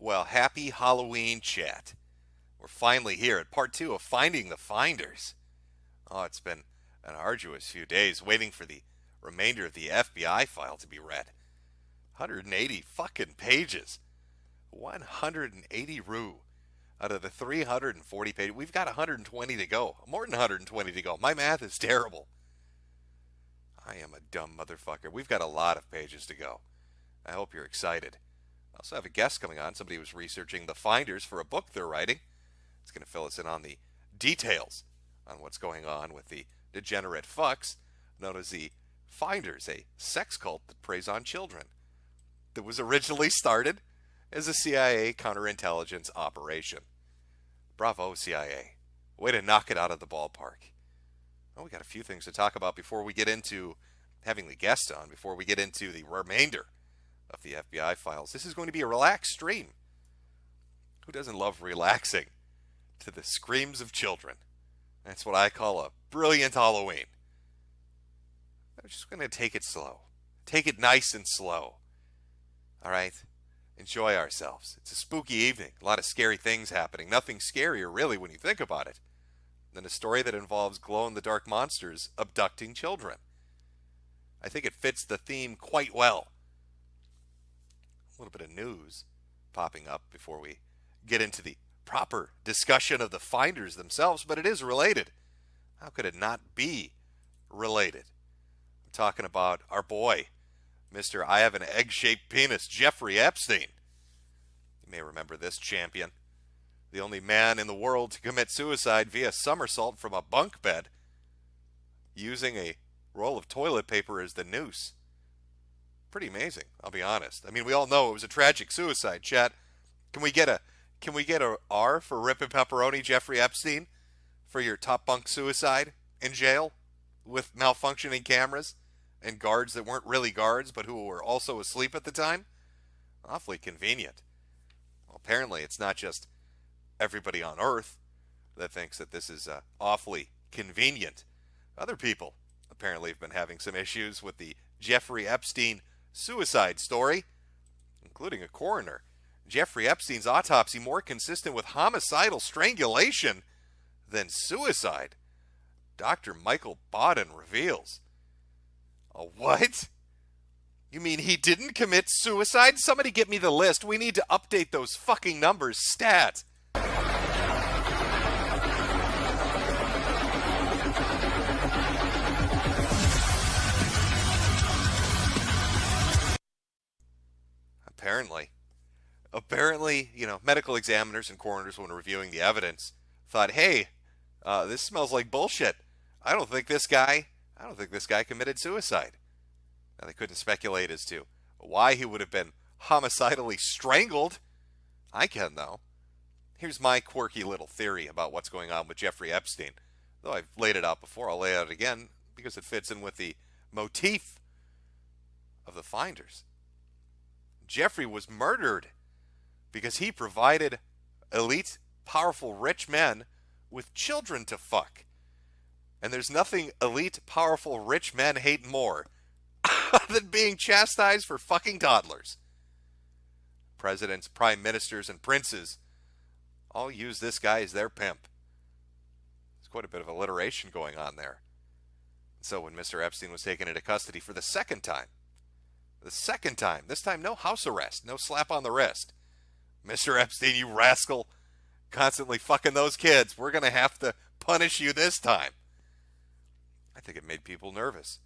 Well, happy Halloween, chat. We're finally here at part two of Finding the Finders. Oh, it's been an arduous few days waiting for the remainder of the FBI file to be read. 180 fucking pages. 180 out of the 340 pages. We've got 120 to go. More than 120 to go. My math is terrible. I am a dumb motherfucker. We've got a lot of pages to go. I hope you're excited. I also have a guest coming on. Somebody was researching the finders for a book they're writing. It's going to fill us in on the details on what's going on with the degenerate fucks known as the Finders, a sex cult that preys on children. That was originally started as a CIA counterintelligence operation. Bravo, CIA. Way to knock it out of the ballpark. Well, we got a few things to talk about before we get into having the guest on, before we get into the remainder of the FBI files. This is going to be a relaxed stream. Who doesn't love relaxing to the screams of children? That's what I call a brilliant Halloween. I'm just going to take it slow. Take it nice and slow. All right? Enjoy ourselves. It's a spooky evening. A lot of scary things happening. Nothing scarier, really, when you think about it, than a story that involves glow-in-the-dark monsters abducting children. I think it fits the theme quite well. A little bit of news popping up before we get into the proper discussion of the finders themselves, but it is related. How could it not be related? I'm talking about our boy, Mr. I have an egg-shaped penis, Jeffrey Epstein. You may remember this champion. The only man in the world to commit suicide via somersault from a bunk bed, using a roll of toilet paper as the noose. Pretty amazing, I'll be honest. I mean, we all know it was a tragic suicide, chat. Can we get a R for Rip and Pepperoni, Jeffrey Epstein, for your top bunk suicide in jail with malfunctioning cameras and guards that weren't really guards but who were also asleep at the time? Awfully convenient. Well, apparently it's not just everybody on Earth that thinks that this is awfully convenient. Other people apparently have been having some issues with the Jeffrey Epstein suicide story, including a coroner. Jeffrey Epstein's autopsy more consistent with homicidal strangulation than suicide, Dr. Michael Bodden reveals. A what? You mean he didn't commit suicide? Somebody get me the list. We need to update those fucking numbers. Stat. Apparently, medical examiners and coroners, when reviewing the evidence, thought, hey, this smells like bullshit. I don't think this guy committed suicide. Now, they couldn't speculate as to why he would have been homicidally strangled. I can, though. Here's my quirky little theory about what's going on with Jeffrey Epstein. Though I've laid it out before, I'll lay it out again because it fits in with the motif of the finders. Jeffrey was murdered because he provided elite, powerful, rich men with children to fuck. And there's nothing elite, powerful, rich men hate more than being chastised for fucking toddlers. Presidents, prime ministers, and princes all use this guy as their pimp. There's quite a bit of alliteration going on there. So when Mr. Epstein was taken into custody for the second time, this time no house arrest, no slap on the wrist. Mr. Epstein, you rascal, constantly fucking those kids. We're going to have to punish you this time. I think it made people nervous.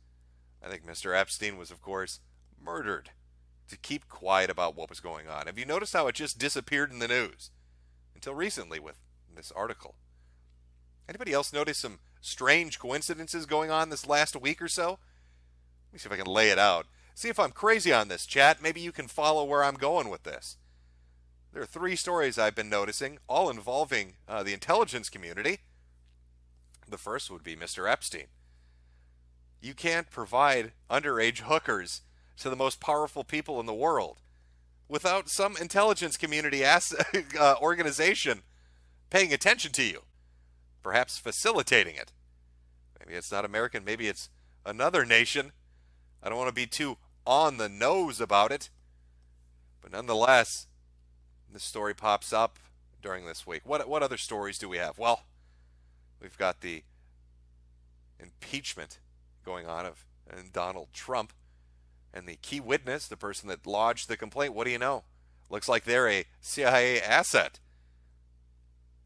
I think Mr. Epstein was, of course, murdered to keep quiet about what was going on. Have you noticed how it just disappeared in the news? Until recently with this article. Anybody else notice some strange coincidences going on this last week or so? Let me see if I can lay it out. See if I'm crazy on this, chat. Maybe you can follow where I'm going with this. There are 3 stories I've been noticing, all involving the intelligence community. The first would be Mr. Epstein. You can't provide underage hookers to the most powerful people in the world without some intelligence community organization paying attention to you, perhaps facilitating it. Maybe it's not American, maybe it's another nation. I don't want to be too on the nose about it, but nonetheless, This story pops up during this week. What other stories do we have? Well, we've got the impeachment going on of Donald Trump, and the key witness, the person that lodged the complaint, what do you know? Looks like they're a CIA asset.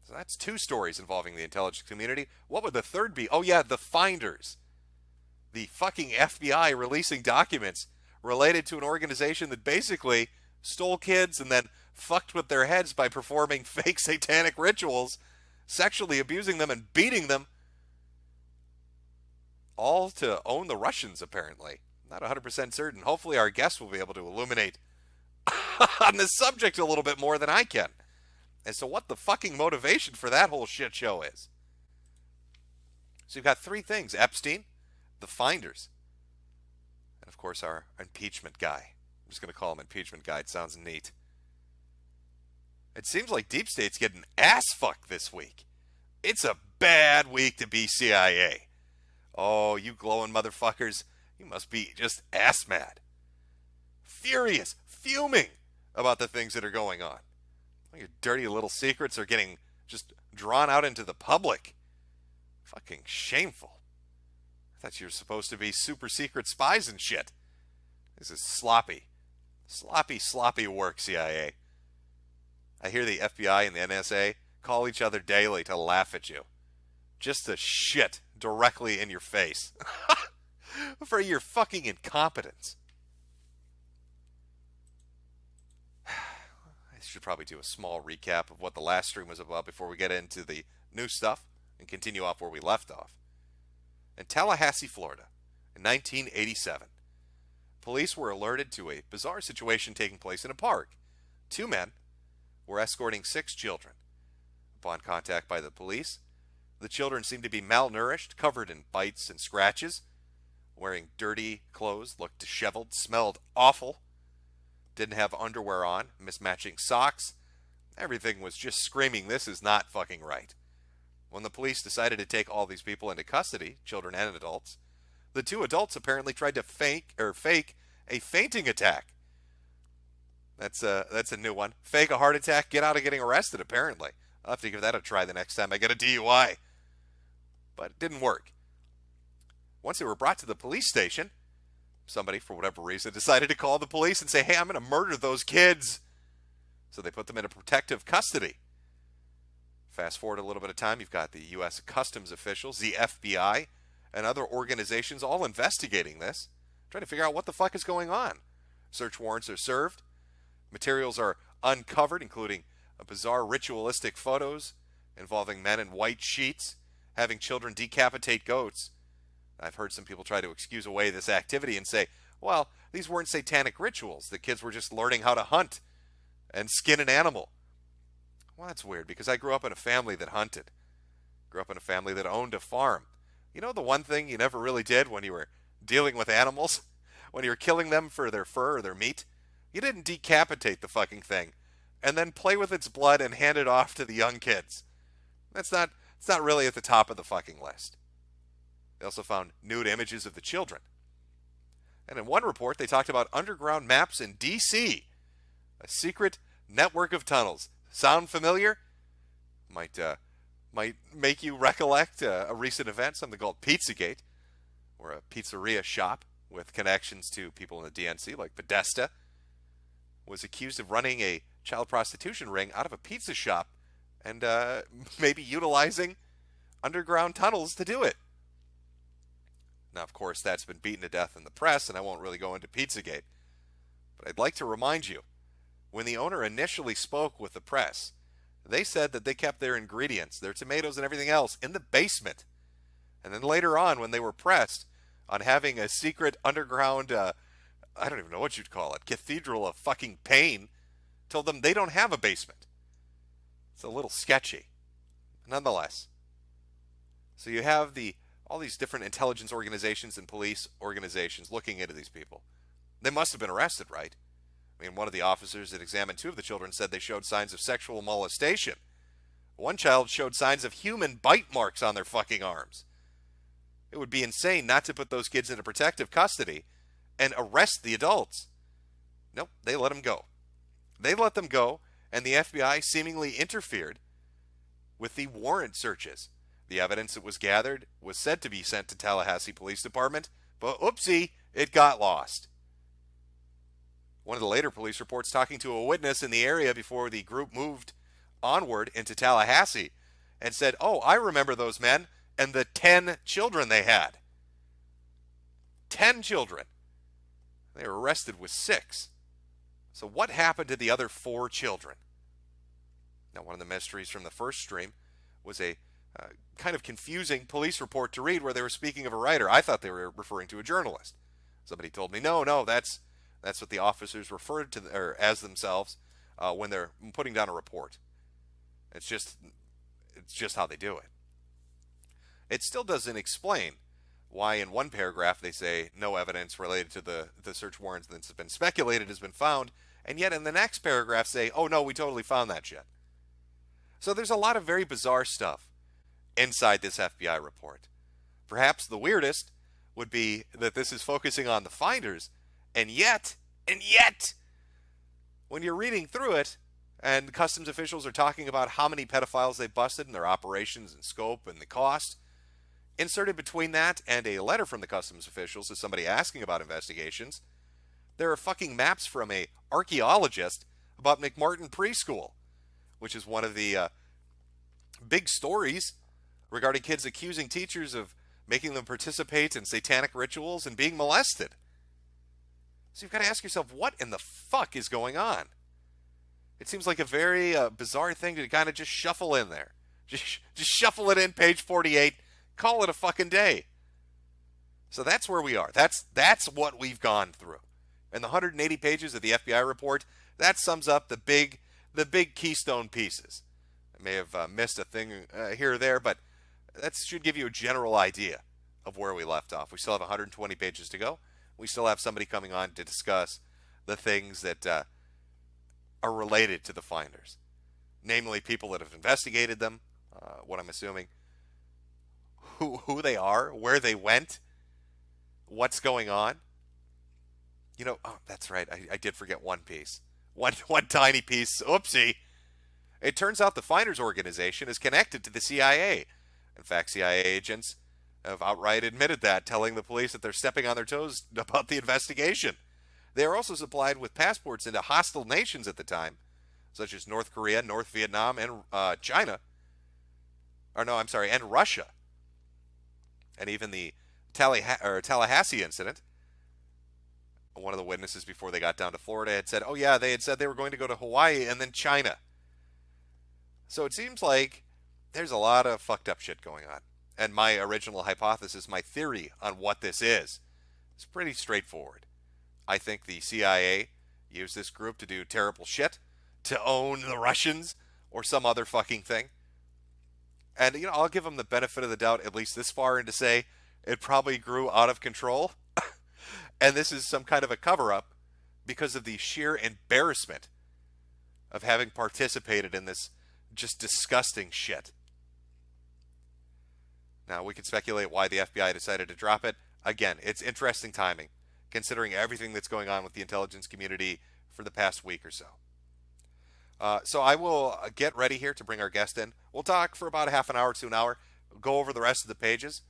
So that's two stories involving the intelligence community. What would the third be? Oh yeah, the finders. The fucking FBI releasing documents related to an organization that basically stole kids and then fucked with their heads by performing fake satanic rituals, sexually abusing them and beating them, all to own the Russians, apparently. Not 100% certain. Hopefully our guests will be able to illuminate on this subject a little bit more than I can as to what the fucking motivation for that whole shit show is. So you've got three things: Epstein, the finders, and of course our impeachment guy. I'm just going to call him impeachment guy. It sounds neat. It seems like Deep State's getting ass fucked this week. It's a bad week to be CIA. Oh, you glowing motherfuckers, you must be just ass mad. Furious, fuming about the things that are going on. Your dirty little secrets are getting just drawn out into the public. Fucking shameful. I thought you were supposed to be super secret spies and shit. This is sloppy. Sloppy work, CIA. I hear the FBI and the NSA call each other daily to laugh at you. Just to shit directly in your face. For your fucking incompetence. I should probably do a small recap of what the last stream was about before we get into the new stuff and continue off where we left off. In Tallahassee, Florida, in 1987, police were alerted to a bizarre situation taking place in a park. Two men were escorting 6 children. Upon contact by the police, the children seemed to be malnourished, covered in bites and scratches, wearing dirty clothes, looked disheveled, smelled awful, didn't have underwear on, mismatching socks. Everything was just screaming, this is not fucking right. When the police decided to take all these people into custody, children and adults, the 2 adults apparently tried to fake a fainting attack. That's a new one. Fake a heart attack, get out of getting arrested, apparently. I'll have to give that a try the next time I get a DUI. But it didn't work. Once they were brought to the police station, somebody, for whatever reason, decided to call the police and say, hey, I'm going to murder those kids. So they put them into protective custody. Fast forward a little bit of time, you've got the U.S. Customs officials, the FBI, and other organizations all investigating this, trying to figure out what the fuck is going on. Search warrants are served. Materials are uncovered, including bizarre ritualistic photos involving men in white sheets having children decapitate goats. I've heard some people try to excuse away this activity and say, well, these weren't satanic rituals. The kids were just learning how to hunt and skin an animal. Well, that's weird, because I grew up in a family that hunted. Grew up in a family that owned a farm. You know the one thing you never really did when you were dealing with animals? When you were killing them for their fur or their meat? You didn't decapitate the fucking thing and then play with its blood and hand it off to the young kids. It's not really at the top of the fucking list. They also found nude images of the children. And in one report, they talked about underground maps in D.C., a secret network of tunnels. Sound familiar? Might make you recollect a recent event, something called Pizzagate, where a pizzeria shop with connections to people in the DNC, like Podesta, was accused of running a child prostitution ring out of a pizza shop and maybe utilizing underground tunnels to do it. Now, of course, that's been beaten to death in the press, and I won't really go into Pizzagate. But I'd like to remind you, when the owner initially spoke with the press, they said that they kept their ingredients, their tomatoes and everything else, in the basement. And then later on, when they were pressed on having a secret underground, I don't even know what you'd call it, cathedral of fucking pain, told them they don't have a basement. It's a little sketchy. Nonetheless. So you have all these different intelligence organizations and police organizations looking into these people. They must have been arrested, right? I mean, one of the officers that examined 2 of the children said they showed signs of sexual molestation. One child showed signs of human bite marks on their fucking arms. It would be insane not to put those kids into protective custody and arrest the adults. Nope, they let them go. They let them go, and the FBI seemingly interfered with the warrant searches. The evidence that was gathered was said to be sent to Tallahassee Police Department, but oopsie, it got lost. One of the later police reports talking to a witness in the area before the group moved onward into Tallahassee and said, "Oh, I remember those men and the 10 children they had." 10 children. They were arrested with 6. So what happened to the other 4 children? Now, one of the mysteries from the first stream was a kind of confusing police report to read where they were speaking of a writer. I thought they were referring to a journalist. Somebody told me, no, that's what the officers referred to or as themselves when they're putting down a report. It's just how they do it. It still doesn't explain why in one paragraph they say no evidence related to the search warrants that's been speculated has been found, and yet in the next paragraph say, oh no, we totally found that shit. So there's a lot of very bizarre stuff inside this FBI report. Perhaps the weirdest would be that this is focusing on the finders, and yet, when you're reading through it, and customs officials are talking about how many pedophiles they busted and their operations and scope and the cost, inserted between that and a letter from the customs officials to somebody asking about investigations, there are fucking maps from a archaeologist about McMartin Preschool, which is one of the big stories regarding kids accusing teachers of making them participate in satanic rituals and being molested. So you've got to ask yourself, what in the fuck is going on? It seems like a very bizarre thing to kind of just shuffle in there. Just shuffle it in, page 48, call it a fucking day. So that's where we are. That's what we've gone through. And the 180 pages of the FBI report, that sums up the big keystone pieces. I may have missed a thing here or there, but that should give you a general idea of where we left off. We still have 120 pages to go. We still have somebody coming on to discuss the things that are related to the finders. Namely, people that have investigated them, what I'm assuming, who they are, where they went, what's going on. You know, oh, that's right, I did forget one piece. One tiny piece, oopsie. It turns out the Finders organization is connected to the CIA. In fact, CIA agents have outright admitted that, telling the police that they're stepping on their toes about the investigation. They are also supplied with passports into hostile nations at the time, such as North Korea, North Vietnam, and China. And Russia. And even the Tallahassee incident, one of the witnesses before they got down to Florida had said, oh yeah, they had said they were going to go to Hawaii and then China. So it seems like there's a lot of fucked up shit going on. And my original hypothesis, my theory on what this is pretty straightforward. I think the CIA used this group to do terrible shit, to own the Russians or some other fucking thing. And, you know, I'll give them the benefit of the doubt at least this far and to say it probably grew out of control. And this is some kind of a cover-up because of the sheer embarrassment of having participated in this just disgusting shit. Now, we can speculate why the FBI decided to drop it. Again, it's interesting timing, considering everything that's going on with the intelligence community for the past week or so. So I will get ready here to bring our guest in. We'll talk for about a half an hour to an hour, go over the rest of the pages.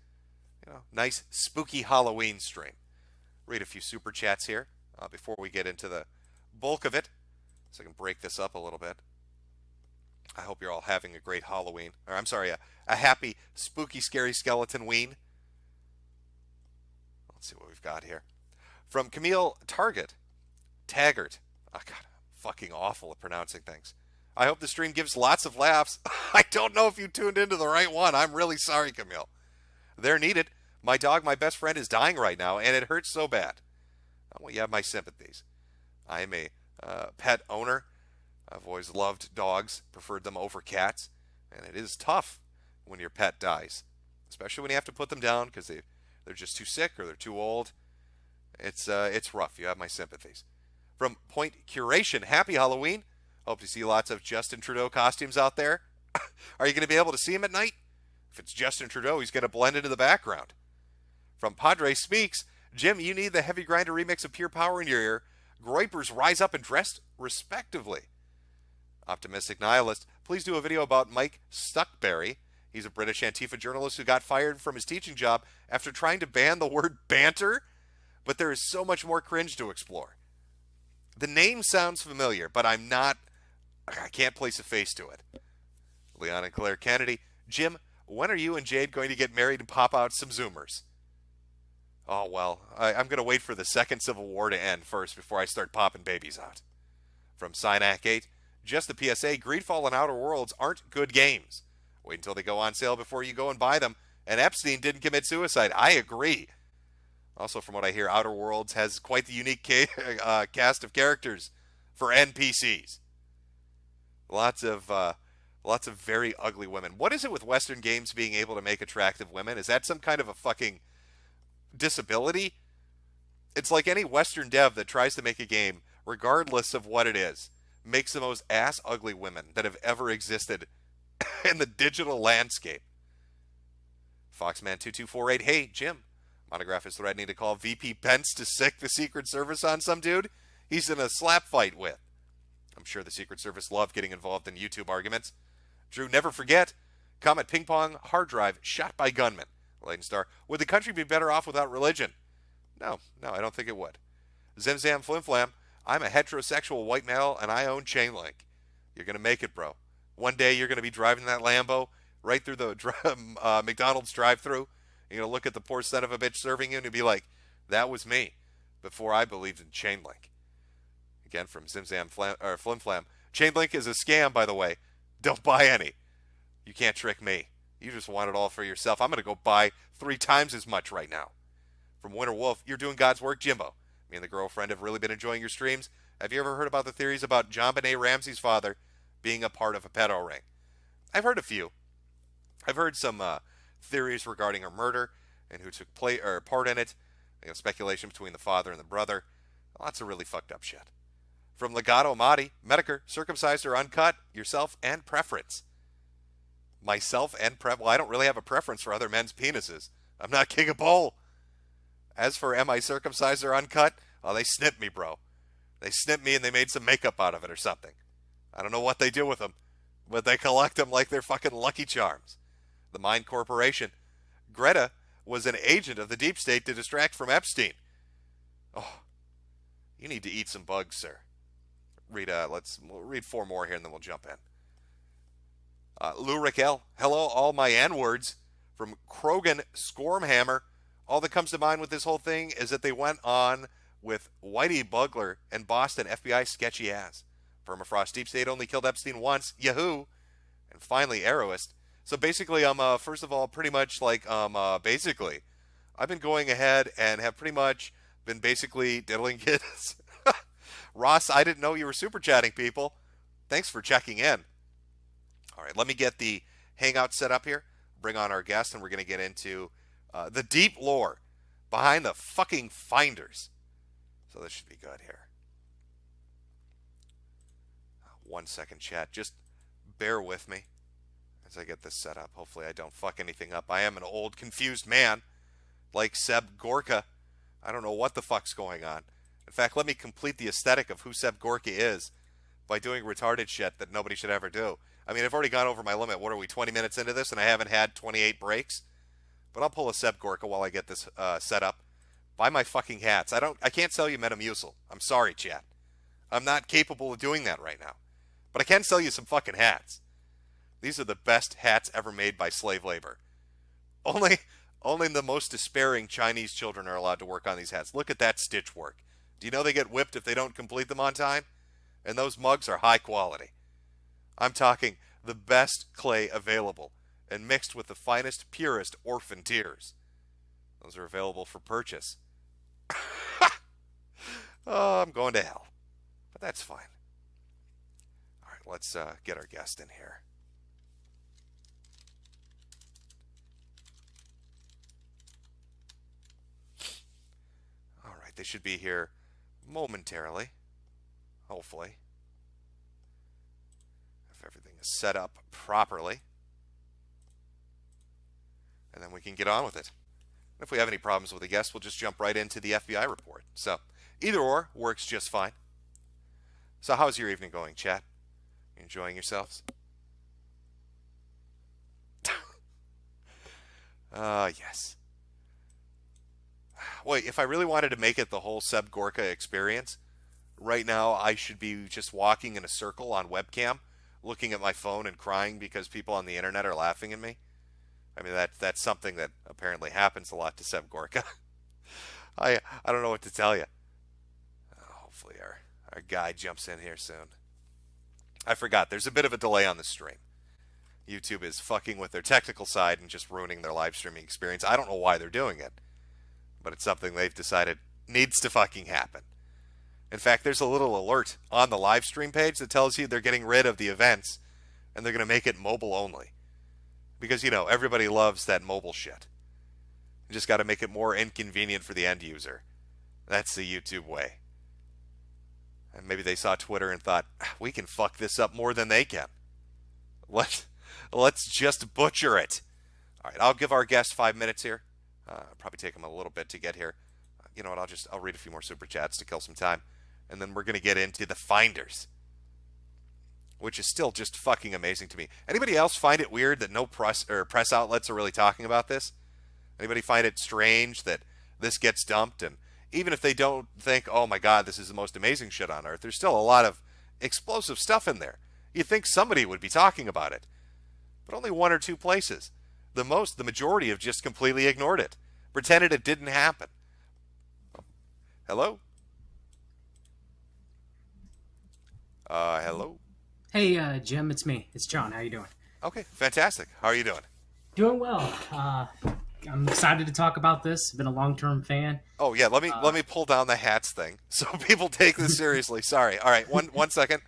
You know, nice spooky Halloween stream. Read a few super chats here before we get into the bulk of it, so I can break this up a little bit. I hope you're all having a great Halloween. Or I'm sorry, a happy, spooky, scary skeleton ween. Let's see what we've got here. From Camille Taggart. Oh, God, fucking awful at pronouncing things. I hope the stream gives lots of laughs. I don't know if you tuned into the right one. I'm really sorry, Camille. They're needed. My dog, my best friend, is dying right now, and it hurts so bad. Well, you have my sympathies. I am a pet owner. I've always loved dogs, preferred them over cats, and it is tough when your pet dies, especially when you have to put them down because they're just too sick or they're too old. It's rough. You have my sympathies. From Point Curation, happy Halloween. Hope to see lots of Justin Trudeau costumes out there. Are you going to be able to see him at night? If it's Justin Trudeau, he's going to blend into the background. From Padre Speaks, Jim, you need the Heavy Grinder remix of Pure Power in your ear. Groypers rise up and dress respectively. Optimistic Nihilist, please do a video about Mike Stuckberry. He's a British Antifa journalist who got fired from his teaching job after trying to ban the word banter, but there is so much more cringe to explore. The name sounds familiar, but I can't place a face to it. Leon and Claire Kennedy, Jim, when are you and Jade going to get married and pop out some Zoomers? Oh, well, I'm going to wait for the second Civil War to end first before I start popping babies out. From Synac 8, just the PSA, Greedfall and Outer Worlds aren't good games. Wait until they go on sale before you go and buy them. And Epstein didn't commit suicide. I agree. Also, from what I hear, Outer Worlds has quite the unique cast of characters for NPCs. Lots of very ugly women. What is it with Western games being able to make attractive women? Is that some kind of a fucking disability? It's like any Western dev that tries to make a game, regardless of what it is, makes the most ass ugly women that have ever existed in the digital landscape. Foxman2248, hey Jim, Monograph is threatening to call VP Pence to sick the Secret Service on some dude he's in a slap fight with. I'm sure the Secret Service loved getting involved in YouTube arguments. Drew, never forget, Comet Ping Pong hard drive shot by gunmen. Leighton Star, would the country be better off without religion? No, I don't think it would. Zimzam Flimflam, I'm a heterosexual white male and I own Chainlink. You're going to make it, bro. One day you're going to be driving that Lambo right through the McDonald's drive-thru. You're going to look at the poor son of a bitch serving you and you'll be like, that was me before I believed in Chainlink. Again, from Zimzam Flimflam. Chainlink is a scam, by the way. Don't buy any. You can't trick me. You just want it all for yourself. I'm going to go buy 3 times as much right now. From Winter Wolf, you're doing God's work, Jimbo. Me and the girlfriend have really been enjoying your streams. Have you ever heard about the theories about John Benet Ramsey's father being a part of a pedo ring? I've heard a few. I've heard some theories regarding a murder and who took part in it. Speculation between the father and the brother. Lots of really fucked up shit. From Legato Madi, Metokur, circumcised or uncut, yourself and preference. Myself and well, I don't really have a preference for other men's penises. I'm not King of Bowl. As for am I circumcised or uncut? Oh, they snipped me, bro. They snipped me and they made some makeup out of it or something. I don't know what they do with them, but they collect them like they're fucking Lucky Charms. The Mind Corporation. Greta was an agent of the deep state to distract from Epstein. Oh, you need to eat some bugs, sir. We'll read 4 more here and then we'll jump in. Lou Raquel, hello, all my N-words. From Krogan Scormhammer, all that comes to mind with this whole thing is that they went on with Whitey Bugler and Boston FBI sketchy ass. Permafrost Deep State only killed Epstein once, yahoo! And finally, Arrowist. So basically, first of all, pretty much like, basically, I've been going ahead and have pretty much been basically diddling kids. Ross, I didn't know you were super chatting, people. Thanks for checking in. All right, let me get the hangout set up here. Bring on our guest, and we're going to get into the deep lore behind the fucking finders. So this should be good here. 1 second, chat. Just bear with me as I get this set up. Hopefully I don't fuck anything up. I am an old, confused man like Seb Gorka. I don't know what the fuck's going on. In fact, let me complete the aesthetic of who Seb Gorka is by doing retarded shit that nobody should ever do. I mean, I've already gone over my limit. What are we, 20 minutes into this, and I haven't had 28 breaks? But I'll pull a Seb Gorka while I get this set up. Buy my fucking hats. I can't sell you Metamucil. I'm sorry, chat. I'm not capable of doing that right now. But I can sell you some fucking hats. These are the best hats ever made by slave labor. Only the most despairing Chinese children are allowed to work on these hats. Look at that stitch work. Do you know they get whipped if they don't complete them on time? And those mugs are high quality. I'm talking the best clay available and mixed with the finest, purest orphan tears. Those are available for purchase. Oh, I'm going to hell. But that's fine. All right, let's get our guest in here. All right, they should be here momentarily, hopefully, if everything is set up properly, and then we can get on with it. And if we have any problems with the guest, we'll just jump right into the FBI report. So either or works just fine. So how's your evening going, chat? You enjoying yourselves? Yes. Wait, if I really wanted to make it the whole Seb Gorka experience, right now I should be just walking in a circle on webcam, looking at my phone and crying because people on the internet are laughing at me. I mean, that's something that apparently happens a lot to Seb Gorka. I don't know what to tell you. Hopefully our guy jumps in here soon. I forgot, there's a bit of a delay on the stream. YouTube is fucking with their technical side and just ruining their live streaming experience. I don't know why they're doing it, but it's something they've decided needs to fucking happen. In fact, there's a little alert on the live stream page that tells you they're getting rid of the events and they're going to make it mobile only. Because, you know, everybody loves that mobile shit. You just got to make it more inconvenient for the end user. That's the YouTube way. And maybe they saw Twitter and thought, we can fuck this up more than they can. Let's just butcher it. All right, I'll give our guest 5 minutes here. Probably take them a little bit to get here. You know what, I'll read a few more super chats to kill some time. And then we're going to get into the finders, which is still just fucking amazing to me. Anybody else find it weird that no press outlets are really talking about this? Anybody find it strange that this gets dumped? And even if they don't think, oh my God, this is the most amazing shit on earth, there's still a lot of explosive stuff in there. You'd think somebody would be talking about it. But only one or two places. The majority have just completely ignored it. Pretended it didn't happen. Hello? Hello? Hey, Jim, it's me. It's John. How you doing? Okay, fantastic. How are you doing? Doing well. I'm excited to talk about this. I've been a long-term fan. Oh yeah, let me pull down the hats thing so people take this seriously. Sorry. All right, one second.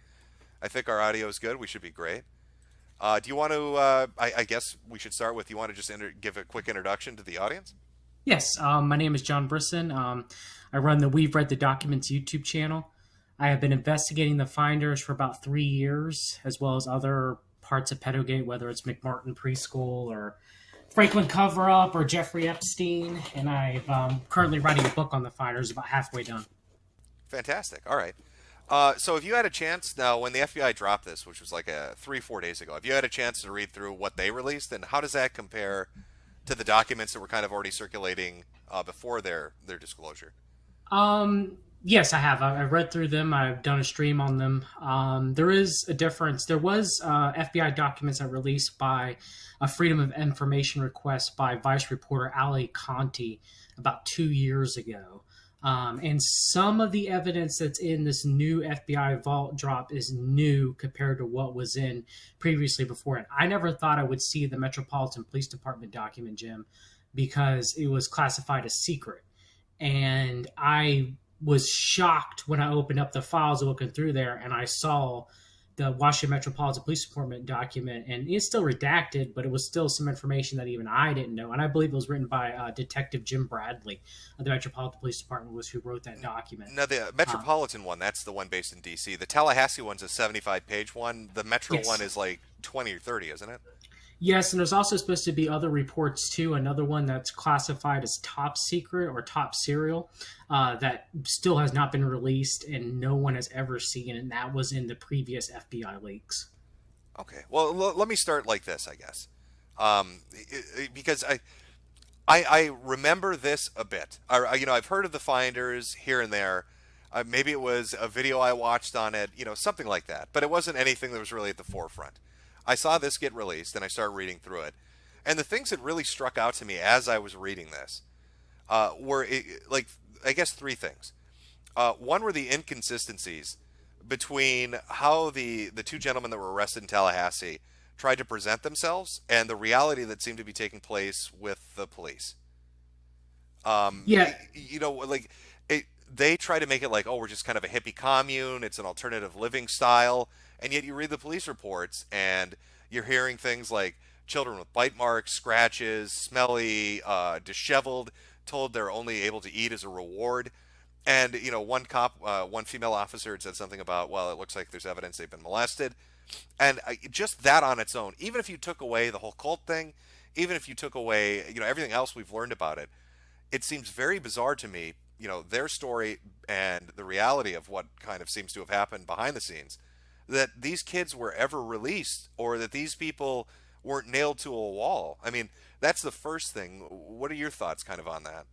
I think our audio is good. We should be great. Do you want to? I guess we should start with. You want to just give a quick introduction to the audience? Yes. My name is John Brisson. I run the We've Read the Documents YouTube channel. I have been investigating the finders for about 3 years, as well as other parts of Pedogate, whether it's McMartin Preschool or Franklin Cover-Up or Jeffrey Epstein. And I'm currently writing a book on the finders, about halfway done. Fantastic. All right. So if you had a chance now, when the FBI dropped this, which was like 3-4 days ago, have you had a chance to read through what they released, and how does that compare to the documents that were kind of already circulating before their disclosure? Yes, I have. I've read through them. I've done a stream on them. There is a difference. There was FBI documents that were released by a Freedom of Information request by Vice Reporter Ali Conti about 2 years ago. And some of the evidence that's in this new FBI vault drop is new compared to what was in previously before it. I never thought I would see the Metropolitan Police Department document, Jim, because it was classified as secret. And I was shocked when I opened up the files looking through there and I saw the Washington Metropolitan Police Department document, and it's still redacted, but it was still some information that even I didn't know. And I believe it was written by Detective Jim Bradley of the Metropolitan Police Department, was who wrote that document. Now, the Metropolitan one, that's the one based in D.C. The Tallahassee one's a 75-page one. The Metro one is like 20 or 30, isn't it? Yes, and there's also supposed to be other reports too. Another one that's classified as top secret or top serial that still has not been released and no one has ever seen, and that was in the previous FBI leaks. Okay, well, let me start like this, I guess, because I remember this a bit. I've heard of the finders here and there. Maybe it was a video I watched on it, something like that. But it wasn't anything that was really at the forefront. I saw this get released, and I started reading through it. And the things that really struck out to me as I was reading this were, I guess, three things. One were the inconsistencies between how the two gentlemen that were arrested in Tallahassee tried to present themselves and the reality that seemed to be taking place with the police. Yeah. They try to make it like, oh, we're just kind of a hippie commune. It's an alternative living style. And yet you read the police reports and you're hearing things like children with bite marks, scratches, smelly, disheveled, told they're only able to eat as a reward. And, one female officer had said something about, well, it looks like there's evidence they've been molested. And just that on its own, even if you took away the whole cult thing, even if you took away, everything else we've learned about it, it seems very bizarre to me, their story and the reality of what kind of seems to have happened behind the scenes, that these kids were ever released or that these people weren't nailed to a wall. I mean, that's the first thing. What are your thoughts kind of on that?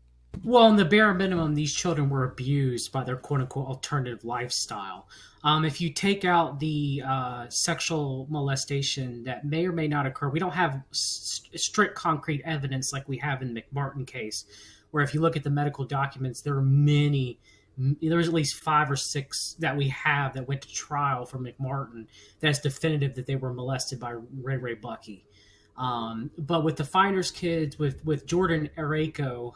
Well, in the bare minimum, these children were abused by their quote unquote alternative lifestyle. If you take out the sexual molestation that may or may not occur, we don't have strict concrete evidence like we have in the McMartin case, where if you look at the medical documents, there are many. There's at least 5 or 6 that we have that went to trial for McMartin that's definitive that they were molested by Ray Bucky. But with the Finders kids, with Jordan Areco,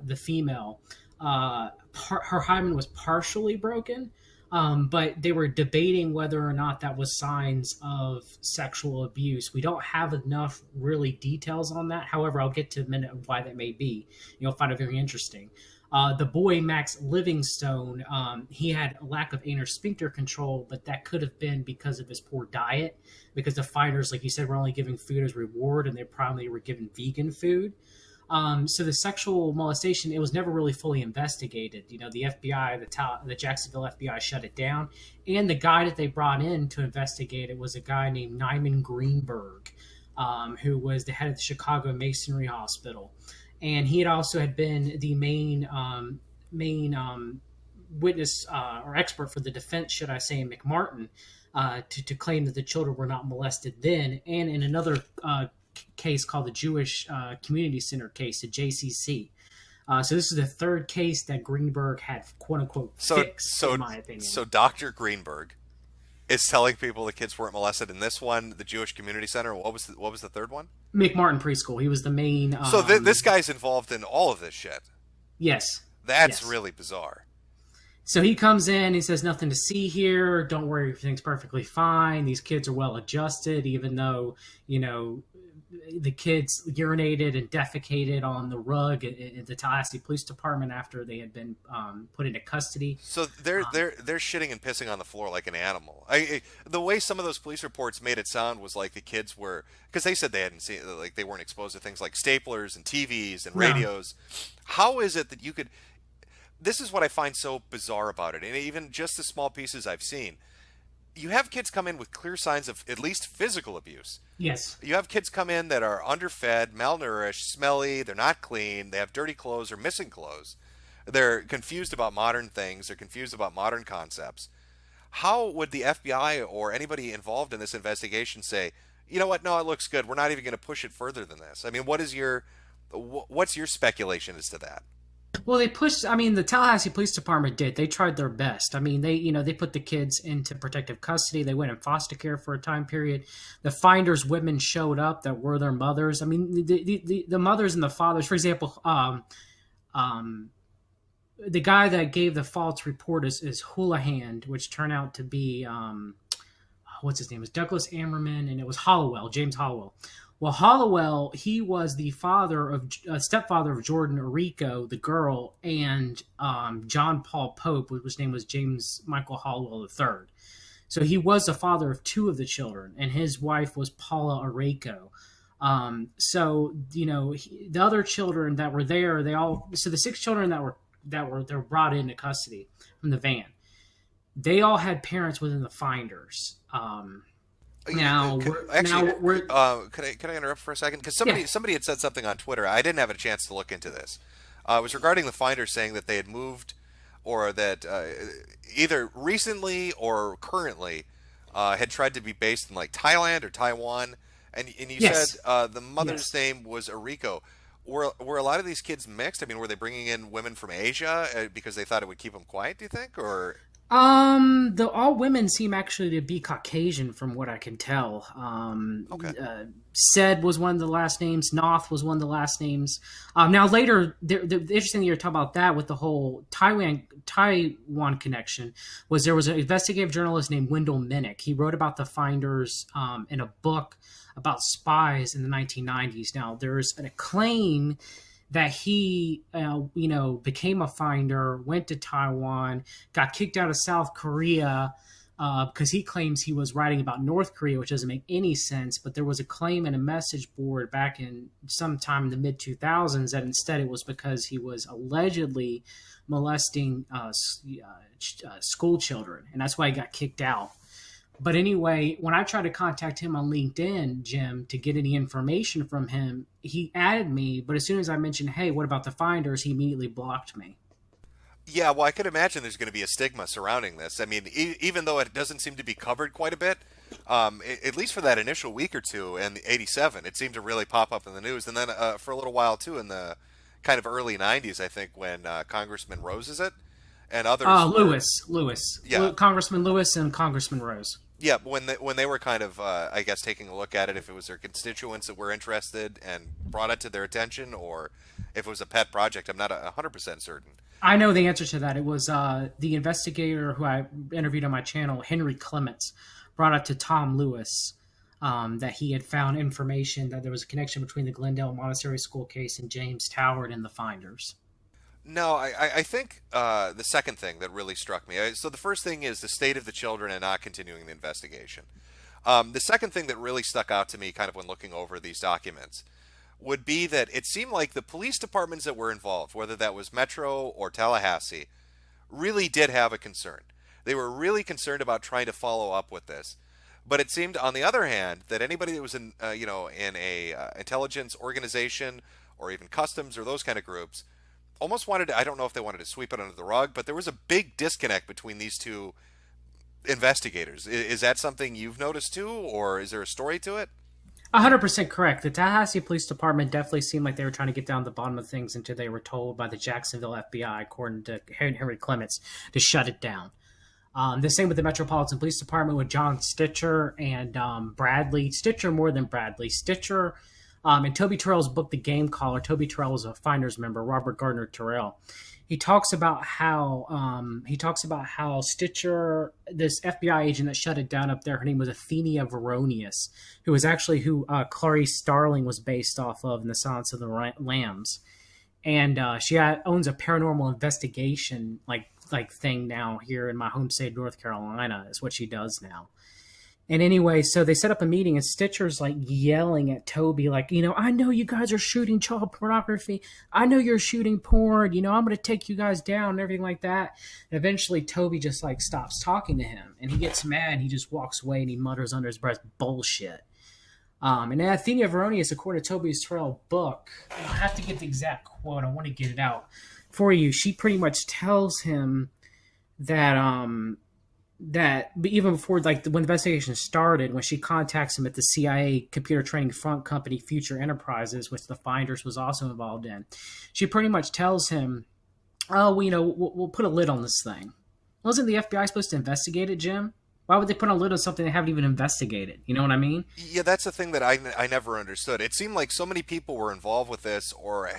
the female, her hymen was partially broken, but they were debating whether or not that was signs of sexual abuse. We don't have enough really details on that. However, I'll get to a minute of why that may be. You'll find it very interesting. The boy, Max Livingstone, he had a lack of anal sphincter control, but that could have been because of his poor diet, because the fighters, like you said, were only giving food as reward, and they probably were given vegan food. So the sexual molestation, it was never really fully investigated. You know, the FBI, the Jacksonville FBI shut it down, and the guy that they brought in to investigate it was a guy named Nyman Greenberg, who was the head of the Chicago Masonry Hospital. And he had been the main witness or expert for the defense, should I say, in McMartin, to claim that the children were not molested then. And in another case called the Jewish Community Center case, the JCC. So this is the third case that Greenberg had, quote unquote, fixed, in my opinion. So Dr. Greenberg is telling people the kids weren't molested in this one, the Jewish Community Center. What was the third one? McMartin Preschool. He was the main. So this guy's involved in all of this shit. Yes. That's really bizarre. So he comes in, he says, nothing to see here. Don't worry, everything's perfectly fine. These kids are well adjusted, even though, you know, the kids urinated and defecated on the rug at the Tallahassee Police Department after they had been put into custody. So they're shitting and pissing on the floor like an animal. The way some of those police reports made it sound was like the kids were, because they said they hadn't seen, like they weren't exposed to things like staplers and TVs and radios. No. How is it that you could? This is what I find so bizarre about it, and even just the small pieces I've seen. You have kids come in with clear signs of at least physical abuse. Yes. You have kids come in that are underfed, malnourished, smelly, they're not clean, they have dirty clothes or missing clothes. They're confused about modern things, they're confused about modern concepts. How would the FBI or anybody involved in this investigation say, you know what, no, it looks good, we're not even going to push it further than this? I mean, what's your speculation as to that? Well, the Tallahassee Police Department did. They tried their best. I mean, they put the kids into protective custody. They went in foster care for a time period. The Finders women showed up that were their mothers. I mean, the mothers and the fathers, for example, the guy that gave the false report is Houlihan, which turned out to be, what's his name? It was Douglas Ammerman, and it was Hollowell, James Hollowell. Well, Hollowell, he was the stepfather of Jordan Areco, the girl, and John Paul Pope, whose name was James Michael Hollowell III. So he was the father of 2 of the children, and his wife was Paula Areco. So, you know, the other children that were there, so the 6 children that were brought into custody from the van, they all had parents within the Finders. Could I interrupt for a second? Because somebody had said something on Twitter. I didn't have a chance to look into this. It was regarding the Finders saying that they had moved, or that either recently or currently had tried to be based in like Thailand or Taiwan. And you said the mother's name was Areco. Were a lot of these kids mixed? I mean, were they bringing in women from Asia because they thought it would keep them quiet? Do you think, or? All women seem actually to be Caucasian from what I can tell. Okay. Said was one of the last names. Noth was one of the last names. Now later, the interesting thing you're talking about that with the whole Taiwan connection was there was an investigative journalist named Wendell Minnick. He wrote about the Finders in a book about spies in the 1990s. Now there's a claim that he, became a Finder, went to Taiwan, got kicked out of South Korea because he claims he was writing about North Korea, which doesn't make any sense. But there was a claim in a message board back in sometime in the mid-2000s that instead it was because he was allegedly molesting school children, and that's why he got kicked out. But anyway, when I tried to contact him on LinkedIn, Jim, to get any information from him, he added me. But as soon as I mentioned, hey, what about the finders, he immediately blocked me. Yeah, well, I could imagine there's going to be a stigma surrounding this. I mean, even though it doesn't seem to be covered quite a bit, at least for that initial week or two in the '87, it seemed to really pop up in the news, and then for a little while too in the kind of early '90s, I think, when Congressman Rose is it, and others were, yeah, Congressman Lewis and Congressman Rose. yeah, when they were kind of, I guess, taking a look at it, if it was their constituents that were interested and brought it to their attention, or if it was a pet project, I'm not 100% certain. I know the answer to that. It was the investigator who I interviewed on my channel, Henry Clements, brought up to Tom Lewis that he had found information that there was a connection between the Glendale Montessori School case and James Toward and the finders. No, I think the second thing that really struck me. So the first thing is the state of the children and not continuing the investigation. The second thing that really stuck out to me, kind of when looking over these documents, would be that it seemed like the police departments that were involved, whether that was Metro or Tallahassee, really did have a concern. They were really concerned about trying to follow up with this. But it seemed, on the other hand, that anybody that was in, in a intelligence organization or even customs or those kind of groups, almost wanted to, I don't know if they wanted to sweep it under the rug, but there was a big disconnect between these two investigators. Is that something you've noticed too, or is there a story to it? 100% correct. The Tallahassee Police Department definitely seemed like they were trying to get down to the bottom of things until they were told by the Jacksonville FBI, according to Henry Clements, to shut it down. The same with the Metropolitan Police Department with John Stitcher and Bradley. Stitcher more than Bradley. Stitcher in Toby Terrell's book, The Game Caller, Toby Terrell was a Finders member, Robert Gardner Terrell. He talks about how Stitcher, this FBI agent that shut it down up there, her name was Athenia Veronius, who was actually who Clarice Starling was based off of in The Silence of the Lambs, and owns a paranormal investigation like thing now here in my home state, North Carolina. Is what she does now. And anyway, so they set up a meeting, and Stitcher's like yelling at Toby, like, I know you guys are shooting child pornography. I know you're shooting porn. I'm going to take you guys down and everything like that. And eventually, Toby just like stops talking to him, and he gets mad. He just walks away, and he mutters under his breath, "Bullshit." And Athenia Veronius, according to Toby's Terrell book, I have to get the exact quote. I want to get it out for you. She pretty much tells him that that even before when the investigation started, when she contacts him at the CIA computer training front company Future Enterprises, which the Finders was also involved in, she pretty much tells him, "Oh, we'll put a lid on this thing." Wasn't the FBI supposed to investigate it, Jim? Why would they put a lid on something they haven't even investigated? You know what I mean? Yeah, that's the thing that I never understood. It seemed like so many people were involved with this, or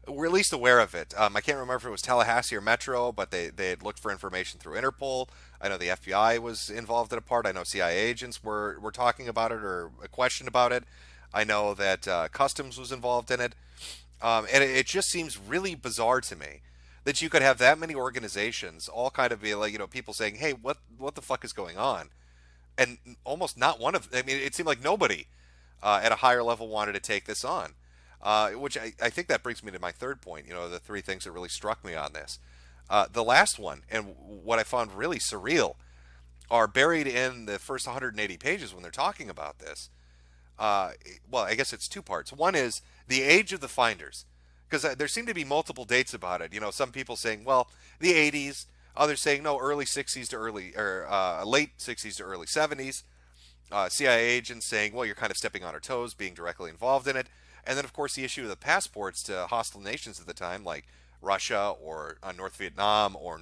were at least aware of it. I can't remember if it was Tallahassee or Metro, but they had looked for information through Interpol. I know the FBI was involved in a part. I know CIA agents were talking about it or a question about it. I know that Customs was involved in it. And it just seems really bizarre to me that you could have that many organizations all kind of be like, people saying, hey, what the fuck is going on? And almost not one of, I mean, it seemed like nobody at a higher level wanted to take this on. Which I think that brings me to my third point, the three things that really struck me on this. The last one, and what I found really surreal, are buried in the first 180 pages when they're talking about this. Well, I guess it's two parts. One is the age of the finders, because there seem to be multiple dates about it. Some people saying, well, the 80s, others saying, no, early 60s to early, or late 60s to early 70s. CIA agents saying, well, you're kind of stepping on our toes, being directly involved in it. And then, of course, the issue of the passports to hostile nations at the time, like Russia or North Vietnam or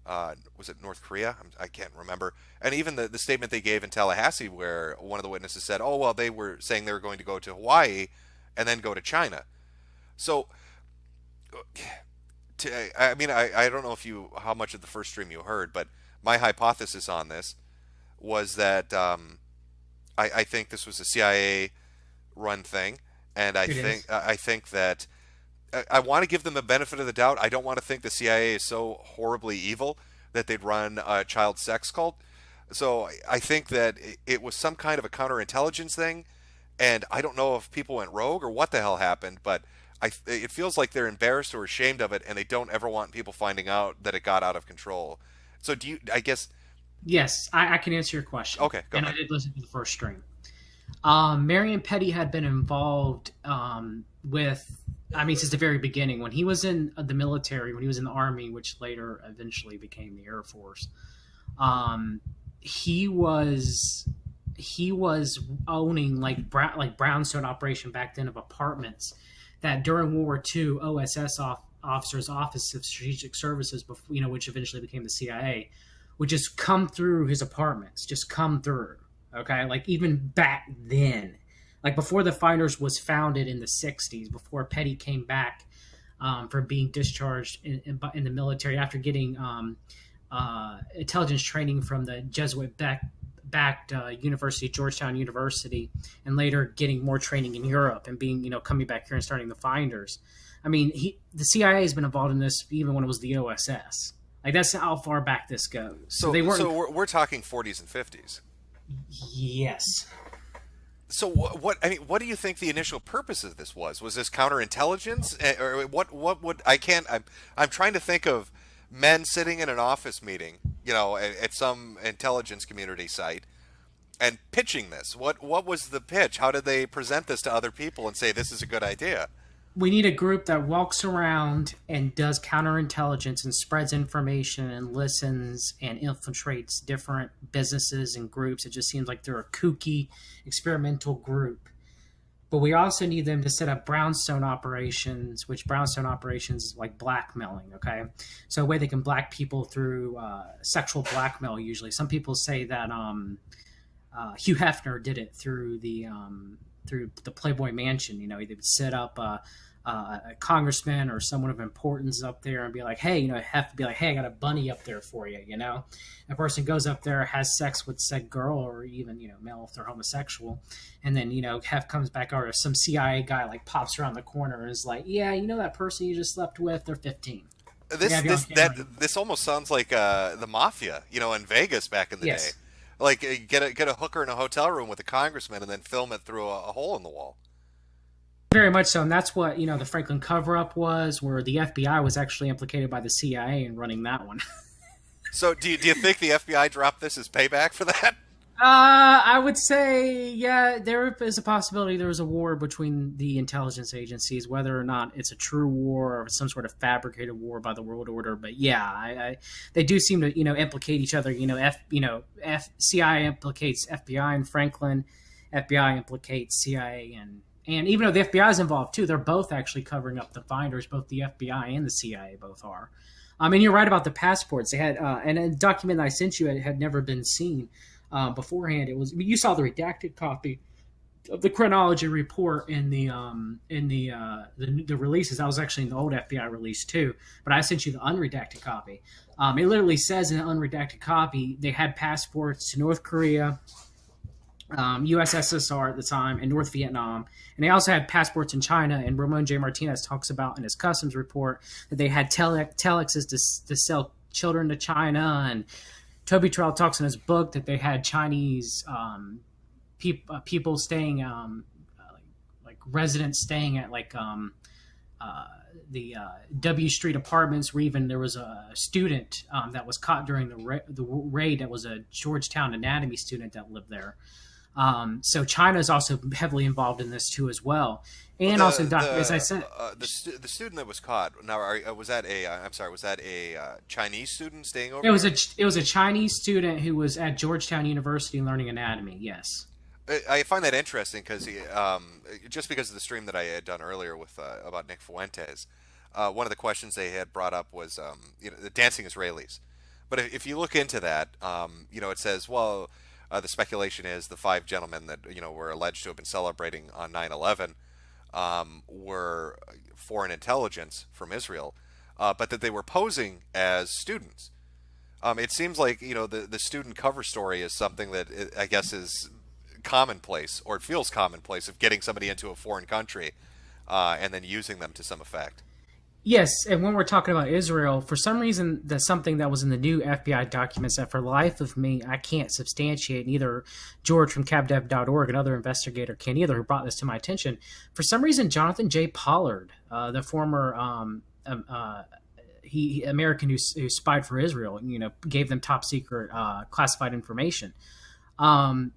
was it North Korea? I can't remember. And even the statement they gave in Tallahassee where one of the witnesses said, oh, well, they were saying they were going to go to Hawaii and then go to China. So, I don't know how much of the first stream you heard, but my hypothesis on this was that I think this was a CIA run thing, and I think that I want to give them the benefit of the doubt. I don't want to think the CIA is so horribly evil that they'd run a child sex cult. So I think that it was some kind of a counterintelligence thing, and I don't know if people went rogue or what the hell happened, but it feels like they're embarrassed or ashamed of it, and they don't ever want people finding out that it got out of control. So I guess Yes, I can answer your question. Okay, go And I ahead. did listen to the first stream. Marion Petty had been involved with, I mean, since the very beginning. When he was in the military, when he was in the Army, which later eventually became the Air Force, um, he was he was owning like brownstone operation back then of apartments that during World War II officers Office of Strategic Services, before, which eventually became the CIA, would just come through his apartments, just come through. Okay, like even back then, like before the Finders was founded in the '60s, before Petty came back from being discharged in the military after getting intelligence training from the Jesuit backed university, Georgetown University, and later getting more training in Europe and being, coming back here and starting the Finders. I mean, the CIA has been involved in this even when it was the OSS. Like that's how far back this goes. So So they weren't. so we're talking 40s and 50s. Yes. So what I mean, what do you think the initial purpose of this was? Was this counterintelligence, or what would I can't I'm trying to think of men sitting in an office meeting, at some intelligence community site and pitching this. What was the pitch? How did they present this to other people and say this is a good idea? We need a group that walks around and does counterintelligence and spreads information and listens and infiltrates different businesses and groups. It just seems like they're a kooky experimental group. But we also need them to set up brownstone operations, which brownstone operations is like blackmailing. Okay, so a way they can black people through sexual blackmail. Usually, some people say that Hugh Hefner did it through the Playboy Mansion. They would set up a congressman or someone of importance up there and be like, hey, have to be like, hey, I got a bunny up there for you. A person goes up there, has sex with said girl, or even male if they're homosexual, and then Hef comes back, or some CIA guy like pops around the corner and is like, yeah, that person you just slept with, they're 15. This almost sounds like the mafia, in Vegas back in the day. Yes. Like get a hooker in a hotel room with a congressman and then film it through a hole in the wall. Very much so, and that's what the Franklin cover-up was, where the FBI was actually implicated by the CIA in running that one. So do you think the FBI dropped this as payback for that? I would say, yeah, there is a possibility there was a war between the intelligence agencies, whether or not it's a true war or some sort of fabricated war by the world order. But yeah, they do seem to, implicate each other. CIA implicates FBI and Franklin, FBI implicates CIA, and even though the FBI is involved too, they're both actually covering up the Finders. Both the FBI and the CIA both are. And you're right about the passports. They had, and a document that I sent you had never been seen beforehand. It was, you saw the redacted copy of the chronology report in the releases. That was actually in the old FBI release too, but I sent you the unredacted copy. It literally says in the unredacted copy they had passports to North Korea, USSR at the time, and North Vietnam, and they also had passports in China. And Ramon J. Martinez talks about in his customs report that they had telexes to sell children to China, and Toby Terrell talks in his book that they had Chinese people staying, like residents staying at the W Street apartments, where even there was a student that was caught during the raid that was a Georgetown anatomy student that lived there. So China is also heavily involved in this too as well. And also, as I said, the student that was caught. Now, was that a? I'm sorry. Was that a Chinese student staying over? it was a Chinese student who was at Georgetown University learning anatomy. Yes. I find that interesting because just because of the stream that I had done earlier with about Nick Fuentes, one of the questions they had brought up was the dancing Israelis. But if you look into that, it says, well, the speculation is the five gentlemen that were alleged to have been celebrating on 9/11 were foreign intelligence from Israel, but that they were posing as students. It seems like the student cover story is something that I guess is commonplace, or it feels commonplace, of getting somebody into a foreign country and then using them to some effect. Yes, and when we're talking about Israel, for some reason, that's something that was in the new FBI documents that for the life of me, I can't substantiate. Neither George from cabdev.org, another investigator, can either, who brought this to my attention. For some reason, Jonathan J. Pollard, the former American who spied for Israel, gave them top secret classified information. Um,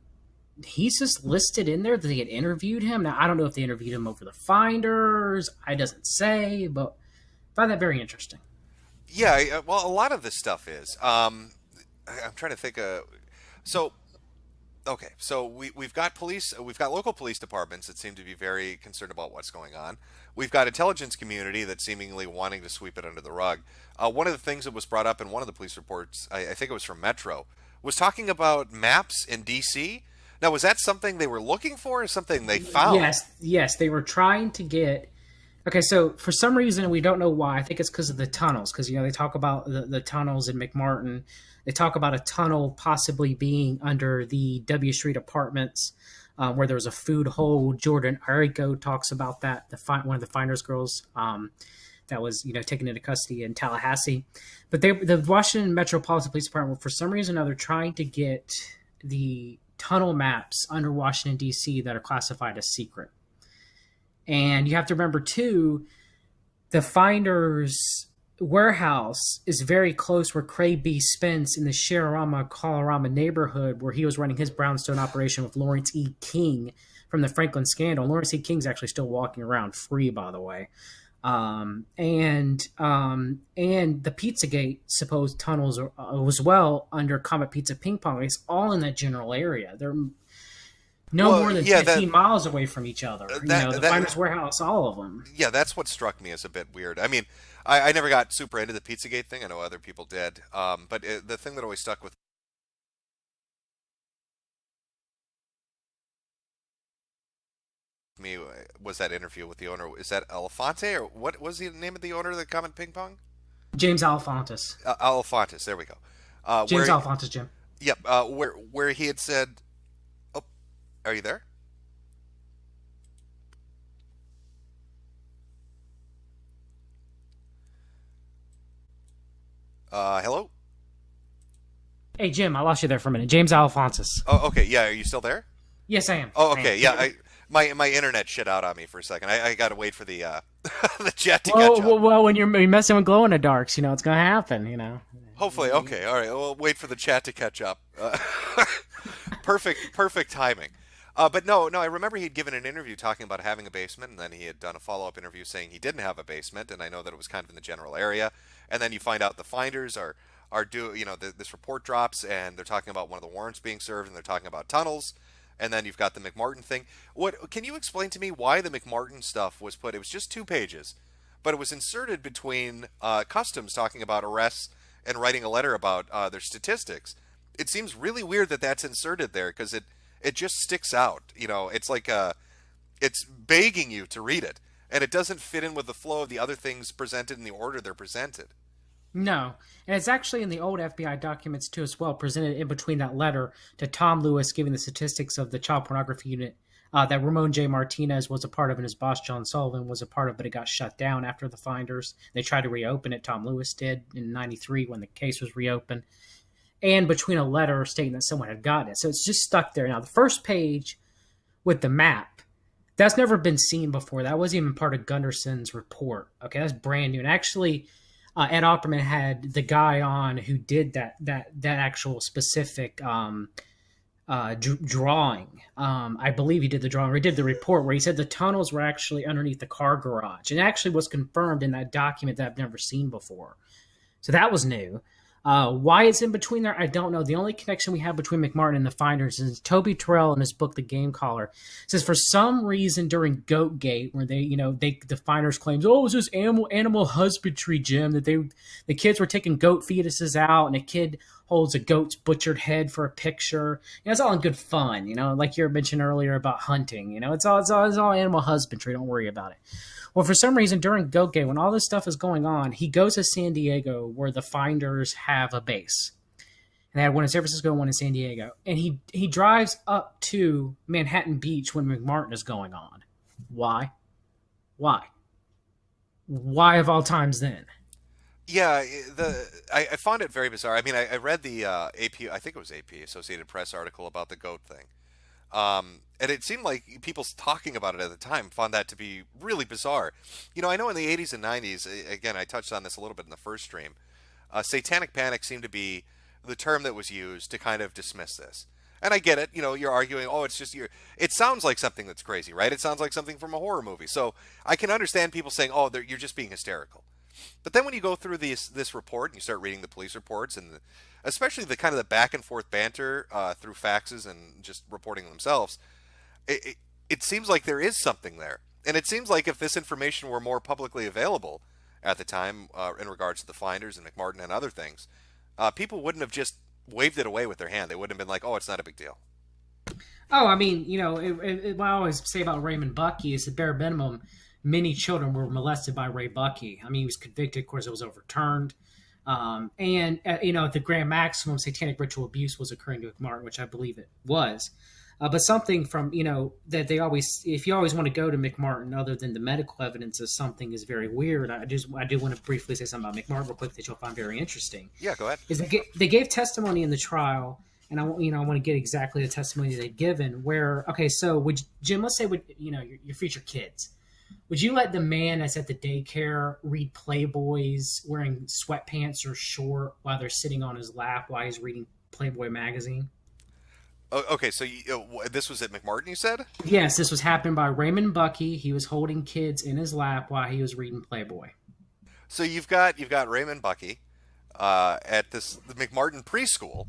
he's just listed in there that they had interviewed him. Now I don't know if they interviewed him over the finders. I doesn't say, but I find that very interesting. Yeah, well, a lot of this stuff is. I'm trying to think. So okay, so we've got police, we've got local police departments that seem to be very concerned about what's going on. We've got intelligence community that's seemingly wanting to sweep it under the rug. One of the things that was brought up in one of the police reports, I think it was from Metro, was talking about maps in D.C. Now, was that something they were looking for, or something they found? Yes, they were trying to get. Okay, so for some reason we don't know why. I think it's because of the tunnels. Because they talk about the tunnels in McMartin. They talk about a tunnel possibly being under the W Street apartments, where there was a food hole. Jordan Arigo talks about that. One of the Finders girls that was taken into custody in Tallahassee. But the Washington Metropolitan Police Department, for some reason or another, trying to get the tunnel maps under Washington D.C. that are classified as secret. And you have to remember, too, the Finders warehouse is very close where Craig B. Spence in the Shawarama, Colorama neighborhood, where he was running his brownstone operation with Lawrence E. King from the Franklin scandal. Lawrence E. King's actually still walking around free, by the way. And the Pizzagate supposed tunnels as well under Comet Pizza Ping Pong. It's all in that general area. They're more than 15 miles away from each other. The Finders Warehouse, all of them. Yeah, that's what struck me as a bit weird. I mean, I never got super into the Pizzagate thing. I know other people did. But the thing that always stuck with me was that interview with the owner. Is that Elefante, or what was the name of the owner of the Comet Ping Pong? James Alefantis. Alefantis, there we go. James Alefantis, Jim. Yep, where he had said, "Oh, are you there?" Hello? Hey, Jim, I lost you there for a minute. James Alefantis. Oh, okay. Yeah, are you still there? Yes, I am. Oh, okay. Yeah, my internet shit out on me for a second. I got to wait for the the chat to catch up. Well, when you're messing with glow in the darks, it's going to happen. Hopefully, okay. All right. We'll wait for the chat to catch up. Perfect timing. But no. I remember he'd given an interview talking about having a basement, and then he had done a follow-up interview saying he didn't have a basement, and I know that it was kind of in the general area. And then you find out the Finders are this report drops, and they're talking about one of the warrants being served, and they're talking about tunnels. And then you've got the McMartin thing. What can you explain to me why the McMartin stuff was put? It was just 2 pages, but it was inserted between Customs talking about arrests and writing a letter about their statistics. It seems really weird that that's inserted there because it just sticks out. It's like it's begging you to read it, and it doesn't fit in with the flow of the other things presented in the order they're presented. No, and it's actually in the old FBI documents too as well, presented in between that letter to Tom Lewis giving the statistics of the child pornography unit that Ramon J. Martinez was a part of and his boss John Sullivan was a part of, but it got shut down after the Finders. They tried to reopen it. Tom Lewis did in '93 when the case was reopened, and between a letter stating that someone had gotten it. So it's just stuck there. Now, the first page with the map, that's never been seen before. That wasn't even part of Gunderson's report. Okay, that's brand new. And actually, Ed Opperman had the guy on who did that actual specific drawing. I believe he did the drawing, or he did the report where he said the tunnels were actually underneath the car garage. And it actually was confirmed in that document that I've never seen before. So that was new. Why it's in between there, I don't know. The only connection we have between McMartin and the Finders is Toby Terrell in his book, The Game Caller, says for some reason during Goatgate, where the Finders claims, it was just animal husbandry, Jim, that the kids were taking goat fetuses out, and a kid holds a goat's butchered head for a picture. It's all in good fun, like you mentioned earlier about hunting. It's all animal husbandry. Don't worry about it. Well, for some reason, during Goatgate, when all this stuff is going on, he goes to San Diego where the Finders have a base. And they had one in San Francisco, one in San Diego. And he drives up to Manhattan Beach when McMartin is going on. Why? Why of all times then? Yeah, I found it very bizarre. I mean, I read the AP, I think it was AP, Associated Press article about the goat thing. And it seemed like people talking about it at the time found that to be really bizarre. I know in the 80s and 90s, again, I touched on this a little bit in the first stream, satanic panic seemed to be the term that was used to kind of dismiss this. And I get it. You're arguing, oh, it's just it sounds like something that's crazy, right? It sounds like something from a horror movie. So I can understand people saying, oh, you're just being hysterical. But then when you go through this report and you start reading the police reports and especially the kind of the back and forth banter through faxes and just reporting themselves, it seems like there is something there. And it seems like if this information were more publicly available at the time in regards to the finders and McMartin and other things, people wouldn't have just waved it away with their hand. They wouldn't have been like, oh, it's not a big deal. Oh, I mean, what I always say about Raymond Bucky is the bare minimum, many children were molested by Ray Bucky. I mean, he was convicted. Of course, it was overturned. The grand maximum satanic ritual abuse was occurring to McMartin, which I believe it was. But something from, that they always, if you always want to go to McMartin other than the medical evidence of something is very weird. I do want to briefly say something about McMartin real quick that you'll find very interesting. Yeah, go ahead. Is they gave testimony in the trial, and I want to get exactly the testimony they'd given where, okay, so Jim, let's say your future kids, would you let the man that's at the daycare read Playboys wearing sweatpants or short while they're sitting on his lap while he's reading Playboy magazine? Okay, so this was at McMartin, you said? Yes, this was happened by Raymond Bucky. He was holding kids in his lap while he was reading Playboy. So you've got Raymond Bucky at the McMartin preschool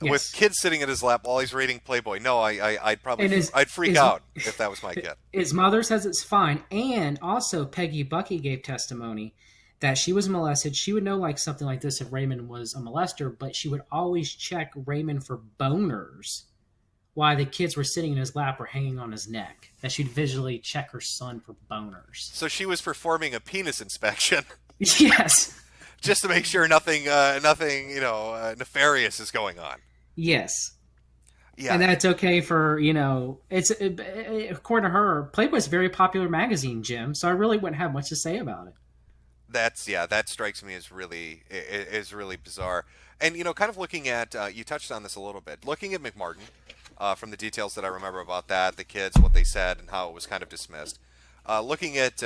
with kids sitting in his lap while he's reading Playboy. No, I'd probably I'd freak out if that was my kid. His mother says it's fine, and also Peggy Bucky gave testimony that she was molested. She would know like something like this if Raymond was a molester, but she would always check Raymond for boners while the kids were sitting in his lap or hanging on his neck. That she'd visually check her son for boners. So she was performing a penis inspection. Yes. Just to make sure nothing nefarious is going on. Yes. Yeah. And that's okay for, it's according to her, Playboy's a very popular magazine, Jim. So I really wouldn't have much to say about it. That strikes me as really bizarre. And kind of looking at you touched on this a little bit. Looking at McMartin, from the details that I remember about that, the kids, what they said, and how it was kind of dismissed. Looking at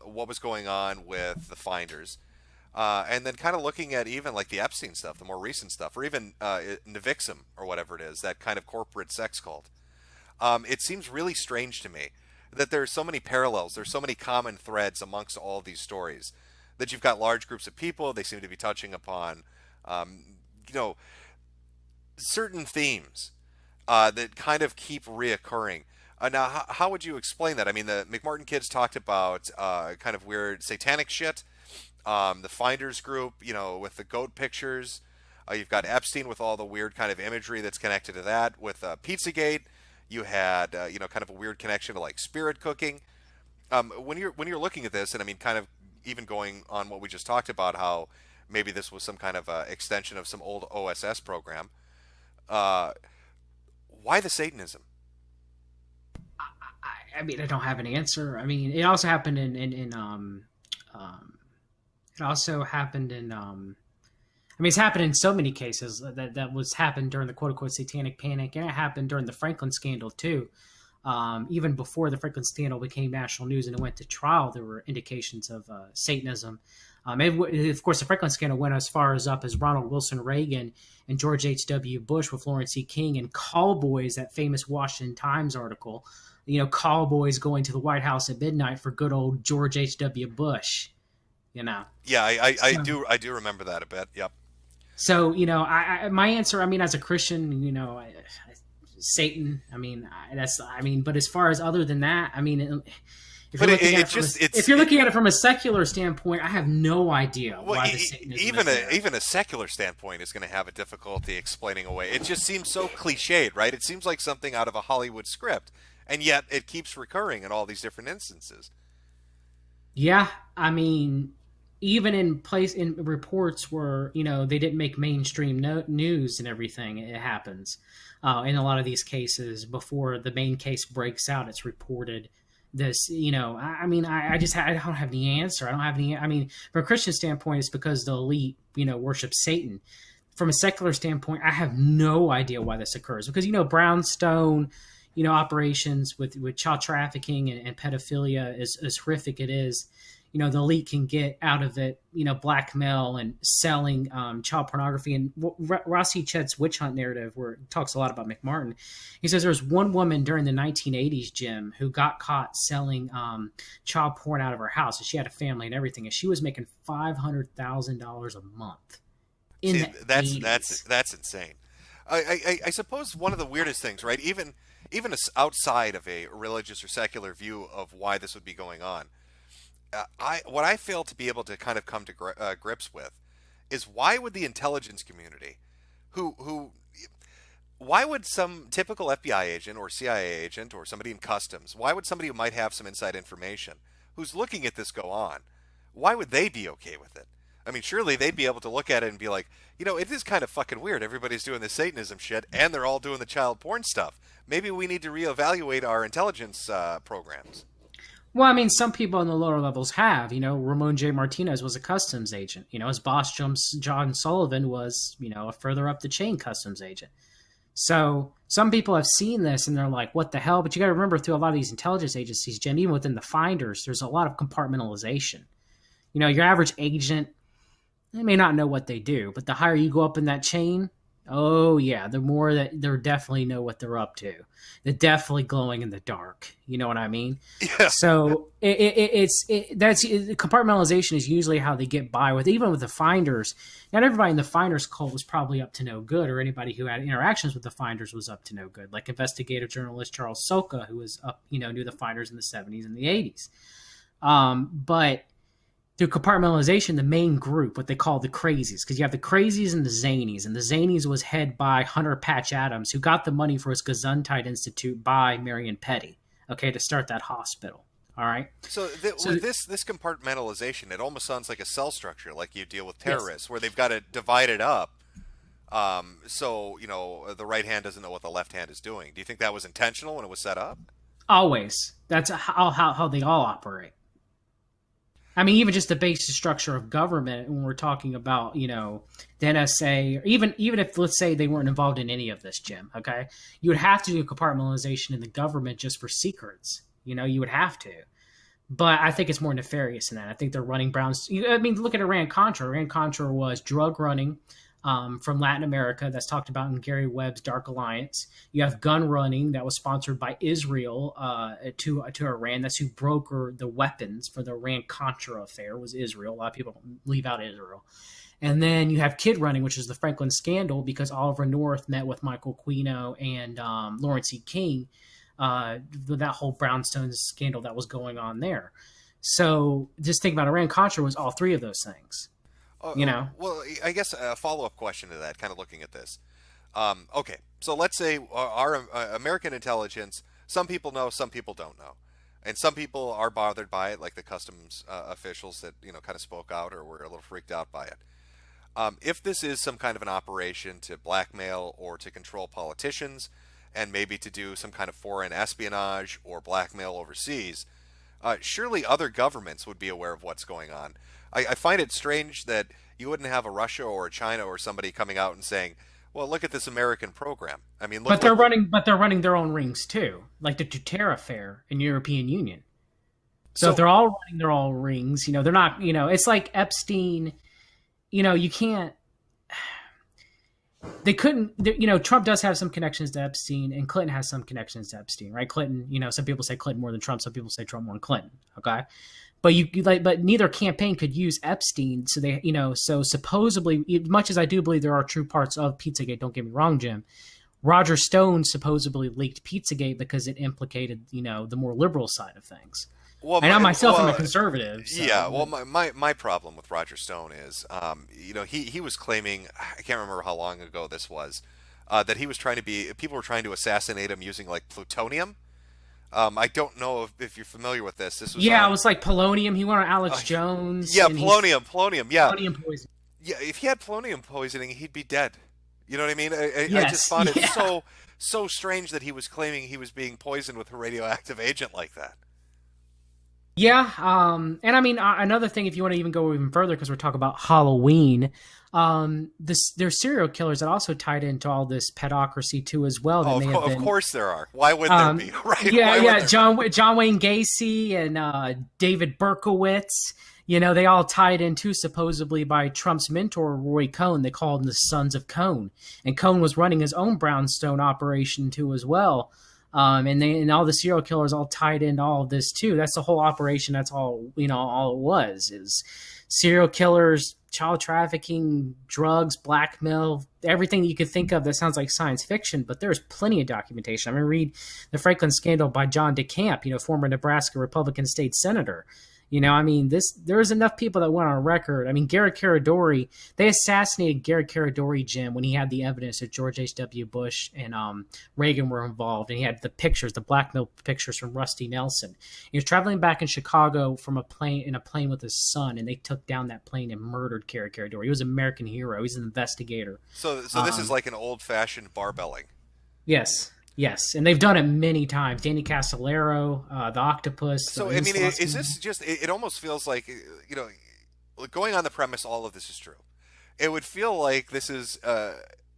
what was going on with the finders, and then kind of looking at even like the Epstein stuff, the more recent stuff, or even Navixum or whatever it is, that kind of corporate sex cult. It seems really strange to me that there's so many parallels, there's so many common threads amongst all these stories. That you've got large groups of people, they seem to be touching upon, certain themes that kind of keep reoccurring. Now, how would you explain that? I mean, the McMartin kids talked about kind of weird satanic shit. The Finders group, with the goat pictures. You've got Epstein with all the weird kind of imagery that's connected to that. With Pizzagate, you had kind of a weird connection to like spirit cooking. When you're looking at this, and I mean, kind of even going on what we just talked about, how maybe this was some kind of extension of some old OSS program. Why the Satanism? I mean, I don't have an answer. I mean, it also happened it's happened in so many cases that was happened during the quote unquote satanic panic, and it happened during the Franklin scandal too. Even before the Franklin scandal became national news and it went to trial, there were indications of Satanism. Of course, the Franklin scandal went as far as Ronald Wilson Reagan and George H.W. Bush with Lawrence E. King and Callboys, that famous Washington Times article, Callboys going to the White House at midnight for good old George H.W. Bush, Yeah, I do remember that a bit. Yep. So, my answer, I mean, as a Christian, Satan, but as far as other than that, I mean, if you're looking at it from a secular standpoint, I have no idea why the Satanism even a secular standpoint is going to have a difficulty explaining away. It just seems so cliched, right? It seems like something out of a Hollywood script, and yet it keeps recurring in all these different instances. Yeah, I mean, even in reports where they didn't make mainstream news and everything, it happens. In a lot of these cases, before the main case breaks out, it's reported this. I don't have the answer. I don't have any. I mean, from a Christian standpoint, it's because the elite, worship Satan. from a secular standpoint, I have no idea why this occurs because brownstone, operations with child trafficking and pedophilia is as horrific it is. The elite can get out of it, blackmail and selling child pornography. And Rossi Chet's witch hunt narrative, where it talks a lot about McMartin, he says there was one woman during the 1980s, Jim, who got caught selling child porn out of her house. And she had a family and everything, and she was making $500,000 a month. That's insane. I suppose one of the weirdest things, right? Even outside of a religious or secular view of why this would be going on, what I fail to be able to kind of come to grips with is why would the intelligence community, why would some typical FBI agent or CIA agent or somebody in customs, why would somebody who might have some inside information who's looking at this go on, why would they be okay with it? I mean, surely they'd be able to look at it and be like, it is kind of fucking weird. Everybody's doing the Satanism shit, and they're all doing the child porn stuff. Maybe we need to reevaluate our intelligence programs. Well, I mean, some people in the lower levels have. Ramon J. Martinez was a customs agent. His boss, John Sullivan, was, a further up the chain customs agent. So some people have seen this and they're like, what the hell? But you got to remember, through a lot of these intelligence agencies, Jim, even within the finders, there's a lot of compartmentalization. Your average agent, they may not know what they do, but the higher you go up in that chain, oh yeah, the more that they definitely know what they're up to. They're definitely glowing in the dark. You know what I mean? Yeah. So compartmentalization is usually how they get by with, even with the finders. Not everybody in the finders cult was probably up to no good, or anybody who had interactions with the finders was up to no good. Like investigative journalist Charles Soka, who was up, knew the finders in the 70s and the 80s. But through compartmentalization, the main group, what they call the crazies, because you have the crazies and the zanies, and the zanies was head by Hunter Patch Adams, who got the money for his Gesundheit Institute by Marion Petty, to start that hospital. All right. So this compartmentalization, it almost sounds like a cell structure, like you deal with terrorists, yes, where they've got it divided up. So the right hand doesn't know what the left hand is doing. Do you think that was intentional when it was set up? Always. That's how they all operate. I mean, even just the basic structure of government, when we're talking about, the NSA, or even if, let's say, they weren't involved in any of this, Jim, okay? You would have to do compartmentalization in the government just for secrets. You would have to. But I think it's more nefarious than that. I think they're running Browns. Look at Iran-Contra. Iran-Contra was drug running from Latin America, that's talked about in Gary Webb's Dark Alliance. You have gun running that was sponsored by Israel to Iran. That's who brokered the weapons for the Iran-Contra affair, was Israel. A lot of people leave out Israel. And then you have kid running, which is the Franklin scandal, because Oliver North met with Michael Aquino and Lawrence E. King, that whole Brownstone scandal that was going on there. So just think about Iran-Contra was all three of those things. Well, I guess a follow-up question to that, kind of looking at this. Okay, so let's say our American intelligence, some people know, some people don't know. And some people are bothered by it, like the customs officials that, kind of spoke out or were a little freaked out by it. If this is some kind of an operation to blackmail or to control politicians, and maybe to do some kind of foreign espionage or blackmail overseas, surely other governments would be aware of what's going on. I find it strange that you wouldn't have a Russia or a China or somebody coming out and saying, well, look at this American program. I mean, look, they're running their own rings too, like the Duterte affair in European Union. So if they're all running their own rings, they're not, it's like Epstein, you can't, they couldn't, Trump does have some connections to Epstein, and Clinton has some connections to Epstein, right? Clinton, some people say Clinton more than Trump, some people say Trump more than Clinton, okay? But but neither campaign could use Epstein, so they, so supposedly, much as I do believe there are true parts of Pizzagate, don't get me wrong, Jim, Roger Stone supposedly leaked Pizzagate because it implicated, the more liberal side of things. Well, I myself am a conservative. So. Yeah, well, my problem with Roger Stone is, he was claiming, I can't remember how long ago this was, that he was people were trying to assassinate him using like plutonium. I don't know if you're familiar with this. This was it was like polonium. He went on Alex Jones. Yeah, polonium. Yeah, polonium poisoning. Yeah, if he had polonium poisoning, he'd be dead. You know what I mean? I just found it so strange that he was claiming he was being poisoned with a radioactive agent like that. Yeah, and I mean another thing, if you want to even go even further, because we're talking about Halloween, there's serial killers that also tied into all this pedocracy too as well. That Oh, may have of been, course there are. Why wouldn't there be? Right? yeah, Why would yeah, there be? John Wayne Gacy and David Berkowitz. You know, they all tied in too, supposedly by Trump's mentor Roy Cohn. They called them the Sons of Cohn, and Cohn was running his own brownstone operation too as well. And all the serial killers all tied into all of this too. That's the whole operation. That's all, you know, all it was is serial killers, child trafficking, drugs, blackmail, everything you could think of that sounds like science fiction, but there's plenty of documentation. I mean, read the Franklin Scandal by John DeCamp, you know, former Nebraska Republican state senator. You know, I mean, there's enough people that went on record. I mean, Garrett Caradori, they assassinated Garrett Caradori, Jim, when he had the evidence that George H.W. Bush and Reagan were involved. And he had the pictures, the blackmail pictures from Rusty Nelson. He was traveling back in Chicago from in a plane with his son, and they took down that plane and murdered Garrett Caradori. He was an American hero. He's an investigator. So this is like an old-fashioned barbelling. Yes. Yes, and they've done it many times. Danny Casolaro, the Octopus. So I mean, is this just? It almost feels like, you know, going on the premise all of this is true. It would feel like this is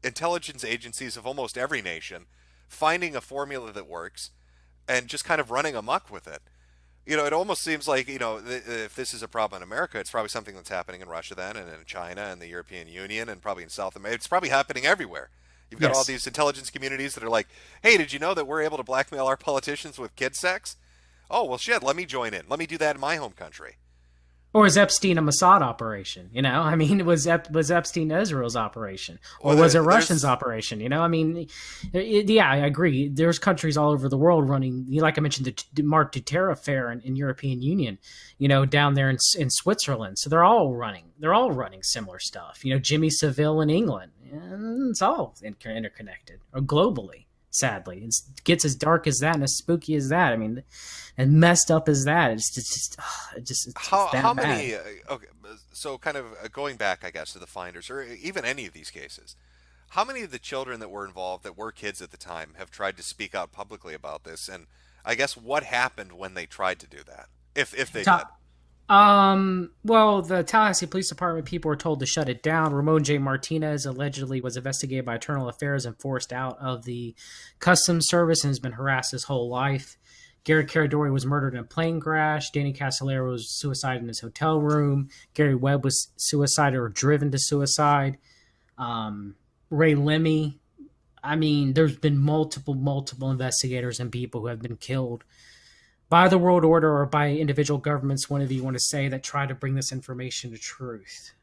intelligence agencies of almost every nation finding a formula that works and just kind of running amok with it. You know, it almost seems like, you know, if this is a problem in America, it's probably something that's happening in Russia then, and in China and the European Union, and probably in South America. It's probably happening everywhere. You've got all these intelligence communities that are like, hey, did you know that we're able to blackmail our politicians with kid sex? Oh, well, shit, let me join in. Let me do that in my home country. Or is Epstein a Mossad operation? You know, I mean, was Epstein Israel's operation, or was it Russians' operation? You know, I mean, yeah, I agree. There's countries all over the world running. Like I mentioned, the Mark Duterte affair in European Union. You know, down there in Switzerland. So they're all running similar stuff. You know, Jimmy Savile in England. And it's all interconnected, or globally. Sadly, it gets as dark as that and as spooky as that. I mean, and messed up as that. It's how many? Okay, so kind of going back, I guess, to the finders, or even any of these cases. How many of the children that were involved, that were kids at the time, have tried to speak out publicly about this? And I guess what happened when they tried to do that, if they did? Well, the Tallahassee Police Department people were told to shut it down. Ramon J. Martinez allegedly was investigated by Internal Affairs and forced out of the Customs Service and has been harassed his whole life. Garrett Caradori was murdered in a plane crash. Danny Casolaro was suicided in his hotel room. Gary Webb was suicided or driven to suicide. Ray Lemmy. I mean, there's been multiple investigators and people who have been killed by the world order or by individual governments, whatever you want to say, that try to bring this information to truth.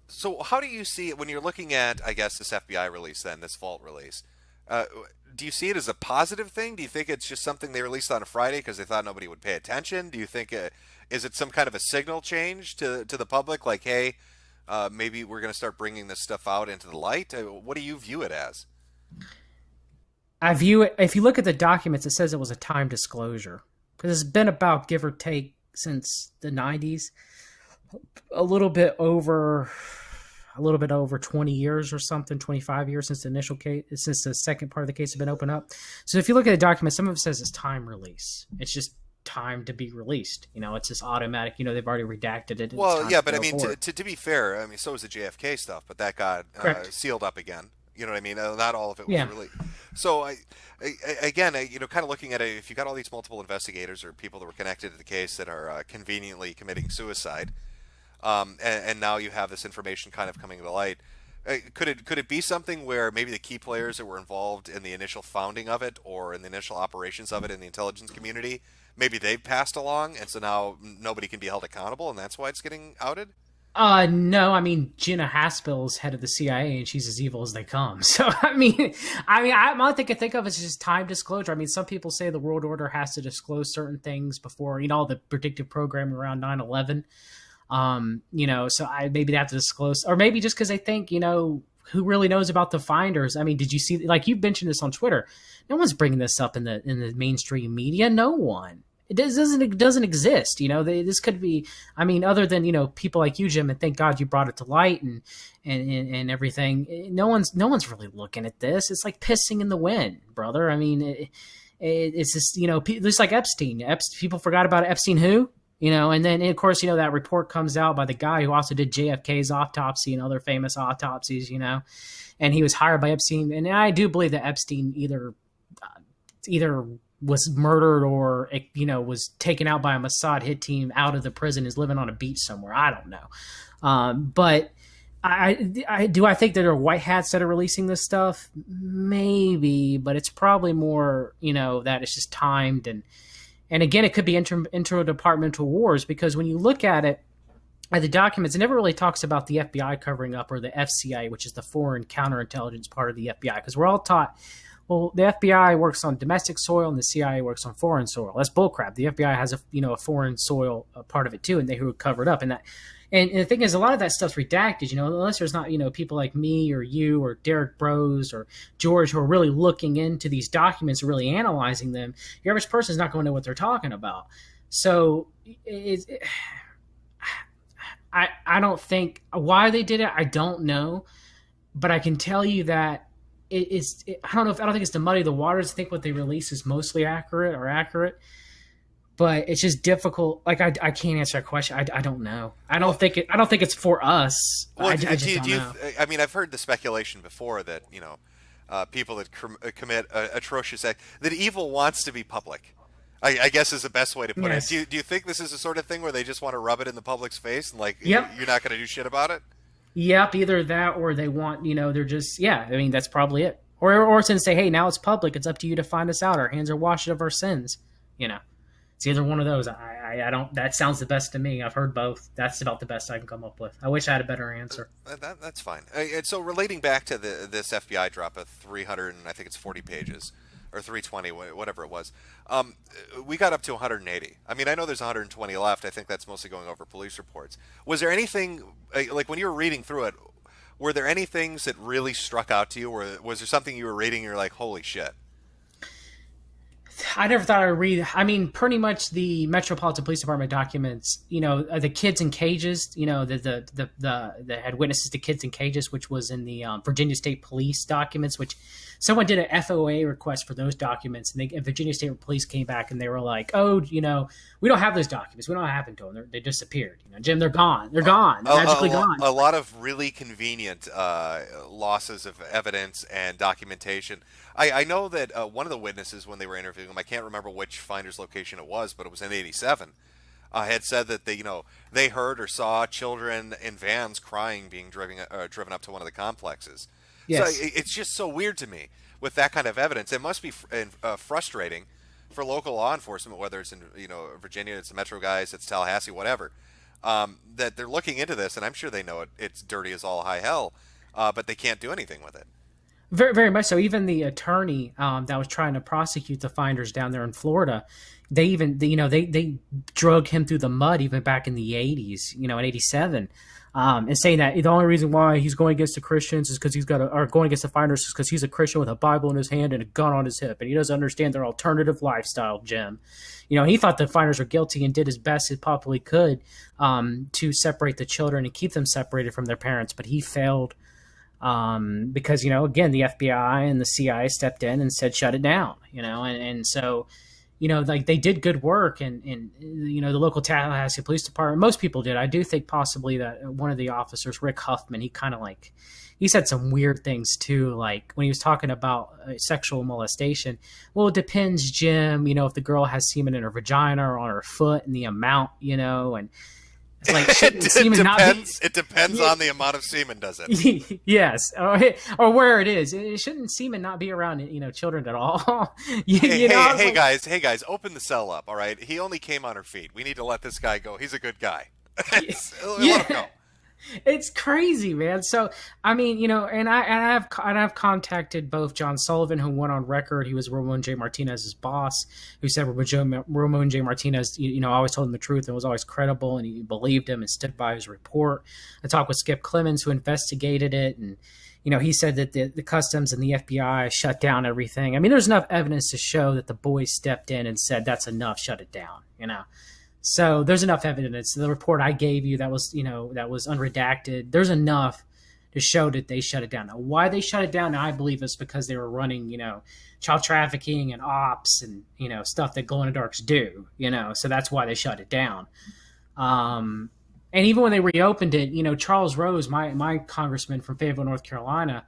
So how do you see it when you're looking at, I guess, this FBI release then, this vault release? Do you see it as a positive thing? Do you think it's just something they released on a Friday because they thought nobody would pay attention? Do you think is it some kind of a signal change to the public, like, hey, maybe we're going to start bringing this stuff out into the light? What do you view it as? I view it, if you look at the documents, it says it was a time disclosure, because it's been about, give or take, since the 90s, a little bit over 20 years or something, 25 years since the initial case, since the second part of the case had been opened up. So if you look at the documents, some of it says it's time release. It's just time to be released. You know, it's just automatic. You know, they've already redacted it. Well, yeah, but I mean, to be fair, I mean, so was the JFK stuff, but that got sealed up again. You know what I mean? Not all of it was really. So again, you know, kind of looking at it, if you got all these multiple investigators or people that were connected to the case that are conveniently committing suicide, and now you have this information kind of coming to light, could it be something where maybe the key players that were involved in the initial founding of it or in the initial operations of it in the intelligence community, maybe they've passed along, and so now nobody can be held accountable, and that's why it's getting outed? No, I mean, Gina Haspel's head of the CIA, and she's as evil as they come. So, I mean, all I think I think of is just time disclosure. I mean, some people say the world order has to disclose certain things before, you know, all the predictive programming around 9/11. You know, so maybe they have to disclose, or maybe just because they think, you know, who really knows about the finders? I mean, did you see, like you mentioned this on Twitter? No one's bringing this up in the mainstream media. No one. It doesn't exist. You know, this could be, I mean, other than, you know, people like you, Jim, and thank God you brought it to light and everything. No one's really looking at this. It's like pissing in the wind, brother. I mean, It's just, just like Epstein. People forgot about Epstein who, and then of course, that report comes out by the guy who also did JFK's autopsy and other famous autopsies, and he was hired by Epstein. And I do believe that Epstein either was murdered or, was taken out by a Mossad hit team out of the prison, is living on a beach somewhere. I don't know. But I think that there are white hats that are releasing this stuff? Maybe, but it's probably more, that it's just timed. And again, it could be interdepartmental wars, because when you look at it, at the documents, it never really talks about the FBI covering up, or the FCI, which is the foreign counterintelligence part of the FBI, because we're all taught, well, the FBI works on domestic soil and the CIA works on foreign soil. That's bullcrap. The FBI has a foreign soil part of it too, and they would cover it up. And the thing is, a lot of that stuff's redacted, unless there's not, people like me or you or Derek Bros or George who are really looking into these documents, really analyzing them. Your average person is not going to know what they're talking about. So I don't think why they did it. I don't know, but I can tell you that I don't think it's to muddy the waters. I think what they release is mostly accurate. But it's just difficult. Like I can't answer that question. I don't know. I don't think it's for us. Well, I just don't know. I mean, I've heard the speculation before that people that commit atrocious act, that evil wants to be public. I guess is the best way to put Yes. it. Do you think this is the sort of thing where they just want to rub it in the public's face and Yep. you're not going to do shit about it? Yep, either that or they want, they're just, I mean, that's probably it. Or to say, hey, now it's public. It's up to you to find us out. Our hands are washed of our sins. It's either one of those. I don't, that sounds the best to me. I've heard both. That's about the best I can come up with. I wish I had a better answer. That's fine. And so relating back to this FBI drop of 300, and I think it's 40 pages, or 320, whatever it was, we got up to 180. I mean, I know there's 120 left. I think that's mostly going over police reports. Was there anything, like when you were reading through it, were there any things that really struck out to you? Or was there something you were reading and you're like, holy shit? I never thought I would read. I mean, pretty much the Metropolitan Police Department documents. The kids in cages. The had witnesses to kids in cages, which was in the Virginia State Police documents. Which someone did an FOA request for those documents, and Virginia State Police came back and they were like, "Oh, we don't have those documents. We don't know what happened to them. They disappeared. Jim, they're gone. They're gone. They're magically gone." A lot of really convenient losses of evidence and documentation. I know that one of the witnesses, when they were interviewing him, I can't remember which finder's location it was, but it was in '87, had said that they heard or saw children in vans crying being driven up to one of the complexes. Yes. So it's just so weird to me with that kind of evidence. It must be frustrating for local law enforcement, whether it's in Virginia, it's the Metro guys, it's Tallahassee, whatever, that they're looking into this, and I'm sure they know it's dirty as all high hell, but they can't do anything with it. Very, very much so. Even the attorney that was trying to prosecute the finders down there in Florida, they drug him through the mud even back in the 80s, in '87, and saying that the only reason why he's going against the Christians is because or going against the finders is because he's a Christian with a Bible in his hand and a gun on his hip, and he doesn't understand their alternative lifestyle, Jim. He thought the finders were guilty and did his best he possibly could to separate the children and keep them separated from their parents, but he failed. Because, again, the FBI and the CIA stepped in and said, shut it down, and so, they did good work and the local Tallahassee Police Department, most people did. I do think possibly that one of the officers, Rick Huffman, he said some weird things too, like when he was talking about sexual molestation. Well, it depends, Jim, if the girl has semen in her vagina or on her foot and the amount, and it's like, it depends on the amount of semen, does it? Yes, or where it is. It shouldn't semen not be around, children at all. Hey guys, open the cell up, all right? He only came on her feet. We need to let this guy go. He's a good guy. Let him go. It's crazy, man. So, I mean, and I've contacted both John Sullivan, who went on record. He was Ramon J. Martinez's boss, who said Ramon J. Martinez, always told him the truth and was always credible, and he believed him and stood by his report. I talked with Skip Clemens, who investigated it, and he said that the customs and the FBI shut down everything. I mean, there's enough evidence to show that the boys stepped in and said, "That's enough, shut it down." So there's enough evidence. The report I gave you that was unredacted, there's enough to show that they shut it down. Now, why they shut it down, I believe, is because they were running, child trafficking and ops and stuff that glow in the darks do. So that's why they shut it down. And even when they reopened it, Charles Rose, my congressman from Fayetteville, North Carolina,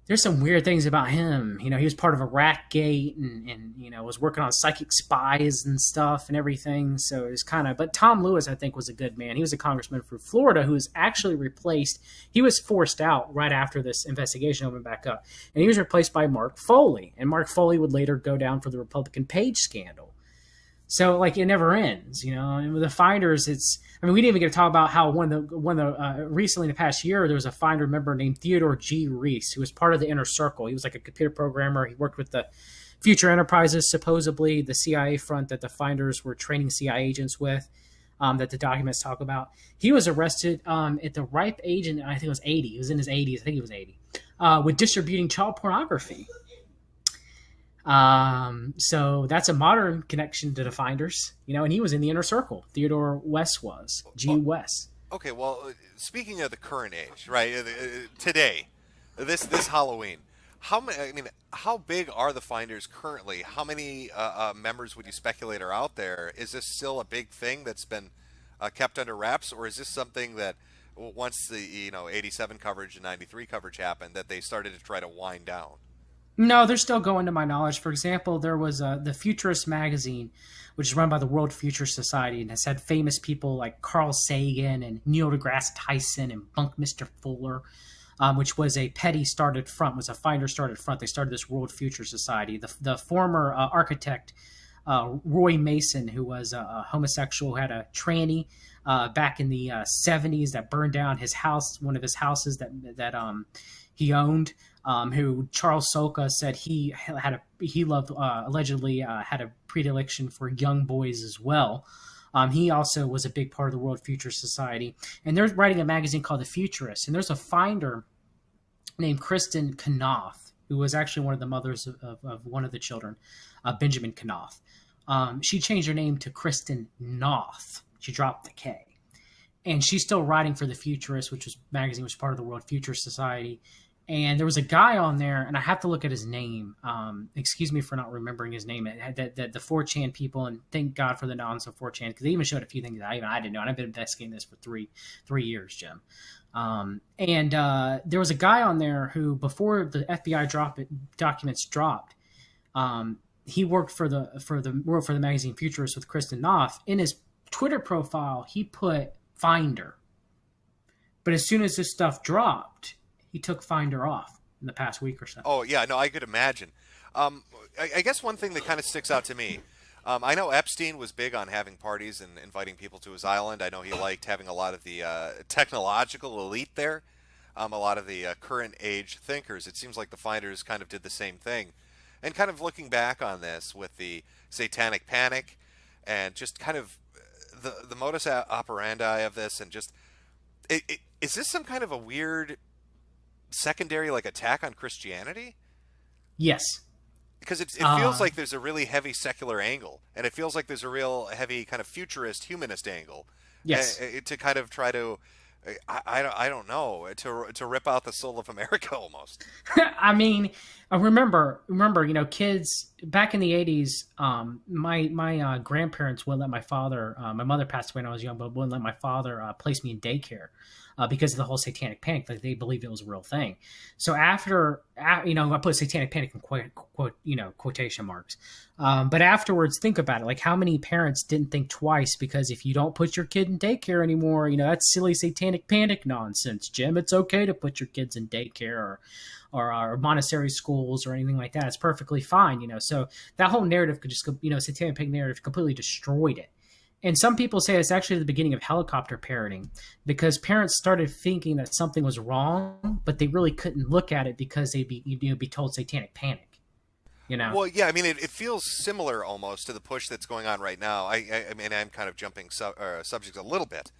there's some weird things about him. He was part of a rat gate and was working on psychic spies and stuff and everything. So it was but Tom Lewis, I think, was a good man. He was a congressman from Florida who was actually replaced. He was forced out right after this investigation opened back up. And he was replaced by Mark Foley. And Mark Foley would later go down for the Republican Page scandal. So it never ends, And with the finders, we didn't even get to talk about how recently in the past year there was a finder member named Theodore G. Reese who was part of the Inner Circle. He was like a computer programmer. He worked with the Future Enterprises, supposedly the CIA front that the finders were training CIA agents with, that the documents talk about. He was arrested at the ripe age, and I think it was 80. He was in his 80s. I think he was 80, with distributing child pornography. So that's a modern connection to the finders, and he was in the Inner Circle. Theodore West was G. West. Okay, well, speaking of the current age, right? Today, this Halloween, how big are the finders currently? How many members would you speculate are out there? Is this still a big thing that's been kept under wraps, or is this something that once the 87 coverage and 93 coverage happened, that they started to try to wind down? No, they're still going, to my knowledge. For example, there was the Futurist magazine, which is run by the World Future Society, and has had famous people like Carl Sagan and Neil deGrasse Tyson and Buckminster Fuller, which was a Petty started front, was a finder started front. They started this World Future Society. The former architect, Roy Mason, who was a homosexual, who had a tranny back in the 70s that burned down his house, one of his houses that he owned. Who Charles Soka said he loved, allegedly had a predilection for young boys as well. He also was a big part of the World Future Society. And they're writing a magazine called The Futurist. And there's a finder named Kristen Knopf, who was actually one of the mothers of one of the children, Benjamin Knopf. She changed her name to Kristen Noth. She dropped the K. And she's still writing for The Futurist, which was magazine, which was part of the World Future Society. And there was a guy on there, and I have to look at his name. Excuse me for not remembering his name. That the 4chan people, and thank God for the nonsense of 4chan, because they even showed a few things that I didn't know. And I've been investigating this for three years, Jim. And there was a guy on there who, before the FBI documents dropped, he worked for the magazine Futurist with Kristen Noth. In his Twitter profile, he put Finder, but as soon as this stuff dropped, he took Finder off in the past week or so. Oh, yeah, no, I could imagine. I guess one thing that kind of sticks out to me, I know Epstein was big on having parties and inviting people to his island. I know he liked having a lot of the technological elite there, a lot of the current age thinkers. It seems like the finders kind of did the same thing. And kind of looking back on this with the satanic panic and just kind of the modus operandi of this, and just, is this some kind of a weird secondary attack on Christianity? Yes, because it feels like there's a really heavy secular angle, and it feels like there's a real heavy kind of futurist humanist angle. Yes, to kind of try to I don't know, to rip out the soul of America almost. I mean, remember, kids back in the 80s, my grandparents wouldn't let my father, my mother passed away when I was young, but wouldn't let my father place me in daycare because of the whole satanic panic. Like, they believed it was a real thing. So after I put satanic panic in quotation marks. But afterwards, think about it. Like, how many parents didn't think twice because if you don't put your kid in daycare anymore, that's silly satanic panic nonsense, Jim. It's okay to put your kids in daycare or Montessori schools or anything like that. It's perfectly fine, So that whole narrative could just, satanic panic narrative completely destroyed it. And some people say it's actually the beginning of helicopter parenting, because parents started thinking that something was wrong, but they really couldn't look at it because they'd be told satanic panic. Well, yeah, I mean, it feels similar almost to the push that's going on right now. I mean, I'm kind of jumping subjects a little bit,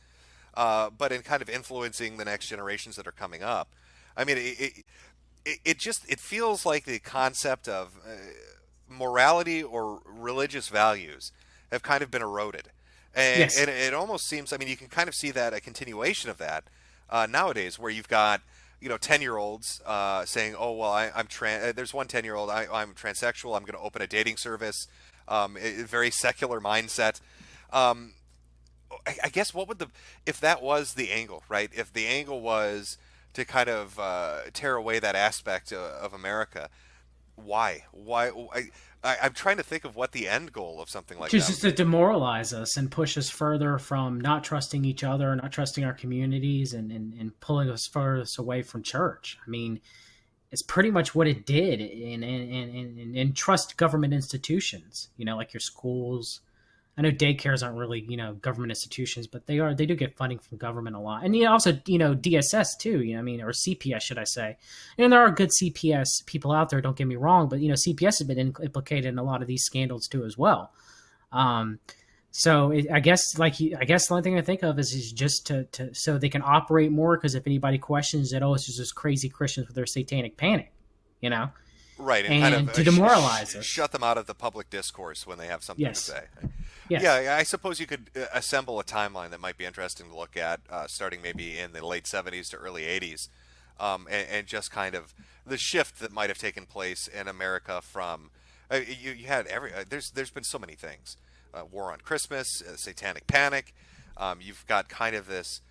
but in kind of influencing the next generations that are coming up. I mean, it feels like the concept of morality or religious values have kind of been eroded. And, yes. And it almost seems, I mean, you can kind of see that, a continuation of that nowadays, where you've got 10-year-olds saying, "Oh well, I'm trans." There's one 10-year-old. I'm transsexual. I'm going to open a dating service. Very secular mindset. Um, I guess what would the if that was the angle, right? If the angle was to kind of tear away that aspect of America, why? Why? I'm trying to think of what the end goal of something like that Just would to be. demoralize us and push us further from not trusting each other, not trusting our communities, and pulling us furthest away from church. I mean, it's pretty much what it did and trust government institutions, like your schools. I know daycares aren't really, government institutions, but they do get funding from government a lot. And also, DSS too, I mean, or CPS, should I say. And there are good CPS people out there, don't get me wrong, but, CPS has been implicated in a lot of these scandals too as well. Um, so I guess the only thing I think of is just to so they can operate more, because if anybody questions it, it's just those crazy Christians with their satanic panic, you know, Right, and kind of and to demoralize us. shut them out of the public discourse when they have something to Yes. say. Yes. Yeah, I suppose you could assemble a timeline that might be interesting to look at, starting maybe in the late 70s to early 80s, and just kind of the shift that might have taken place in America from you had there's been so many things, war on Christmas, satanic panic. You've got kind of this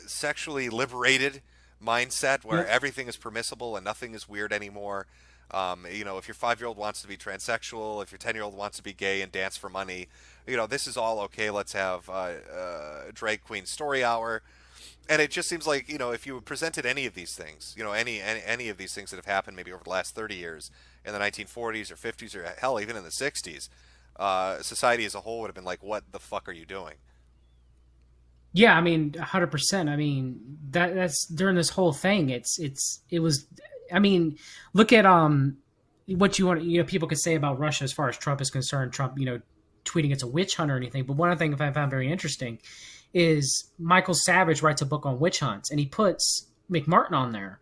sexually liberated mindset where Yep. everything is permissible and nothing is weird anymore. If your 5-year-old wants to be transsexual, if your 10-year-old wants to be gay and dance for money, this is all okay. Let's have drag queen story hour. And it just seems like, if you presented any of these things, any of these things that have happened maybe over the last 30 years in the 1940s or 50s or hell, even in the 60s, society as a whole would have been like, what the fuck are you doing? Yeah, I mean, 100%. I mean, that's during this whole thing. It was. I mean, look at what you want. People could say about Russia as far as Trump is concerned. Trump, tweeting it's a witch hunt or anything. But one of the things I found very interesting is Michael Savage writes a book on witch hunts, and he puts McMartin on there,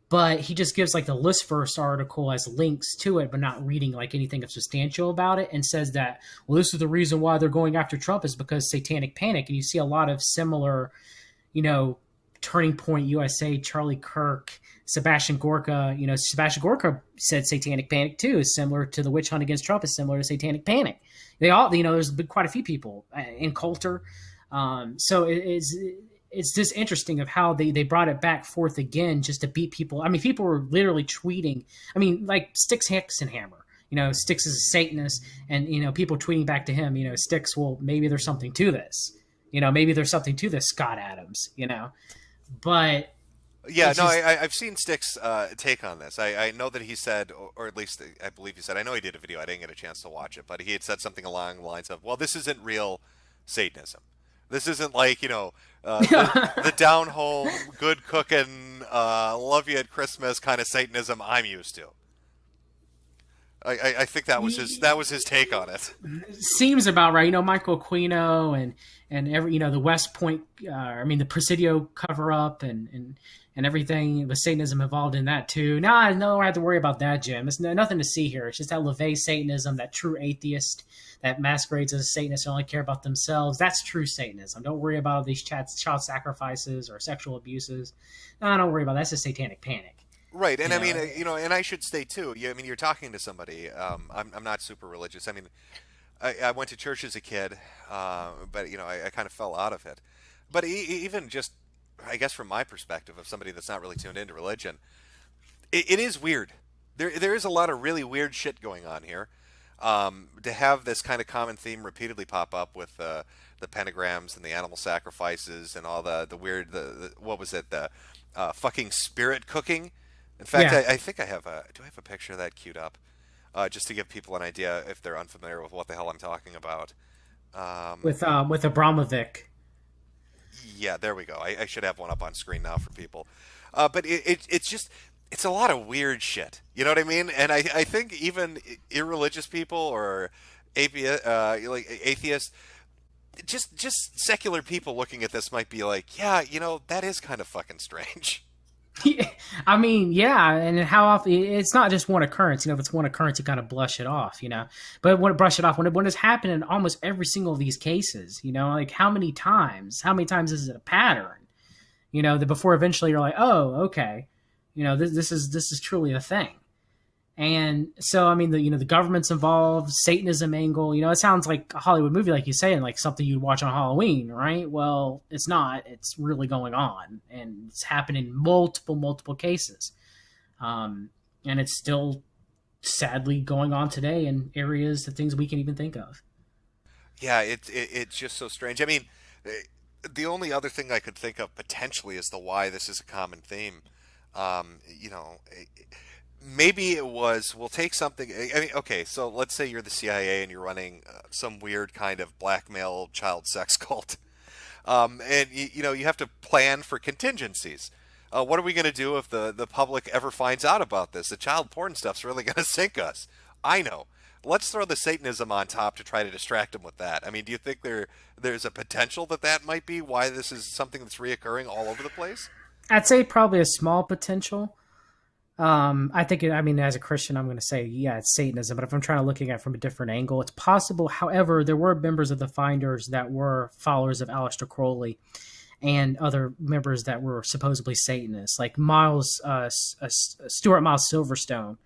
but he just gives like the list first article as links to it, but not reading like anything substantial about it, and says that, well, this is the reason why they're going after Trump is because satanic panic. And you see a lot of similar, Turning Point USA, Charlie Kirk, Sebastian Gorka. Sebastian Gorka said satanic panic too is similar to the witch hunt against Trump is similar to satanic panic. They all, there's been quite a few people in Coulter. So it's just interesting of how they brought it back forth again just to beat people. I mean, people were literally tweeting. I mean, like Styx Hexenhammer. Styx is a Satanist, and people tweeting back to him. Styx, well, maybe there's something to this. Maybe there's something to this, Scott Adams. But Yeah, it's no, just I've seen Stick's take on this. I know that he said, or at least I believe he said, I know he did a video, I didn't get a chance to watch it, but he had said something along the lines of, well, this isn't real Satanism. This isn't like, the down home, good cooking, love you at Christmas kind of Satanism I'm used to. I think that was his take on it. seems about right. Michael Aquino and every the West Point. The Presidio cover up and everything with Satanism involved in that too. No, I don't have to worry about that, Jim. It's nothing to see here. It's just that LaVey Satanism, that true atheist that masquerades as a Satanist and only care about themselves. That's true Satanism. Don't worry about all these child sacrifices or sexual abuses. No, don't worry about that. That's a satanic panic. Right, and You I mean, know, and I should say too. I mean, you're talking to somebody. I'm not super religious. I mean, I went to church as a kid, but I kind of fell out of it. But even just, I guess, from my perspective of somebody that's not really tuned into religion, it is weird. There is a lot of really weird shit going on here. To have this kind of common theme repeatedly pop up with the pentagrams and the animal sacrifices and all the weird what was it, the fucking spirit cooking. In fact, yeah, I think I have do I have a picture of that queued up? Just to give people an idea if they're unfamiliar with what the hell I'm talking about. with Abramovic. Yeah, there we go. I should have one up on screen now for people. But it's just, it's a lot of weird shit. You know what I mean? And I think even irreligious people or like atheists, just secular people looking at this might be like, yeah, that is kind of fucking strange. Yeah, and how often it's not just one occurrence. If it's one occurrence, you kind of blush it off. But when it brush it off, when it's happened in almost every single of these cases, like how many times is it a pattern? before eventually you're like, oh, okay, this is truly a thing. And so, I mean, the government's involved, Satanism angle. It sounds like a Hollywood movie, like you say, and like something you'd watch on Halloween, right? Well, it's not. It's really going on, and it's happened in multiple cases, and it's still sadly going on today in areas, the things we can even think of. Yeah, it's just so strange. I mean, the only other thing I could think of potentially as to why this is a common theme. You know, maybe it was, we'll take something. I mean, okay, so let's say you're the CIA and you're running some weird kind of blackmail child sex cult. And you have to plan for contingencies. What are we going to do if the public ever finds out about this? The child porn stuff's really going to sink us. I know. Let's throw the Satanism on top to try to distract them with that. I mean, do you think there's a potential that might be why this is something that's reoccurring all over the place? I'd say probably a small potential. I think, I mean, as a Christian, I'm going to say, yeah, it's Satanism. But if I'm trying to looking at it from a different angle, it's possible. However, there were members of the Finders that were followers of Aleister Crowley and other members that were supposedly Satanists, like Stuart Miles Silverstone.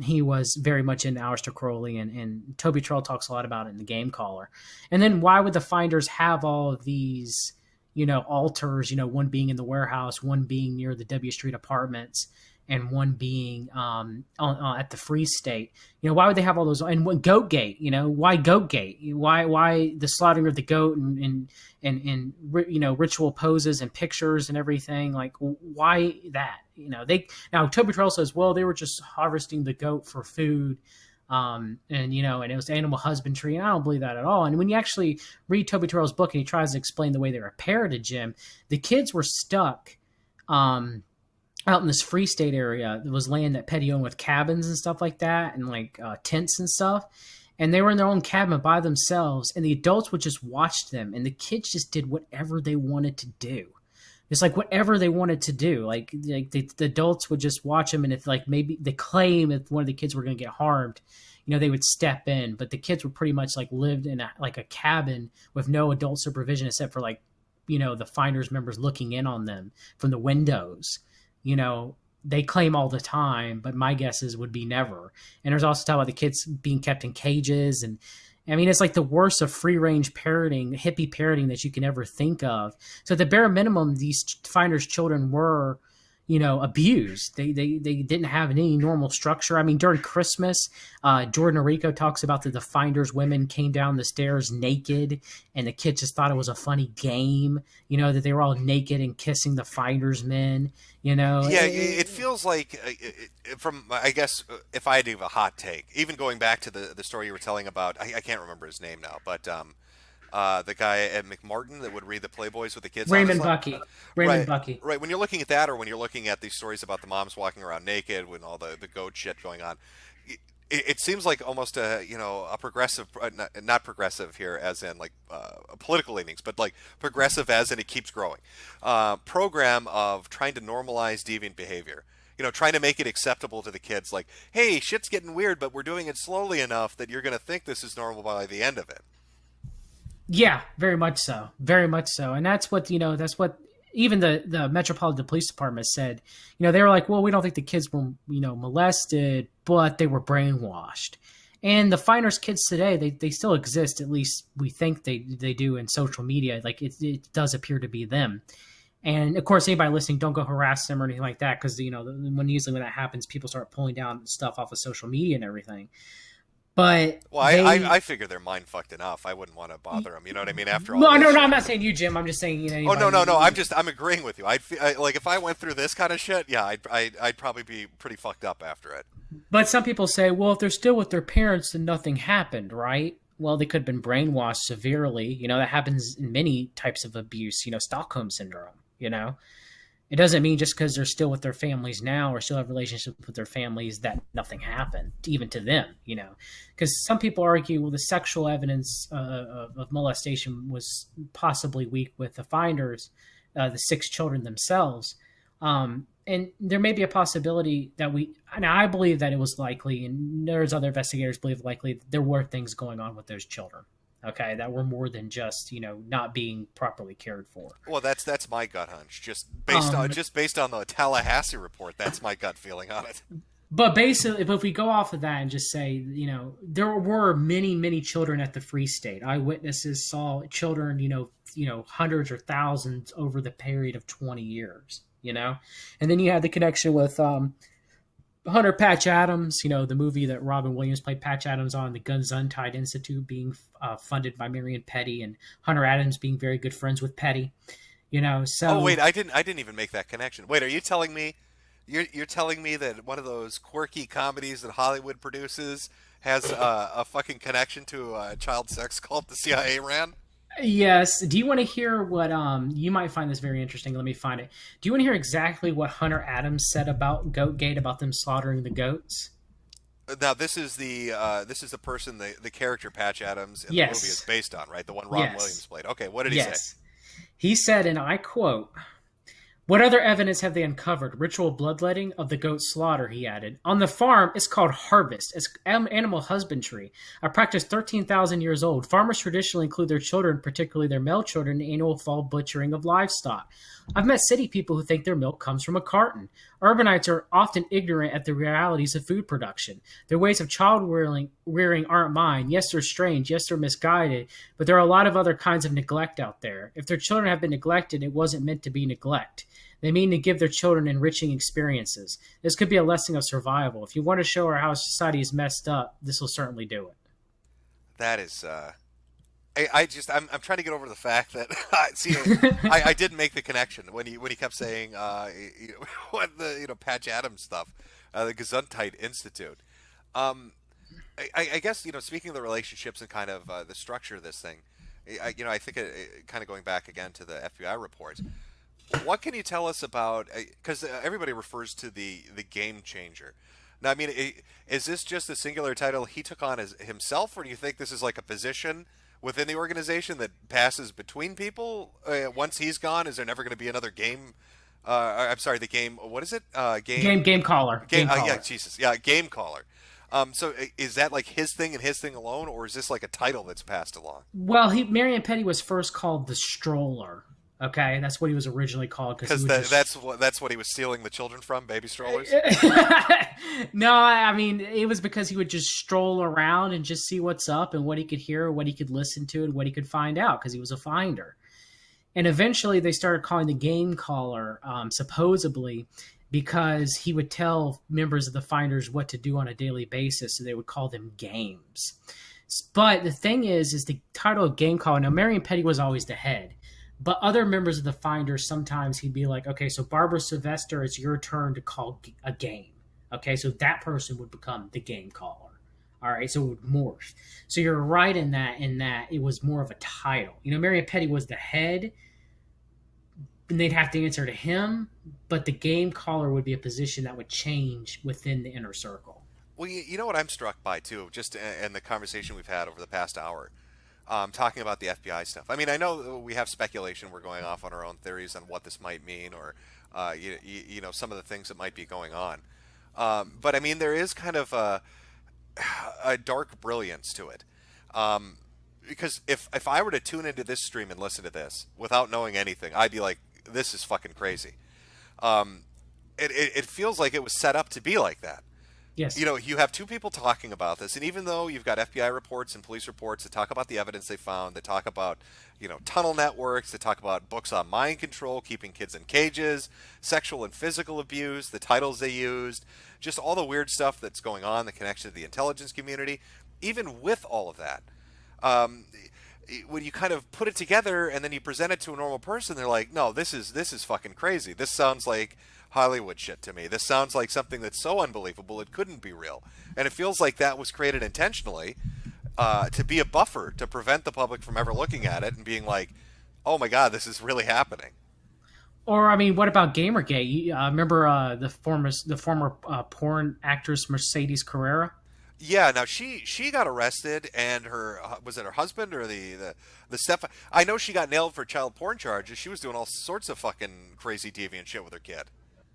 He was very much into Aleister Crowley, and Toby Troll talks a lot about it in the Game Caller. And then why would the Finders have all of these, altars, one being in the warehouse, one being near the W Street apartments, and one being at the Free State? Why would they have all those? And what Goatgate? Why Goatgate? Why the slaughtering of the goat and ritual poses and pictures and everything? Like, why that? Now Toby Terrell says, well, they were just harvesting the goat for food. And it was animal husbandry, and I don't believe that at all. And when you actually read Toby Terrell's book and he tries to explain the way they repaired it, Jim, the kids were stuck out in this Free State area. There was land that Petty owned with cabins and stuff like that, and like tents and stuff. And they were in their own cabin by themselves, and the adults would just watch them, and the kids just did whatever they wanted to do. It's like whatever they wanted to do. Like the adults would just watch them, and if like maybe they claim if one of the kids were going to get harmed, they would step in. But the kids were pretty much like lived in a cabin with no adult supervision except for like, the Finders members looking in on them from the windows. They claim all the time, but my guesses would be never. And there's also talk about the kids being kept in cages, and I mean, it's like the worst of free range parenting, hippie parenting that you can ever think of. So at the bare minimum, these Finders children were, abused. They didn't have any normal structure. I mean, during Christmas, Jordan Arico talks about that the Finders women came down the stairs naked, and the kids just thought it was a funny game, that they were all naked and kissing the Finders men, Yeah, it feels like, from, I guess, if I had to give a hot take, even going back to the story you were telling about, I can't remember his name now, but the guy at McMartin that would read the Playboys with the kids. Raymond Bucky. Right, Bucky. Right. When you're looking at that, or when you're looking at these stories about the moms walking around naked with all the goat shit going on, it seems like almost a progressive, not progressive here as in like political leanings, but like progressive as in it keeps growing. Program of trying to normalize deviant behavior. Trying to make it acceptable to the kids. Like, hey, shit's getting weird, but we're doing it slowly enough that you're going to think this is normal by the end of it. Yeah, very much so. Very much so. And that's what, even the Metropolitan Police Department said. They were like, well, we don't think the kids were, molested, but they were brainwashed. And the Finders kids today, they still exist. At least we think they do in social media. Like it does appear to be them. And of course, anybody listening, don't go harass them or anything like that. Cause usually when that happens, people start pulling down stuff off of social media and everything. But I figure they're mind fucked enough. I wouldn't want to bother them. You know what I mean? After all, no, I'm not saying you, Jim. I'm just saying Oh no. I'm agreeing with you. Like if I went through this kind of shit, yeah, I'd probably be pretty fucked up after it. But some people say, well, if they're still with their parents, then nothing happened, right? Well, they could have been brainwashed severely. That happens in many types of abuse. Stockholm syndrome. It doesn't mean just because they're still with their families now or still have relationships with their families that nothing happened, even to them, Because some people argue, well, the sexual evidence of molestation was possibly weak with the Finders, the 6 children themselves. And there may be a possibility that and I believe that it was likely, and there's other investigators believe likely, that there were things going on with those children. Okay, that were more than just not being properly cared for. Well, that's my gut hunch. Um, Just based on the Tallahassee report, that's my gut feeling on it. but basically, but if we go off of that and just say, there were many, many children at the Free State. Eyewitnesses saw children, hundreds or thousands over the period of 20 years. And then you had the connection with Hunter Patch Adams, the movie that Robin Williams played Patch Adams on, the Guns Institute being funded by Marion Petty, and Hunter Adams being very good friends with Petty. Oh So wait, I didn't even make that connection. Wait, are you telling me you're telling me that one of those quirky comedies that Hollywood produces has a fucking connection to a child sex cult the CIA ran? yes, do you want to hear what you might find this very interesting? Let me find it. Do you want to hear exactly what Hunter Adams said about Goatgate, about them slaughtering the goats? Now this is the person the character Patch Adams in the movie is Yes. based on, right? The one Robin Yes. Williams played. Okay, what did he say? Yes. He said, and I quote, "What other evidence have they uncovered? Ritual bloodletting of the goat slaughter," he added. "On the farm, it's called harvest. It's animal husbandry, a practice 13,000 years old. Farmers traditionally include their children, particularly their male children, in the annual fall butchering of livestock. I've met city people who think their milk comes from a carton. Urbanites are often ignorant at the realities of food production. Their ways of child rearing aren't mine. Yes, they're strange. Yes, they're misguided. But there are a lot of other kinds of neglect out there. If their children have been neglected, it wasn't meant to be neglect. They mean to give their children enriching experiences. This could be a lesson of survival. If you want to show her how society is messed up, this will certainly do it." That is I'm trying to get over the fact that see I didn't make the connection when he kept saying what the Patch Adams stuff, the Gesundheit Institute. Um, I guess speaking of the relationships and kind of the structure of this thing, I think kind of going back again to the FBI reports. What can you tell us about? Because everybody refers to the game changer. Now, I mean, is this just a singular title he took on as himself, or do you think this is like a position within the organization that passes between people? Once he's gone, is there never going to be another game? I'm sorry, the game. What is it? Game caller. Game. Game Yeah, caller. Jesus. Yeah, game caller. So is that like his thing and his thing alone, or is this like a title that's passed along? Well, Marion Petty was first called the Stroller. Okay, that's what he was originally called because Because he would that's what he was stealing the children from, baby strollers. No, I mean it was because he would just stroll around and just see what's up and what he could hear, what he could listen to, and what he could find out because he was a finder. And eventually, they started calling the game caller, supposedly because he would tell members of the finders what to do on a daily basis, so they would call them games. But the thing is the title of game caller. Now, Marion Petty was always the head. But other members of the Finders, sometimes he'd be like, okay, so Barbara Sylvester, it's your turn to call a game. Okay, so that person would become the game caller. All right, so it would morph. So you're right in that it was more of a title. Marion Petty was the head, and they'd have to answer to him, but the game caller would be a position that would change within the inner circle. Well, you know what I'm struck by too, just in the conversation we've had over the past hour. Talking about the FBI stuff. I mean, I know we have speculation. We're going off on our own theories on what this might mean, or some of the things that might be going on. But I mean, there is kind of a dark brilliance to it. Because if I were to tune into this stream and listen to this without knowing anything, I'd be like, "This is fucking crazy." It feels like it was set up to be like that. Yes. You have two people talking about this, and even though you've got FBI reports and police reports that talk about the evidence they found, that talk about, tunnel networks, that talk about books on mind control, keeping kids in cages, sexual and physical abuse, the titles they used, just all the weird stuff that's going on, the connection to the intelligence community, even with all of that, when you kind of put it together and then you present it to a normal person, they're like, no, this is fucking crazy. This sounds like Hollywood shit to me. This sounds like something that's so unbelievable it couldn't be real. And it feels like that was created intentionally to be a buffer to prevent the public from ever looking at it and being like, oh my God, this is really happening. Or I mean, what about Gamergate? Remember the former porn actress Mercedes Carrera? Yeah, now she got arrested, and her was it her husband or the step? I know she got nailed for child porn charges. She was doing all sorts of fucking crazy deviant shit with her kid.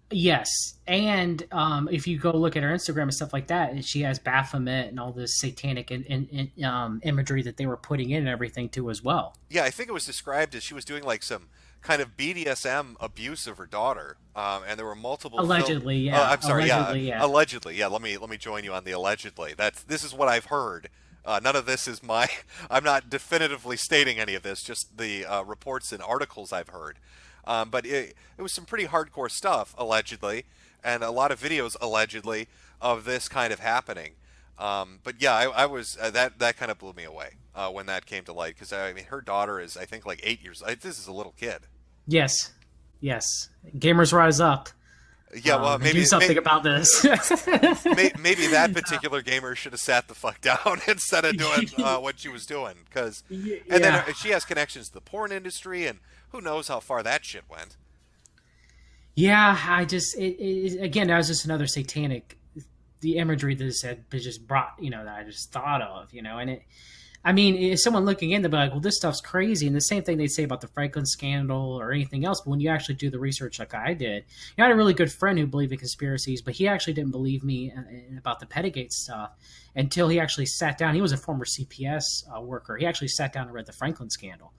Yes, and if you go look at her Instagram and stuff like that, she has Baphomet and all this satanic imagery that they were putting in and everything too as well. Yeah, I think it was described as she was doing like some kind of BDSM abuse of her daughter, and there were multiple film. Allegedly, Oh, yeah. I'm sorry. Yeah, Allegedly, yeah. allegedly. Yeah, let me join you on the allegedly. This is what I've heard. None of this is my. I'm not definitively stating any of this. Just the reports and articles I've heard. But it was some pretty hardcore stuff allegedly, and a lot of videos allegedly of this kind of happening. But yeah, I was that kind of blew me away when that came to light because I mean her daughter is I think like 8 years. This is a little kid. Yes, yes. Gamers rise up. Yeah, well, And do something about this. maybe that particular gamer should have sat the fuck down instead of doing what she was doing. Because, and then Yeah. she has connections to the porn industry, and who knows how far that shit went. Yeah, I just again that was just another satanic the imagery that this had just brought that I just thought of and it I mean if someone looking in they'd be like well this stuff's crazy and the same thing they'd say about the Franklin scandal or anything else but when you actually do the research like I did I had a really good friend who believed in conspiracies but he actually didn't believe me about the Pettygate stuff until he actually sat down. He was a former CPS worker. He actually sat down and read the Franklin scandal.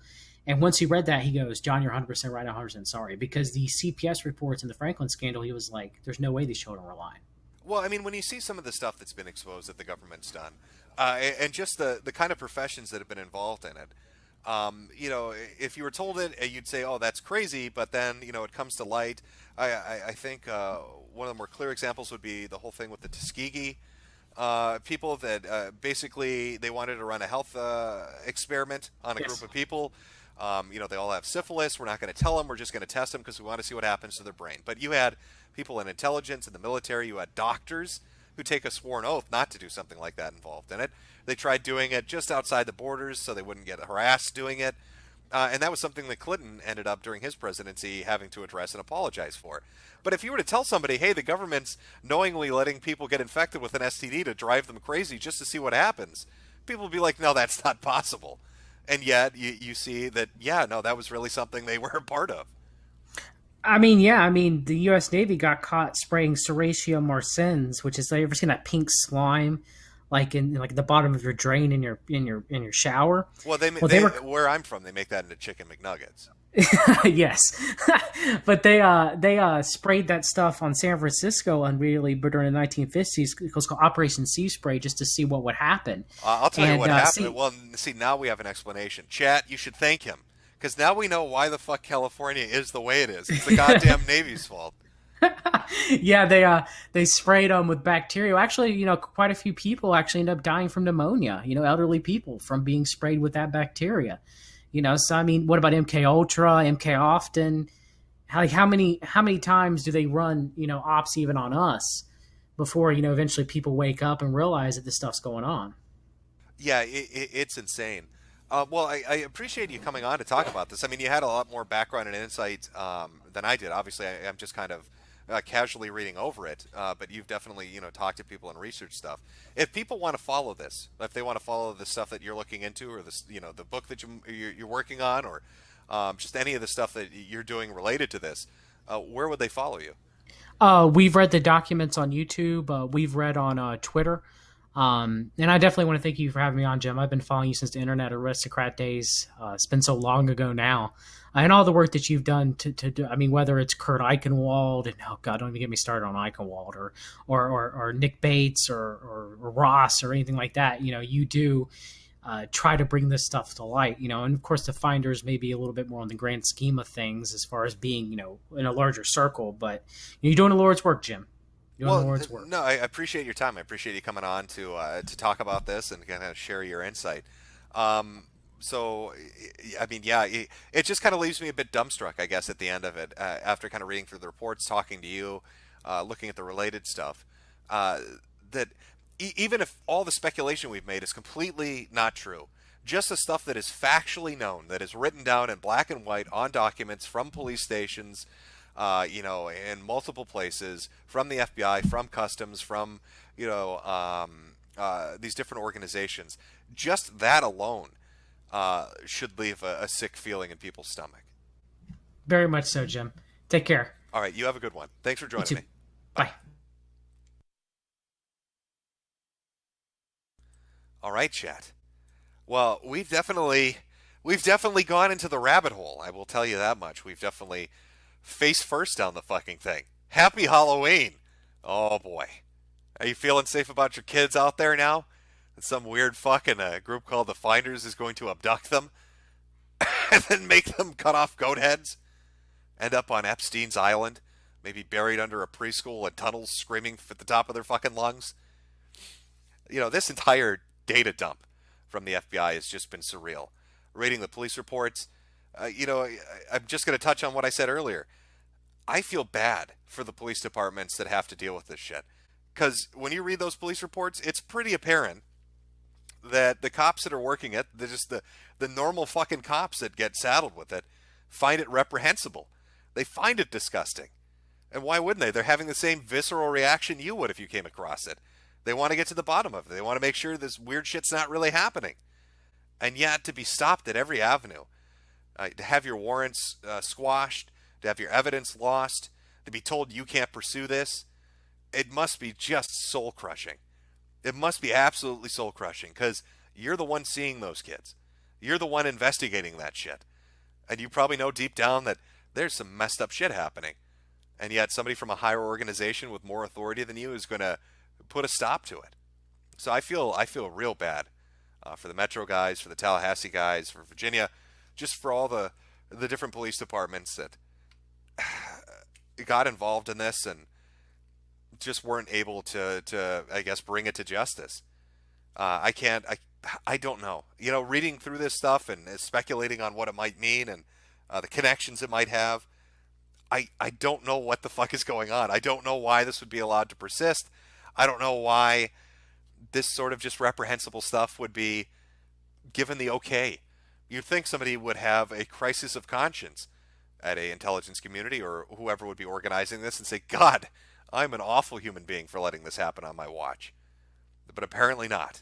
And once he read that, he goes, John, you're 100% right, 100% sorry. Because the CPS reports in the Franklin scandal, he was like, there's no way these children were lying. Well, I mean, when you see some of the stuff that's been exposed that the government's done, and just the kind of professions that have been involved in it, if you were told it, you'd say, "Oh, that's crazy." But then, it comes to light. I think one of the more clear examples would be the whole thing with the Tuskegee people that basically they wanted to run a health experiment on a Yes. group of people. They all have syphilis. We're not going to tell them. We're just going to test them because we want to see what happens to their brain. But you had people in intelligence, in the military. You had doctors who take a sworn oath not to do something like that involved in it. They tried doing it just outside the borders so they wouldn't get harassed doing it. And that was something that Clinton ended up during his presidency having to address and apologize for. But if you were to tell somebody, hey, the government's knowingly letting people get infected with an STD to drive them crazy just to see what happens, people would be like, no, that's not possible. And yet you see that, yeah, no, that was really something they were a part of. I mean, yeah, I mean, the U.S. Navy got caught spraying Serratio marsens, which is, have you ever seen that pink slime, like in like the bottom of your drain in your shower? Well, Well, they were where I'm from, they make that into chicken McNuggets. yes, but they sprayed that stuff on San Francisco unreally, but during the 1950s, it was called Operation Sea Spray, just to see what would happen. I'll tell you what happened. See, Well, see, now we have an explanation. Chat, you should thank him. Because now we know why the fuck California is the way it is. It's the goddamn Navy's fault. yeah, they sprayed them with bacteria. Actually, quite a few people actually end up dying from pneumonia. Elderly people from being sprayed with that bacteria. So I mean, what about MK Ultra, MK Often? How many times do they run ops even on us before eventually people wake up and realize that this stuff's going on? Yeah, it's insane. Well, I appreciate you coming on to talk about this. I mean, you had a lot more background and insight than I did. Obviously, I'm just kind of casually reading over it, but you've definitely talked to people and research stuff. If people want to follow this, if they want to follow the stuff that you're looking into, or this the book that you're working on, or just any of the stuff that you're doing related to this, where would they follow you? We've read the documents on YouTube. We've read on Twitter. And I definitely want to thank you for having me on, Jim. I've been following you since the Internet Aristocrat days. It's been so long ago now. And all the work that you've done to do, I mean, whether it's Kurt Eichenwald, and oh God, don't even get me started on Eichenwald, or Nick Bates, or Ross, or anything like that. You do try to bring this stuff to light. And of course the Finders may be a little bit more on the grand scheme of things as far as being, in a larger circle. But you're doing the Lord's work, Jim. Well, no, I appreciate your time. I appreciate you coming on to talk about this and kind of share your insight. So, I mean, yeah, it just kind of leaves me a bit dumbstruck, I guess, at the end of it, after kind of reading through the reports, talking to you, looking at the related stuff, that even if all the speculation we've made is completely not true, just the stuff that is factually known, that is written down in black and white on documents from police stations, in multiple places, from the FBI, from Customs, from, these different organizations. Just that alone should leave a sick feeling in people's stomach. Very much so, Jim. Take care. All right, you have a good one. Thanks for You joining too. me. Bye. Bye. All right, chat. Well, we've definitely gone into the rabbit hole. I will tell you that much. We've definitely face first down the fucking thing. Happy Halloween. Oh boy. Are you feeling safe about your kids out there now? And some weird fuck in a group called the Finders is going to abduct them and then make them cut off goat heads, end up on Epstein's Island, maybe buried under a preschool in tunnels screaming at the top of their fucking lungs. This entire data dump from the FBI has just been surreal. Reading the police reports, I'm just going to touch on what I said earlier. I feel bad for the police departments that have to deal with this shit. Because when you read those police reports, it's pretty apparent that the cops that are working it, they're just the normal fucking cops that get saddled with it, find it reprehensible. They find it disgusting. And why wouldn't they? They're having the same visceral reaction you would if you came across it. They want to get to the bottom of it. They want to make sure this weird shit's not really happening. And yet, to be stopped at every avenue, to have your warrants squashed, to have your evidence lost, to be told you can't pursue this, it must be just soul crushing. It must be absolutely soul crushing because you're the one seeing those kids. You're the one investigating that shit. And you probably know deep down that there's some messed up shit happening. And yet somebody from a higher organization with more authority than you is going to put a stop to it. So I feel real bad for the Metro guys, for the Tallahassee guys, for Virginia, just for all the different police departments that got involved in this and just weren't able to I guess, bring it to justice. I don't know. Reading through this stuff and speculating on what it might mean and the connections it might have, I don't know what the fuck is going on. I don't know why this would be allowed to persist. I don't know why this sort of just reprehensible stuff would be given the okay. You'd think somebody would have a crisis of conscience at a intelligence community or whoever would be organizing this and say, God, I'm an awful human being for letting this happen on my watch. But apparently not.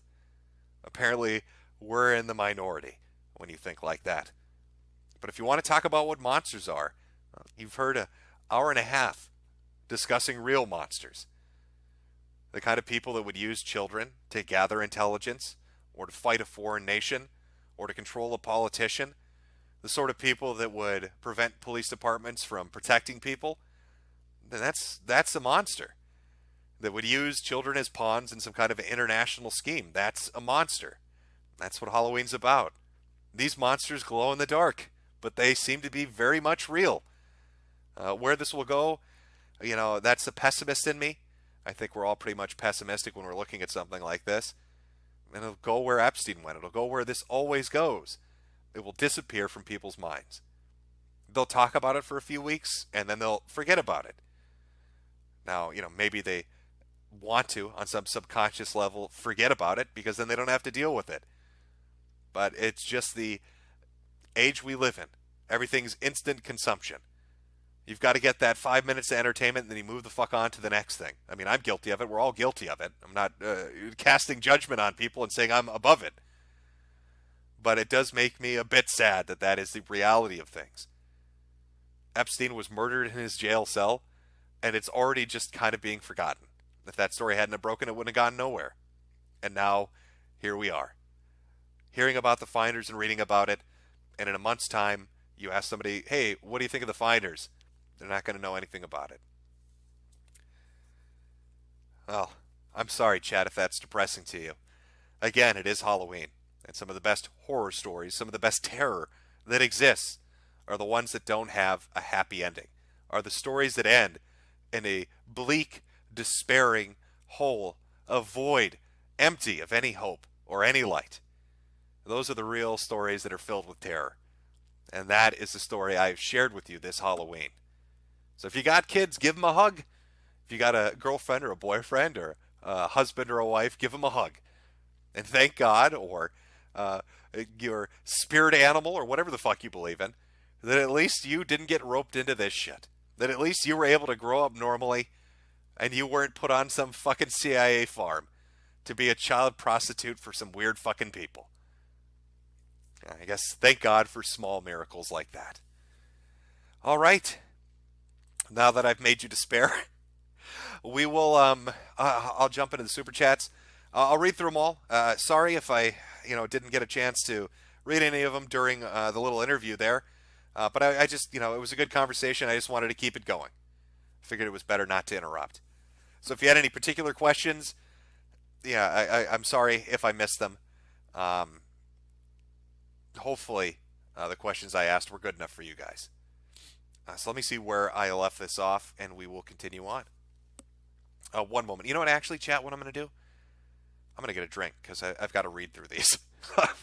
Apparently we're in the minority when you think like that. But if you want to talk about what monsters are, you've heard an hour and a half discussing real monsters. The kind of people that would use children to gather intelligence or to fight a foreign nation or to control a politician. The sort of people that would prevent police departments from protecting people. Then that's a monster. That would use children as pawns in some kind of international scheme. That's a monster. That's what Halloween's about. These monsters glow in the dark, but they seem to be very much real. Where this will go, that's the pessimist in me. I think we're all pretty much pessimistic when we're looking at something like this. And it'll go where Epstein went. It'll go where this always goes. It will disappear from people's minds. They'll talk about it for a few weeks, and then they'll forget about it. Now, maybe they want to, on some subconscious level, forget about it, because then they don't have to deal with it. But it's just the age we live in. Everything's instant consumption. You've got to get that 5 minutes of entertainment and then you move the fuck on to the next thing. I mean, I'm guilty of it. We're all guilty of it. I'm not casting judgment on people and saying I'm above it. But it does make me a bit sad that that is the reality of things. Epstein was murdered in his jail cell, and it's already just kind of being forgotten. If that story hadn't have broken, it wouldn't have gone nowhere. And now, here we are. Hearing about the Finders and reading about it, and in a month's time, you ask somebody, hey, what do you think of the Finders? They're not going to know anything about it. Well, I'm sorry, Chad, if that's depressing to you. Again, it is Halloween, and some of the best horror stories, some of the best terror that exists are the ones that don't have a happy ending, are the stories that end in a bleak, despairing hole, a void, empty of any hope or any light. Those are the real stories that are filled with terror. And that is the story I've shared with you this Halloween. So if you got kids, give them a hug. If you got a girlfriend or a boyfriend or a husband or a wife, give them a hug. And thank God, or your spirit animal, or whatever the fuck you believe in, that at least you didn't get roped into this shit. That at least you were able to grow up normally and you weren't put on some fucking CIA farm to be a child prostitute for some weird fucking people. I guess thank God for small miracles like that. All right. Now that I've made you despair, we will. I'll jump into the super chats. I'll read through them all. Sorry if I, didn't get a chance to read any of them during the little interview there. But I just, it was a good conversation. I just wanted to keep it going. Figured it was better not to interrupt. So if you had any particular questions, yeah, I'm sorry if I missed them. Hopefully, the questions I asked were good enough for you guys. So let me see where I left this off, and we will continue on. One moment. You know what, actually, chat, what I'm going to do? I'm going to get a drink, because I've got to read through these.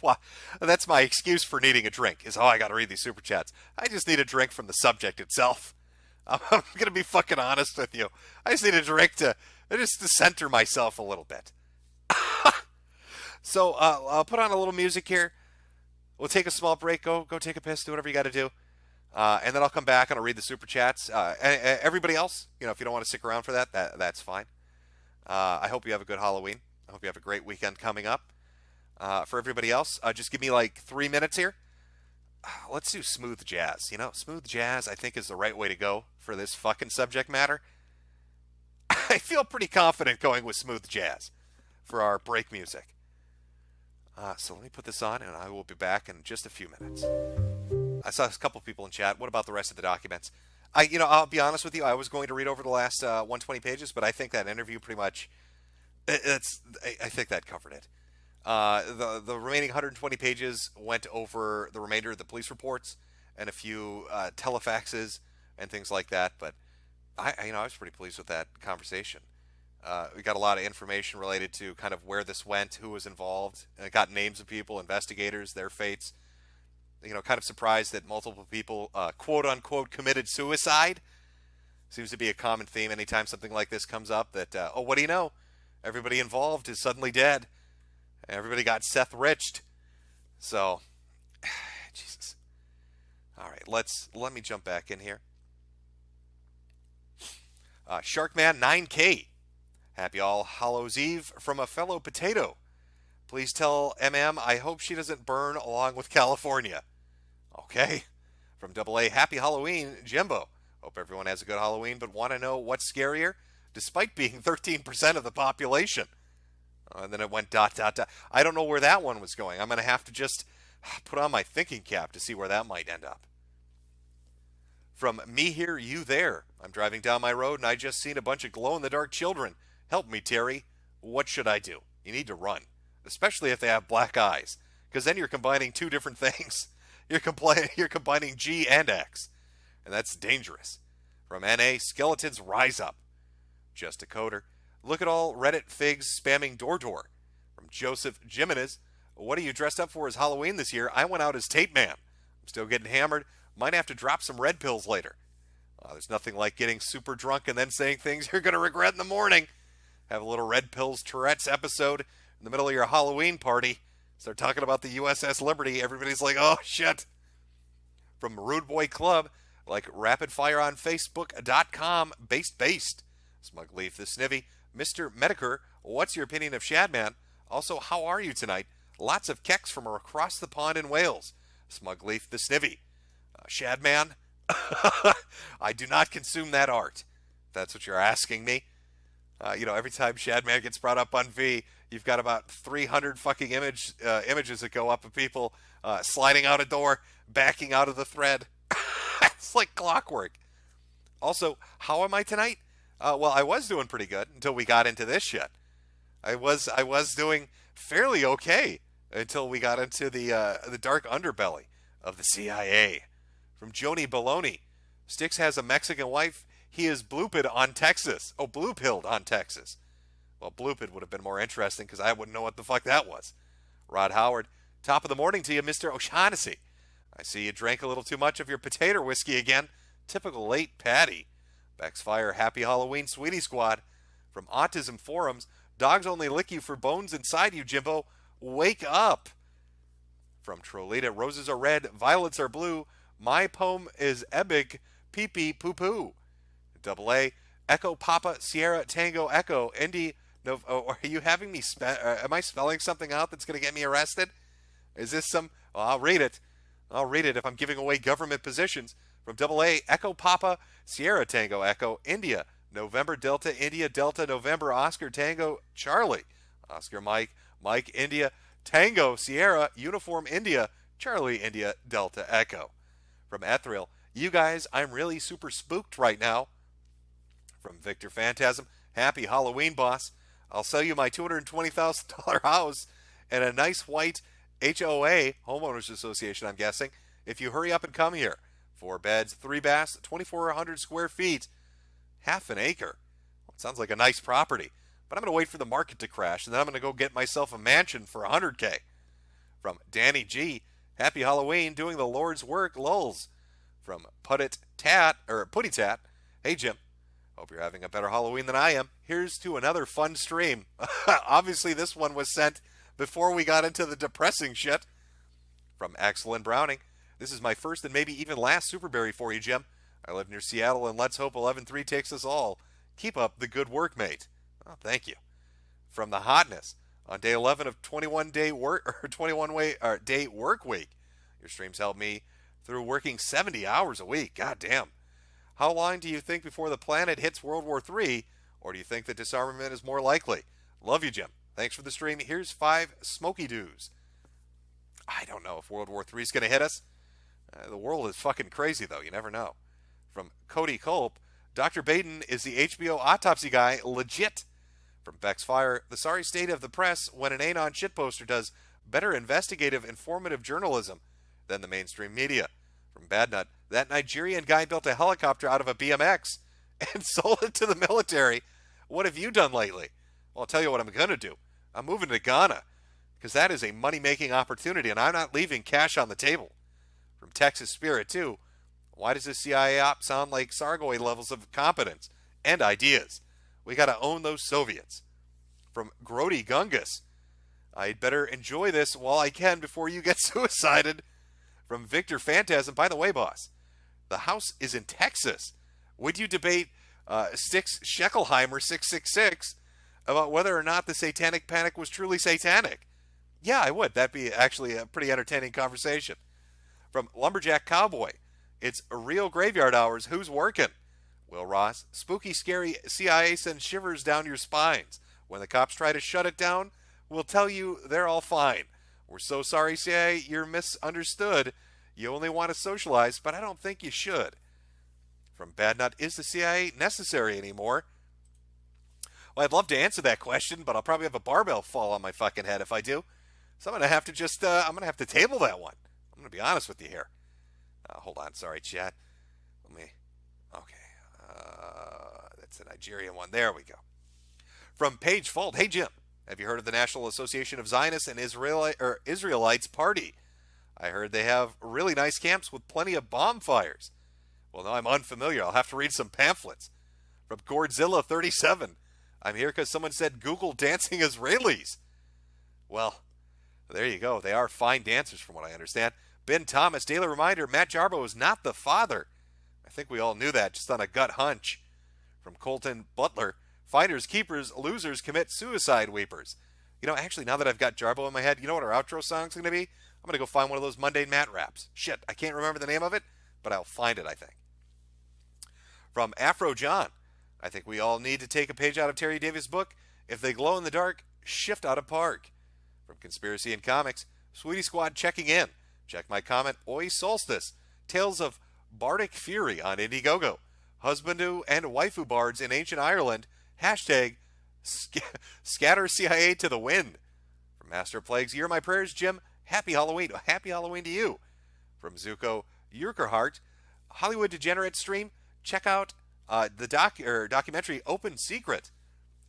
Well, that's my excuse for needing a drink, is, I got to read these super chats. I just need a drink from the subject itself. I'm going to be fucking honest with you. I just need a drink to center myself a little bit. So I'll put on a little music here. We'll take a small break. Go take a piss. Do whatever you got to do. And then I'll come back and I'll read the super chats. Everybody else, if you don't want to stick around for that's fine. I hope you have a good Halloween. I hope you have a great weekend coming up. For everybody else, just give me like 3 minutes here. Let's do smooth jazz. Smooth jazz, I think, is the right way to go for this fucking subject matter. I feel pretty confident going with smooth jazz for our break music. So let me put this on, and I will be back in just a few minutes. I saw a couple people in chat. What about the rest of the documents? I'll be honest with you. I was going to read over the last 120 pages, but I think that interview pretty much, I think that covered it. The remaining 120 pages went over the remainder of the police reports and a few telefaxes and things like that. But I was pretty pleased with that conversation. We got a lot of information related to kind of where this went, who was involved. And it got names of people, investigators, their fates. Kind of surprised that multiple people, quote unquote, committed suicide. Seems to be a common theme anytime something like this comes up. That what do you know? Everybody involved is suddenly dead. Everybody got Seth Riched. So, Jesus. All right, let me jump back in here. Sharkman 9K. Happy All Hallows Eve from a fellow potato. Please tell MM I hope she doesn't burn along with California. Okay. From AA, Happy Halloween, Jimbo. Hope everyone has a good Halloween, but want to know what's scarier? Despite being 13% of the population. And then it went ... I don't know where that one was going. I'm going to have to just put on my thinking cap to see where that might end up. From Me Here, You There. I'm driving down my road and I just seen a bunch of glow-in-the-dark children. Help me, Terry. What should I do? You need to run. Especially if they have black eyes. Because then you're combining two different things. You're combining G and X. And that's dangerous. From NA, Skeletons Rise Up. Just a coder. Look at all Reddit figs spamming door. From Joseph Jimenez. What are you dressed up for as Halloween this year? I went out as Tate Man. I'm still getting hammered. Might have to drop some red pills later. There's nothing like getting super drunk and then saying things you're going to regret in the morning. Have a little Red Pills Tourette's episode in the middle of your Halloween party. Start talking about the USS Liberty. Everybody's like, oh, shit. From Rude Boy Club, like Rapid Fire on Facebook.com, based. Smug Leaf the Snivy. Mr. Metokur, what's your opinion of Shadman? Also, how are you tonight? Lots of keks from across the pond in Wales. Smug Leaf the Snivy. Shadman, I do not consume that art. If that's what you're asking me. Every time Shadman gets brought up on V, you've got about 300 fucking images that go up of people sliding out a door, backing out of the thread. It's like clockwork. Also, how am I tonight? Well, I was doing pretty good until we got into this shit. I was doing fairly okay until we got into the dark underbelly of the CIA. From Joni Baloney, Styx has a Mexican wife. He is blue-pilled on Texas. Oh, blue-pilled on Texas. Well, blue-pilled would have been more interesting because I wouldn't know what the fuck that was. Rod Howard, top of the morning to you, Mr. O'Shaughnessy. I see you drank a little too much of your potato whiskey again. Typical late Patty. Bex Fire, Happy Halloween, Sweetie Squad. From Autism Forums, dogs only lick you for bones inside you, Jimbo. Wake up. From Trolita, roses are red, violets are blue. My poem is epic, pee-pee poo-poo. Double A, Echo Papa Sierra Tango Echo Indy. No, are you having me? Am I spelling something out that's going to get me arrested? Is this some? Well, I'll read it. I'll read it if I'm giving away government positions. From Double A, Echo Papa, Sierra Tango Echo, India, November Delta, India Delta, November Oscar Tango, Charlie, Oscar Mike, Mike India, Tango Sierra, Uniform India, Charlie India Delta Echo. From Ethereal, you guys, I'm really super spooked right now. From Victor Phantasm, happy Halloween, boss. I'll sell you my $220,000 house and a nice white HOA, Homeowners Association, I'm guessing, if you hurry up and come here. 4 beds, 3 baths, 2,400 square feet, half an acre. Well, it sounds like a nice property, but I'm going to wait for the market to crash, and then I'm going to go get myself a mansion for $100K. From Danny G, happy Halloween, doing the Lord's work, lulz. From Putty Tat, hey Jim, hope you're having a better Halloween than I am. Here's to another fun stream. Obviously, this one was sent before we got into the depressing shit. From Excellent Browning, this is my first and maybe even last Superberry for you, Jim. I live near Seattle, and let's hope 11-3 takes us all. Keep up the good work, mate. Oh, thank you. From the Hotness, on day 11 of 21-day work week, your streams help me through working 70 hours a week. God damn. How long do you think before the planet hits World War III, or do you think that disarmament is more likely? Love you, Jim. Thanks for the stream. Here's 5 Smoky Dews. I don't know if World War III is going to hit us. The world is fucking crazy, though. You never know. From Cody Culp, Dr. Baden is the HBO autopsy guy, legit. From Beck's Fire, the sorry state of the press when an anon shitposter does better investigative, informative journalism than the mainstream media. From Badnut, that Nigerian guy built a helicopter out of a BMX and sold it to the military. What have you done lately? Well, I'll tell you what I'm going to do. I'm moving to Ghana, because that is a money-making opportunity, and I'm not leaving cash on the table. From Texas Spirit, too, why does this CIA op sound like Sargoy levels of competence and ideas? We got to own those Soviets. From Grody Gungus, I'd better enjoy this while I can before you get suicided. From Victor Phantasm, by the way, boss, the house is in Texas. Would you debate Six Scheckelheimer 666 about whether or not the Satanic Panic was truly satanic? Yeah, I would. That'd be actually a pretty entertaining conversation. From Lumberjack Cowboy, it's real graveyard hours. Who's working? Will Ross, spooky, scary CIA sends shivers down your spines. When the cops try to shut it down, we'll tell you they're all fine. We're so sorry, CIA, you're misunderstood. You only want to socialize, but I don't think you should. From Badnut, is the CIA necessary anymore? Well, I'd love to answer that question, but I'll probably have a barbell fall on my fucking head if I do. So I'm going to have to table that one. I'm going to be honest with you here. Hold on, sorry, chat. That's the Nigerian one. There we go. From Page Fault, hey Jim, have you heard of the National Association of Zionists and Israelites Party? I heard they have really nice camps with plenty of bonfires. Well, no, I'm unfamiliar. I'll have to read some pamphlets. From Gourdzilla 37, I'm here because someone said Google dancing Israelis. Well, there you go. They are fine dancers from what I understand. Ben Thomas, daily reminder, Matt Jarbo is not the father. I think we all knew that just on a gut hunch. From Colton Butler, finders, keepers, losers commit suicide weepers. You know, actually, now that I've got Jarbo in my head, you know what our outro song's going to be? I'm going to go find one of those Mundane Matt raps. Shit, I can't remember the name of it, but I'll find it, I think. From Afro John, I think we all need to take a page out of Terry Davis' book. If they glow in the dark, shift out of park. From Conspiracy and Comics, Sweetie Squad checking in. Check my comment, Oi Solstice. Tales of Bardic Fury on Indiegogo. Husbandu and waifu bards in ancient Ireland. Hashtag scatter CIA to the wind. From Master of Plagues, Hear My Prayers, Jim. Happy Halloween. Happy Halloween to you. From Zuko Yurkerhart, Hollywood Degenerate stream. Check out the documentary Open Secret.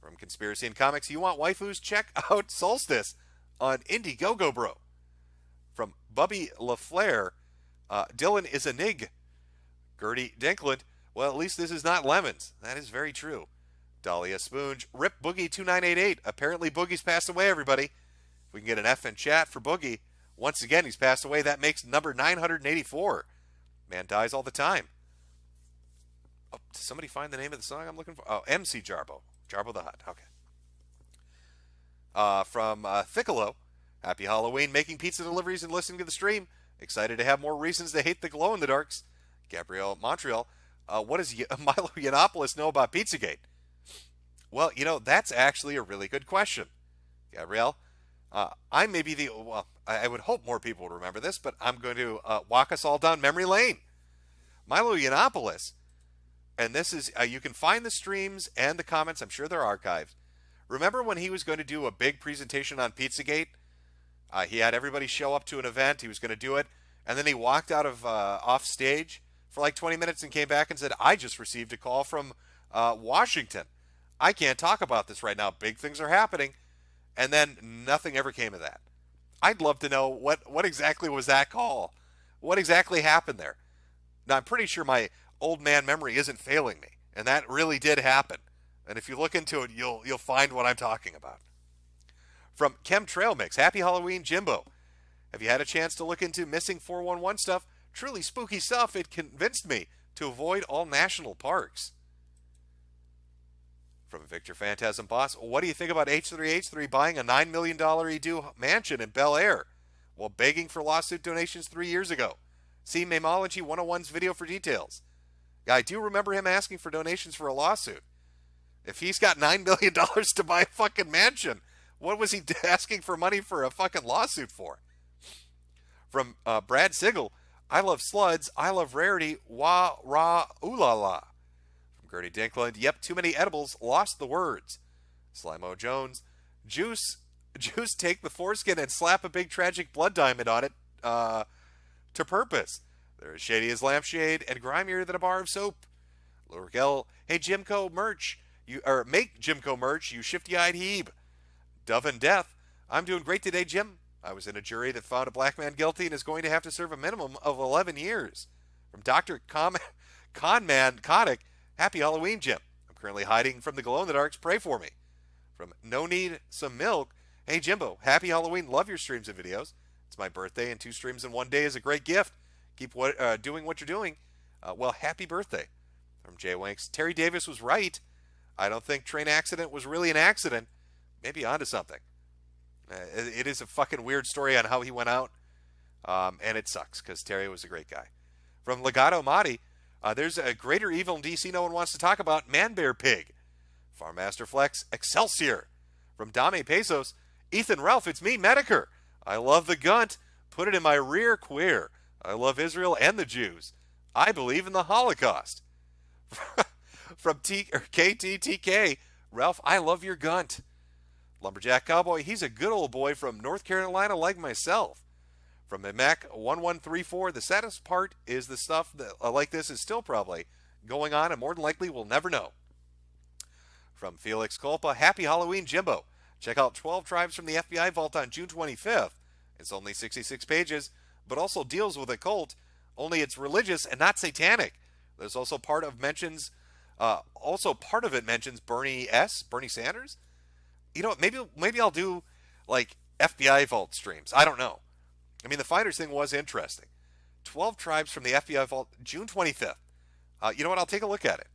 From Conspiracy and Comics, you want waifus? Check out Solstice on Indiegogo, bro. From Bubby LaFleur, Dylan is a nig. Gertie Dinkland, well, at least this is not lemons. That is very true. Dahlia Spoonge, Rip Boogie 2988. Apparently Boogie's passed away, everybody. If we can get an F in chat for Boogie. Once again, he's passed away. That makes number 984. Man dies all the time. Oh, did somebody find the name of the song I'm looking for? Oh, MC Jarbo. Jarbo the Hutt. Okay. From Thickalo, happy Halloween, making pizza deliveries and listening to the stream. Excited to have more reasons to hate the glow-in-the-darks. Gabrielle Montreal, what does Milo Yiannopoulos know about Pizzagate? Well, that's actually a really good question, Gabrielle. I may be I would hope more people would remember this, but I'm going to walk us all down memory lane. Milo Yiannopoulos, and this is, you can find the streams and the comments, I'm sure they're archived. Remember when he was going to do a big presentation on Pizzagate? He had everybody show up to an event, he was going to do it, and then he walked out of off stage for like 20 minutes and came back and said, I just received a call from Washington. I can't talk about this right now. Big things are happening. And then nothing ever came of that. I'd love to know what exactly was that call? What exactly happened there? Now, I'm pretty sure my old man memory isn't failing me, and that really did happen. And if you look into it, you'll find what I'm talking about. From Chemtrail Mix, Happy Halloween, Jimbo. Have you had a chance to look into missing 411 stuff? Truly spooky stuff. It convinced me to avoid all national parks. From Victor Phantasm Boss, what do you think about H3H3 buying a $9 million Edu mansion in Bel Air while begging for lawsuit donations 3 years ago? See Mamology 101's video for details. Yeah, I do remember him asking for donations for a lawsuit. If he's got $9 million to buy a fucking mansion, what was he asking for money for a fucking lawsuit for? From Brad Sigel, I love sluds, I love rarity, wah, rah, ooh la la. From Gertie Dinkland, yep, too many edibles, lost the words. Slimo Jones, Juice, take the foreskin and slap a big tragic blood diamond on it to purpose. They're as shady as lampshade and grimier than a bar of soap. Lurkel, hey Jimco merch, make Jimco merch, you shifty-eyed heeb. Dove and Death, I'm doing great today, Jim. I was in a jury that found a black man guilty and is going to have to serve a minimum of 11 years. From Dr. Conman Kotick, happy Halloween, Jim. I'm currently hiding from the glow-in-the-darks. Pray for me. From No Need Some Milk, hey, Jimbo, happy Halloween. Love your streams and videos. It's my birthday, and 2 streams in one day is a great gift. Keep doing what you're doing. Well, happy birthday. From Jay Wanks, Terry Davis was right. I don't think train accident was really an accident. Maybe onto something. It is a fucking weird story on how he went out, and it sucks because Terry was a great guy. From Legato Madi, there's a greater evil in DC no one wants to talk about, Man Bear Pig. Farmmaster Flex, Excelsior. From Dame Pesos, Ethan Ralph, it's me, Metokur. I love the gunt. Put it in my rear queer. I love Israel and the Jews. I believe in the Holocaust. From KTTK, Ralph, I love your gunt. Lumberjack Cowboy, he's a good old boy from North Carolina like myself. From Mac 1134, the saddest part is the stuff that like this is still probably going on and more than likely we'll never know. From Felix Culpa, happy Halloween, Jimbo. Check out 12 Tribes from the FBI Vault on June 25th. It's only 66 pages, but also deals with a cult, only it's religious and not satanic. There's also part of it mentions Bernie Sanders. You know, maybe I'll do like FBI Vault streams. I don't know. I mean, the Fighters thing was interesting. 12 Tribes from the FBI Vault, June 25th. You know what? I'll take a look at it.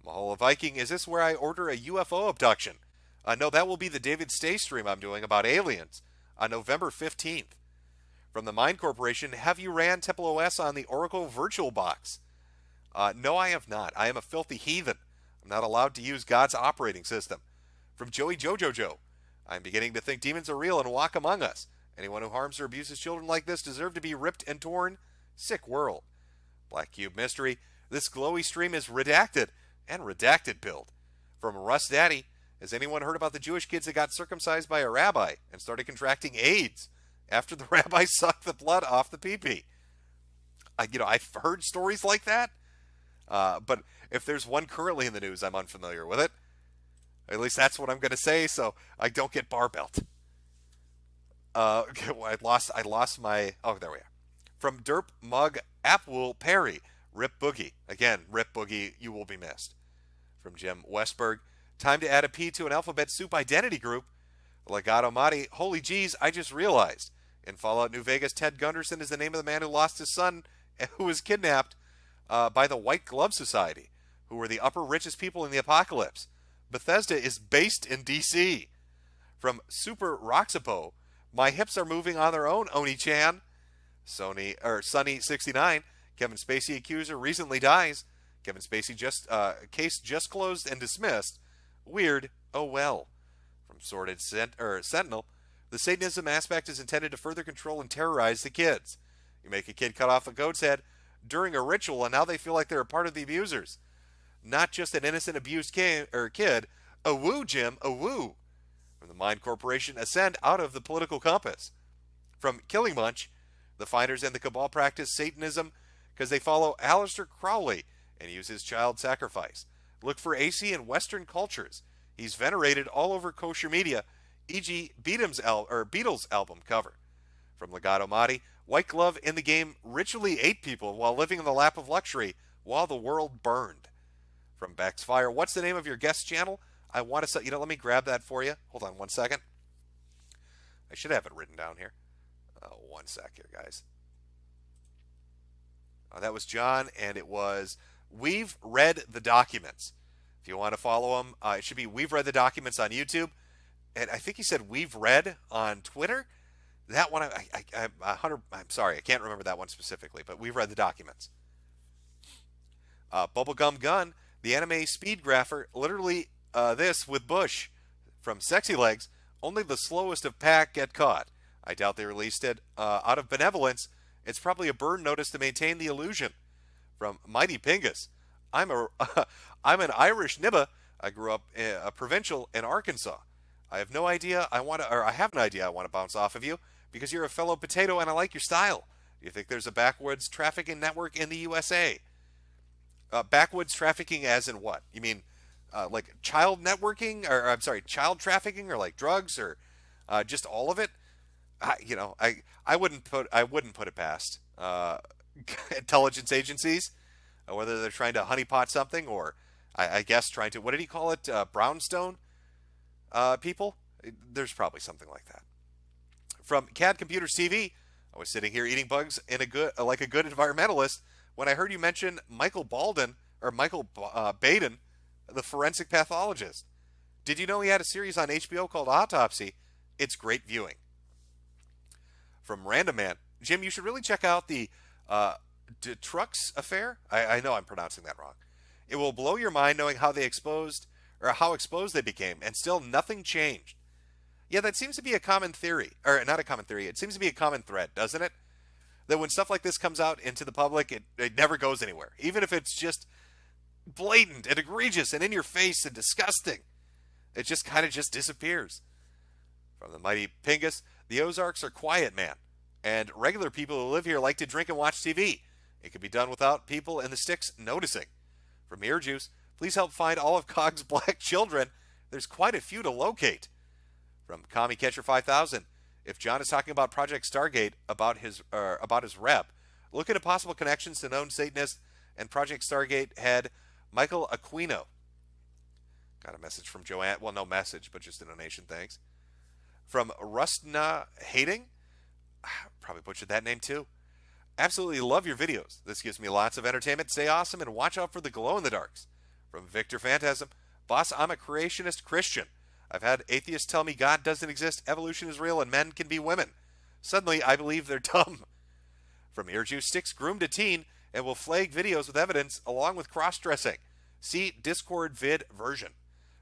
Mahalo Viking, is this where I order a UFO abduction? No, that will be the David Stay stream I'm doing about aliens on November 15th. From the Mind Corporation, have you ran Temple OS on the Oracle VirtualBox? No, I have not. I am a filthy heathen. I'm not allowed to use God's operating system. From Joey Jojo, I'm beginning to think demons are real and walk among us. Anyone who harms or abuses children like this deserve to be ripped and torn. Sick world. Black Cube Mystery, this glowy stream is redacted and redacted build. From Russ Daddy, has anyone heard about the Jewish kids that got circumcised by a rabbi and started contracting AIDS after the rabbi sucked the blood off the pee-pee? I've heard stories like that, but if there's one currently in the news, I'm unfamiliar with it. At least that's what I'm going to say, so I don't get barbelt. Okay, well, I lost my... Oh, there we are. From Derp Mug Apwool Perry, Rip Boogie. Again, Rip Boogie, you will be missed. From Jim Westberg, time to add a P to an alphabet soup identity group. Legato Madi, holy jeez, I just realized. In Fallout New Vegas, Ted Gunderson is the name of the man who lost his son and who was kidnapped by the White Glove Society, who were the upper richest people in the apocalypse. Bethesda is based in DC. From Super Roxapo, my hips are moving on their own, Oni-chan. Sunny69, Kevin Spacey accuser recently dies. Kevin Spacey case just closed and dismissed. Weird. Oh well. From Sordid Sentinel, the Satanism aspect is intended to further control and terrorize the kids. You make a kid cut off a goat's head during a ritual, and now they feel like they're a part of the abusers. Not just an innocent abused kid. A woo, Jim, a woo. From the Mind Corporation, ascend out of the political compass. From Killing Munch, the finders and the cabal practice Satanism because they follow Aleister Crowley and use his child sacrifice. Look for AC in Western cultures. He's venerated all over kosher media, e.g. Beatles album cover. From Legato Madi, White Glove in the game ritually ate people while living in the lap of luxury while the world burned. From Beck's Fire, what's the name of your guest channel? I want to let me grab that for you. Hold on one second. I should have it written down here. One sec here, guys. That was John, and it was We've Read the Documents. If you want to follow him, it should be We've Read the Documents on YouTube. And I think he said We've Read on Twitter. That one, I'm sorry, I can't remember that one specifically, but We've Read the Documents. Bubblegum Gun, the anime speed grapher, literally this with Bush. From Sexy Legs, only the slowest of pack get caught. I doubt they released it out of benevolence. It's probably a burn notice to maintain the illusion. From Mighty Pingus, I'm an Irish nibba. I grew up a provincial in Arkansas. I have no idea I have an idea I want to bounce off of you because you're a fellow potato and I like your style. Do you think there's a backwoods trafficking network in the USA? Backwoods trafficking as in what? You mean like child networking, or I'm sorry, child trafficking, or like drugs, or just all of it? I wouldn't put it past intelligence agencies, whether they're trying to honeypot something, or I guess trying to, what did he call it, brownstone people? There's probably something like that. From CAD Computers TV, I was sitting here eating bugs in like a good environmentalist when I heard you mention Michael Baden, the forensic pathologist. Did you know he had a series on HBO called Autopsy? It's great viewing. From Random Man, Jim, you should really check out the Detrux affair. I know I'm pronouncing that wrong. It will blow your mind knowing how exposed they became, and still nothing changed. Yeah, that seems to be a common theory, or not a common theory. It seems to be a common thread, doesn't it? That when stuff like this comes out into the public, it never goes anywhere, even if it's just blatant and egregious and in your face and disgusting. It just kind of just disappears. From the Mighty Pingus, the Ozarks are quiet, man, and regular people who live here like to drink and watch TV. It can be done without people in the sticks noticing. From Ear Juice, please help find all of Cog's black children. There's quite a few to locate. From Kami Catcher 5000, if John is talking about Project Stargate about his rep, look into possible connections to known Satanists and Project Stargate head Michael Aquino. Got a message from Joanne. Well, no message, but just a donation. Thanks. From Rustna Hating, probably butchered that name too. Absolutely love your videos. This gives me lots of entertainment. Stay awesome and watch out for the glow-in-the-darks. From Victor Phantasm, boss, I'm a creationist Christian. I've had atheists tell me God doesn't exist, evolution is real, and men can be women. Suddenly, I believe they're dumb. From Earjuice, Sticks groomed a teen and will flag videos with evidence along with cross-dressing. See Discord vid version.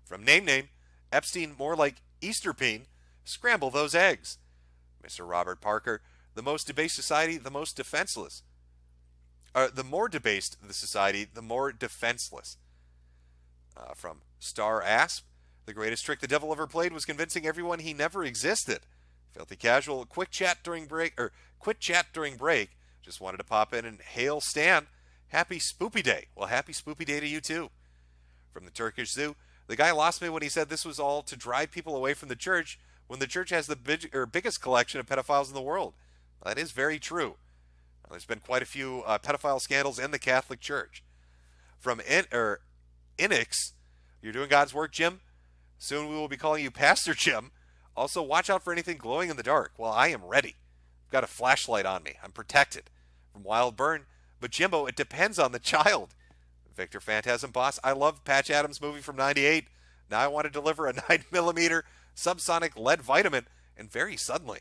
From Name, Epstein more like Easterpeen, scramble those eggs. Mr. Robert Parker, the most debased society, the most defenseless. The more debased the society, the more defenseless. From Star Asp, the greatest trick the devil ever played was convincing everyone he never existed. Filthy Casual, quit chat during break. Just wanted to pop in and hail Stan. Happy Spoopy Day. Well, happy Spoopy Day to you too. From the Turkish Zoo, the guy lost me when he said this was all to drive people away from the church when the church has the biggest collection of pedophiles in the world. That is very true. There's been quite a few pedophile scandals in the Catholic Church. From Inix, you're doing God's work, Jim. Soon we will be calling you Pastor Jim. Also, watch out for anything glowing in the dark. Well, I am ready. I've got a flashlight on me. I'm protected. From Wild Burn, but Jimbo, it depends on the child. Victor Phantasm Boss, I love Patch Adams' movie from '98. Now I want to deliver a 9mm subsonic lead vitamin, and very suddenly.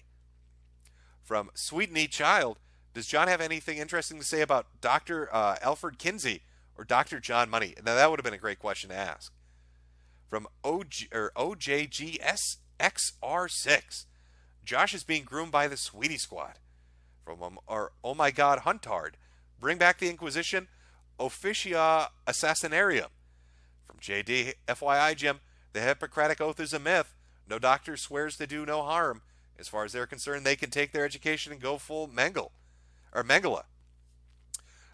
From Sweet and Eat Child, Does John have anything interesting to say about Dr. Alfred Kinsey or Dr. John Money? Now, that would have been a great question to ask. From OJGSXR6, Josh is being groomed by the Sweetie Squad. From our Oh My God Huntard, bring back the Inquisition, Officia Assassinarium. From JD, FYI, Jim, the Hippocratic Oath is a myth. No doctor swears to do no harm. As far as they're concerned, they can take their education and go full Mengele.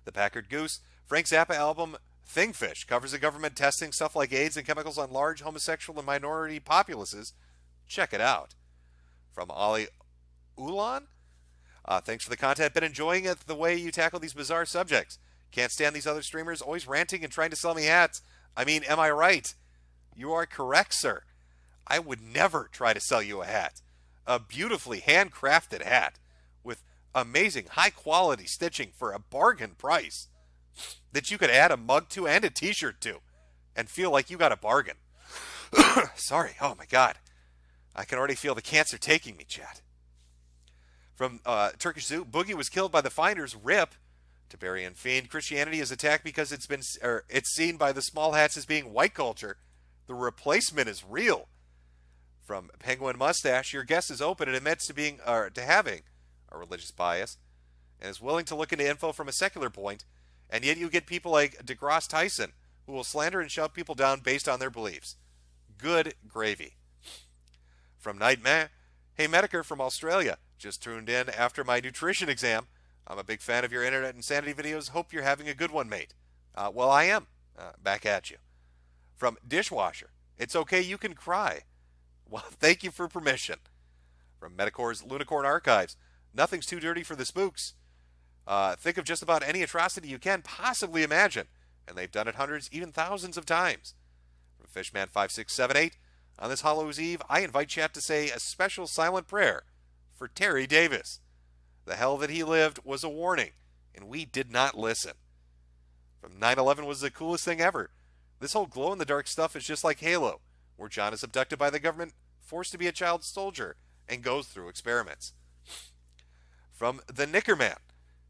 The Packard Goose, Frank Zappa album Thingfish covers the government testing stuff like AIDS and chemicals on large homosexual and minority populaces. Check it out. From Ollie Ulan, thanks for the content. Been enjoying it the way you tackle these bizarre subjects. Can't stand these other streamers always ranting and trying to sell me hats. I mean, am I right? You are correct, sir. I would never try to sell you a hat. A beautifully handcrafted hat with amazing high-quality stitching for a bargain price that you could add a mug to and a t-shirt to and feel like you got a bargain. Sorry. Oh, my God. I can already feel the cancer taking me, chat. From Turkish Zoo, Boogie was killed by the Finders. RIP. Tiberian Fiend, Christianity is attacked because it's seen by the small hats as being white culture. The replacement is real. From Penguin Mustache, your guest is open and admits to having a religious bias and is willing to look into info from a secular point, and yet you get people like DeGrasse Tyson who will slander and shove people down based on their beliefs. Good gravy. From Nightmare, hey Metokur from Australia, just tuned in after my nutrition exam. I'm a big fan of your internet insanity videos. Hope you're having a good one, mate. Well, I am. Back at you. From Dishwasher, it's okay, you can cry. Well, thank you for permission. From Metacor's Lunicorn Archives, nothing's too dirty for the spooks. Think of just about any atrocity you can possibly imagine, and they've done it hundreds, even thousands of times. From Fishman5678, on this Hallows Eve, I invite chat to say a special silent prayer for Terry Davis. The hell that he lived was a warning, and we did not listen. From 9/11 was the coolest thing ever. This whole glow-in-the-dark stuff is just like Halo, where John is abducted by the government, forced to be a child soldier, and goes through experiments. From the Knickerman,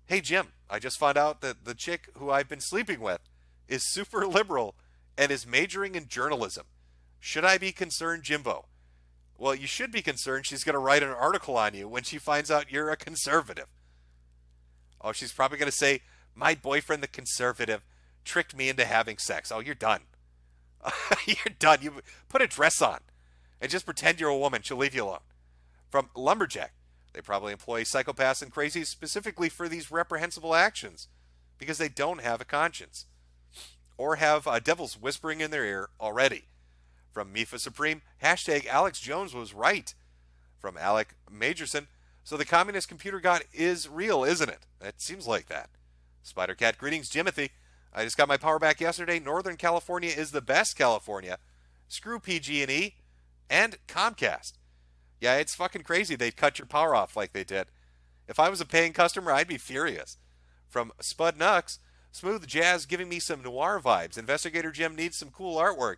hey Jim, I just found out that the chick who I've been sleeping with is super liberal and is majoring in journalism. Should I be concerned, Jimbo? Well, you should be concerned she's going to write an article on you when she finds out you're a conservative. Oh, she's probably going to say, my boyfriend, the conservative, tricked me into having sex. Oh, you're done. You're done. You put a dress on and just pretend you're a woman. She'll leave you alone. From Lumberjack, they probably employ psychopaths and crazies specifically for these reprehensible actions because they don't have a conscience or have devils whispering in their ear already. From Mifa Supreme, hashtag Alex Jones was right. From Alec Majorson, so the communist computer god is real, isn't it? It seems like that. Spider Cat, greetings, Jimothy. I just got my power back yesterday. Northern California is the best California. Screw PG&E and Comcast. Yeah, it's fucking crazy they'd cut your power off like they did. If I was a paying customer, I'd be furious. From Spud Nux, smooth jazz giving me some noir vibes. Investigator Jim needs some cool artwork.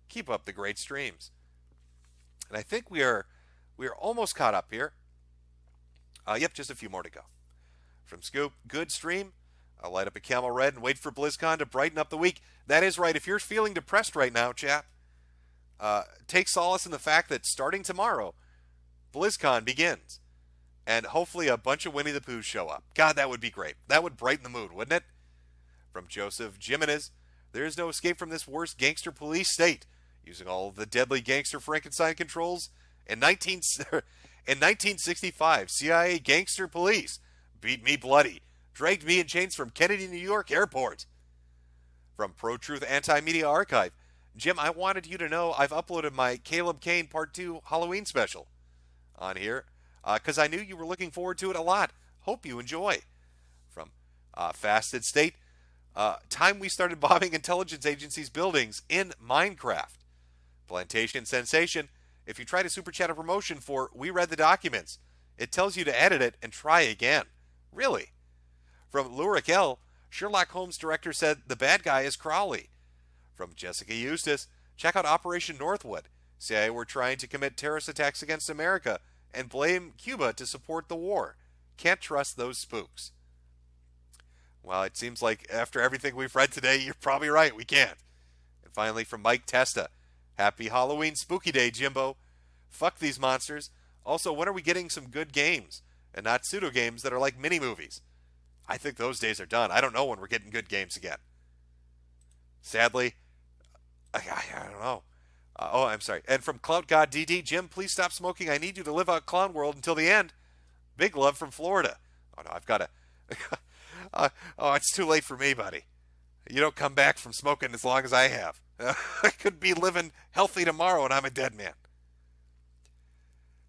Keep up the great streams. And I think we are almost caught up here. Yep, just a few more to go. From Scoop, good stream. I'll light up a Camel Red and wait for BlizzCon to brighten up the week. That is right. If you're feeling depressed right now, chat, take solace in the fact that starting tomorrow, BlizzCon begins. And hopefully a bunch of Winnie the Poohs show up. God, that would be great. That would brighten the mood, wouldn't it? From Joseph Jimenez, there is no escape from this worst gangster police state. Using all of the deadly gangster Frankenstein controls. In 1965, CIA gangster police beat me bloody, dragged me in chains from Kennedy, New York airport. From Pro-Truth Anti-Media Archive, Jim, I wanted you to know I've uploaded my Caleb Kane Part 2 Halloween special on here because I knew you were looking forward to it a lot. Hope you enjoy. From Fasted State, time we started bombing intelligence agencies' buildings in Minecraft. Plantation Sensation, if you try to super chat a promotion for We Read the Documents, it tells you to edit it and try again. Really? From Lurik L, Sherlock Holmes director said the bad guy is Crowley. From Jessica Eustace, check out Operation Northwood. CIA were trying to commit terrorist attacks against America and blame Cuba to support the war. Can't trust those spooks. Well, it seems like after everything we've read today, you're probably right. We can't. And finally, from Mike Testa, happy Halloween spooky day, Jimbo. Fuck these monsters. Also, when are we getting some good games and not pseudo games that are like mini movies? I think those days are done. I don't know when we're getting good games again. Sadly, I don't know. I'm sorry. And from Clout God DD, Jim, please stop smoking. I need you to live out Clown World until the end. Big love from Florida. Oh no, I've got to. Oh, it's too late for me, buddy. You don't come back from smoking as long as I have. I could be living healthy tomorrow and I'm a dead man.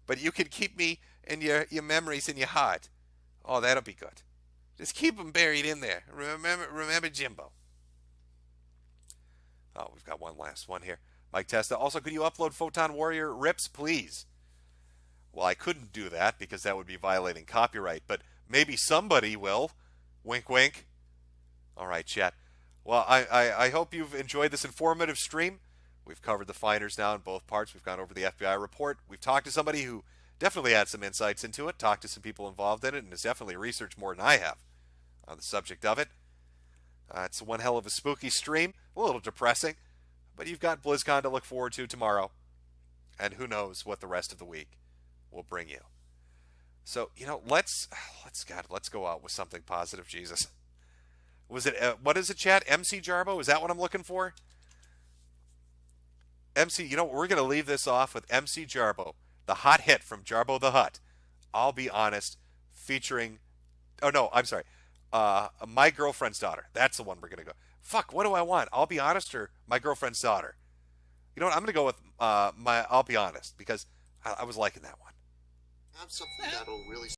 But you can keep me in your memories in your heart. Oh, that'll be good. Just keep them buried in there. Remember Jimbo. Oh, we've got one last one here. Mike Testa. Also, could you upload Photon Warrior rips, please? Well, I couldn't do that because that would be violating copyright, but maybe somebody will. Wink, wink. All right, chat. Well, I hope you've enjoyed this informative stream. We've covered the finders now in both parts. We've gone over the FBI report. We've talked to somebody who definitely had some insights into it, talked to some people involved in it, and has definitely researched more than I have on the subject of it. It's one hell of a spooky stream, a little depressing, but you've got BlizzCon to look forward to tomorrow, and who knows what the rest of the week will bring you. So, let's go out with something positive, Jesus. Was it, what is it, chat? MC Jarbo? Is that what I'm looking for? MC, we're going to leave this off with MC Jarbo, the hot hit from Jarbo the Hutt. I'll be honest, featuring, oh no, I'm sorry, My Girlfriend's Daughter. That's the one we're going to go. Fuck, what do I want? I'll Be Honest or My Girlfriend's Daughter? You know what, I'm going to go with I'll Be Honest, because I was liking that one. Have something that'll really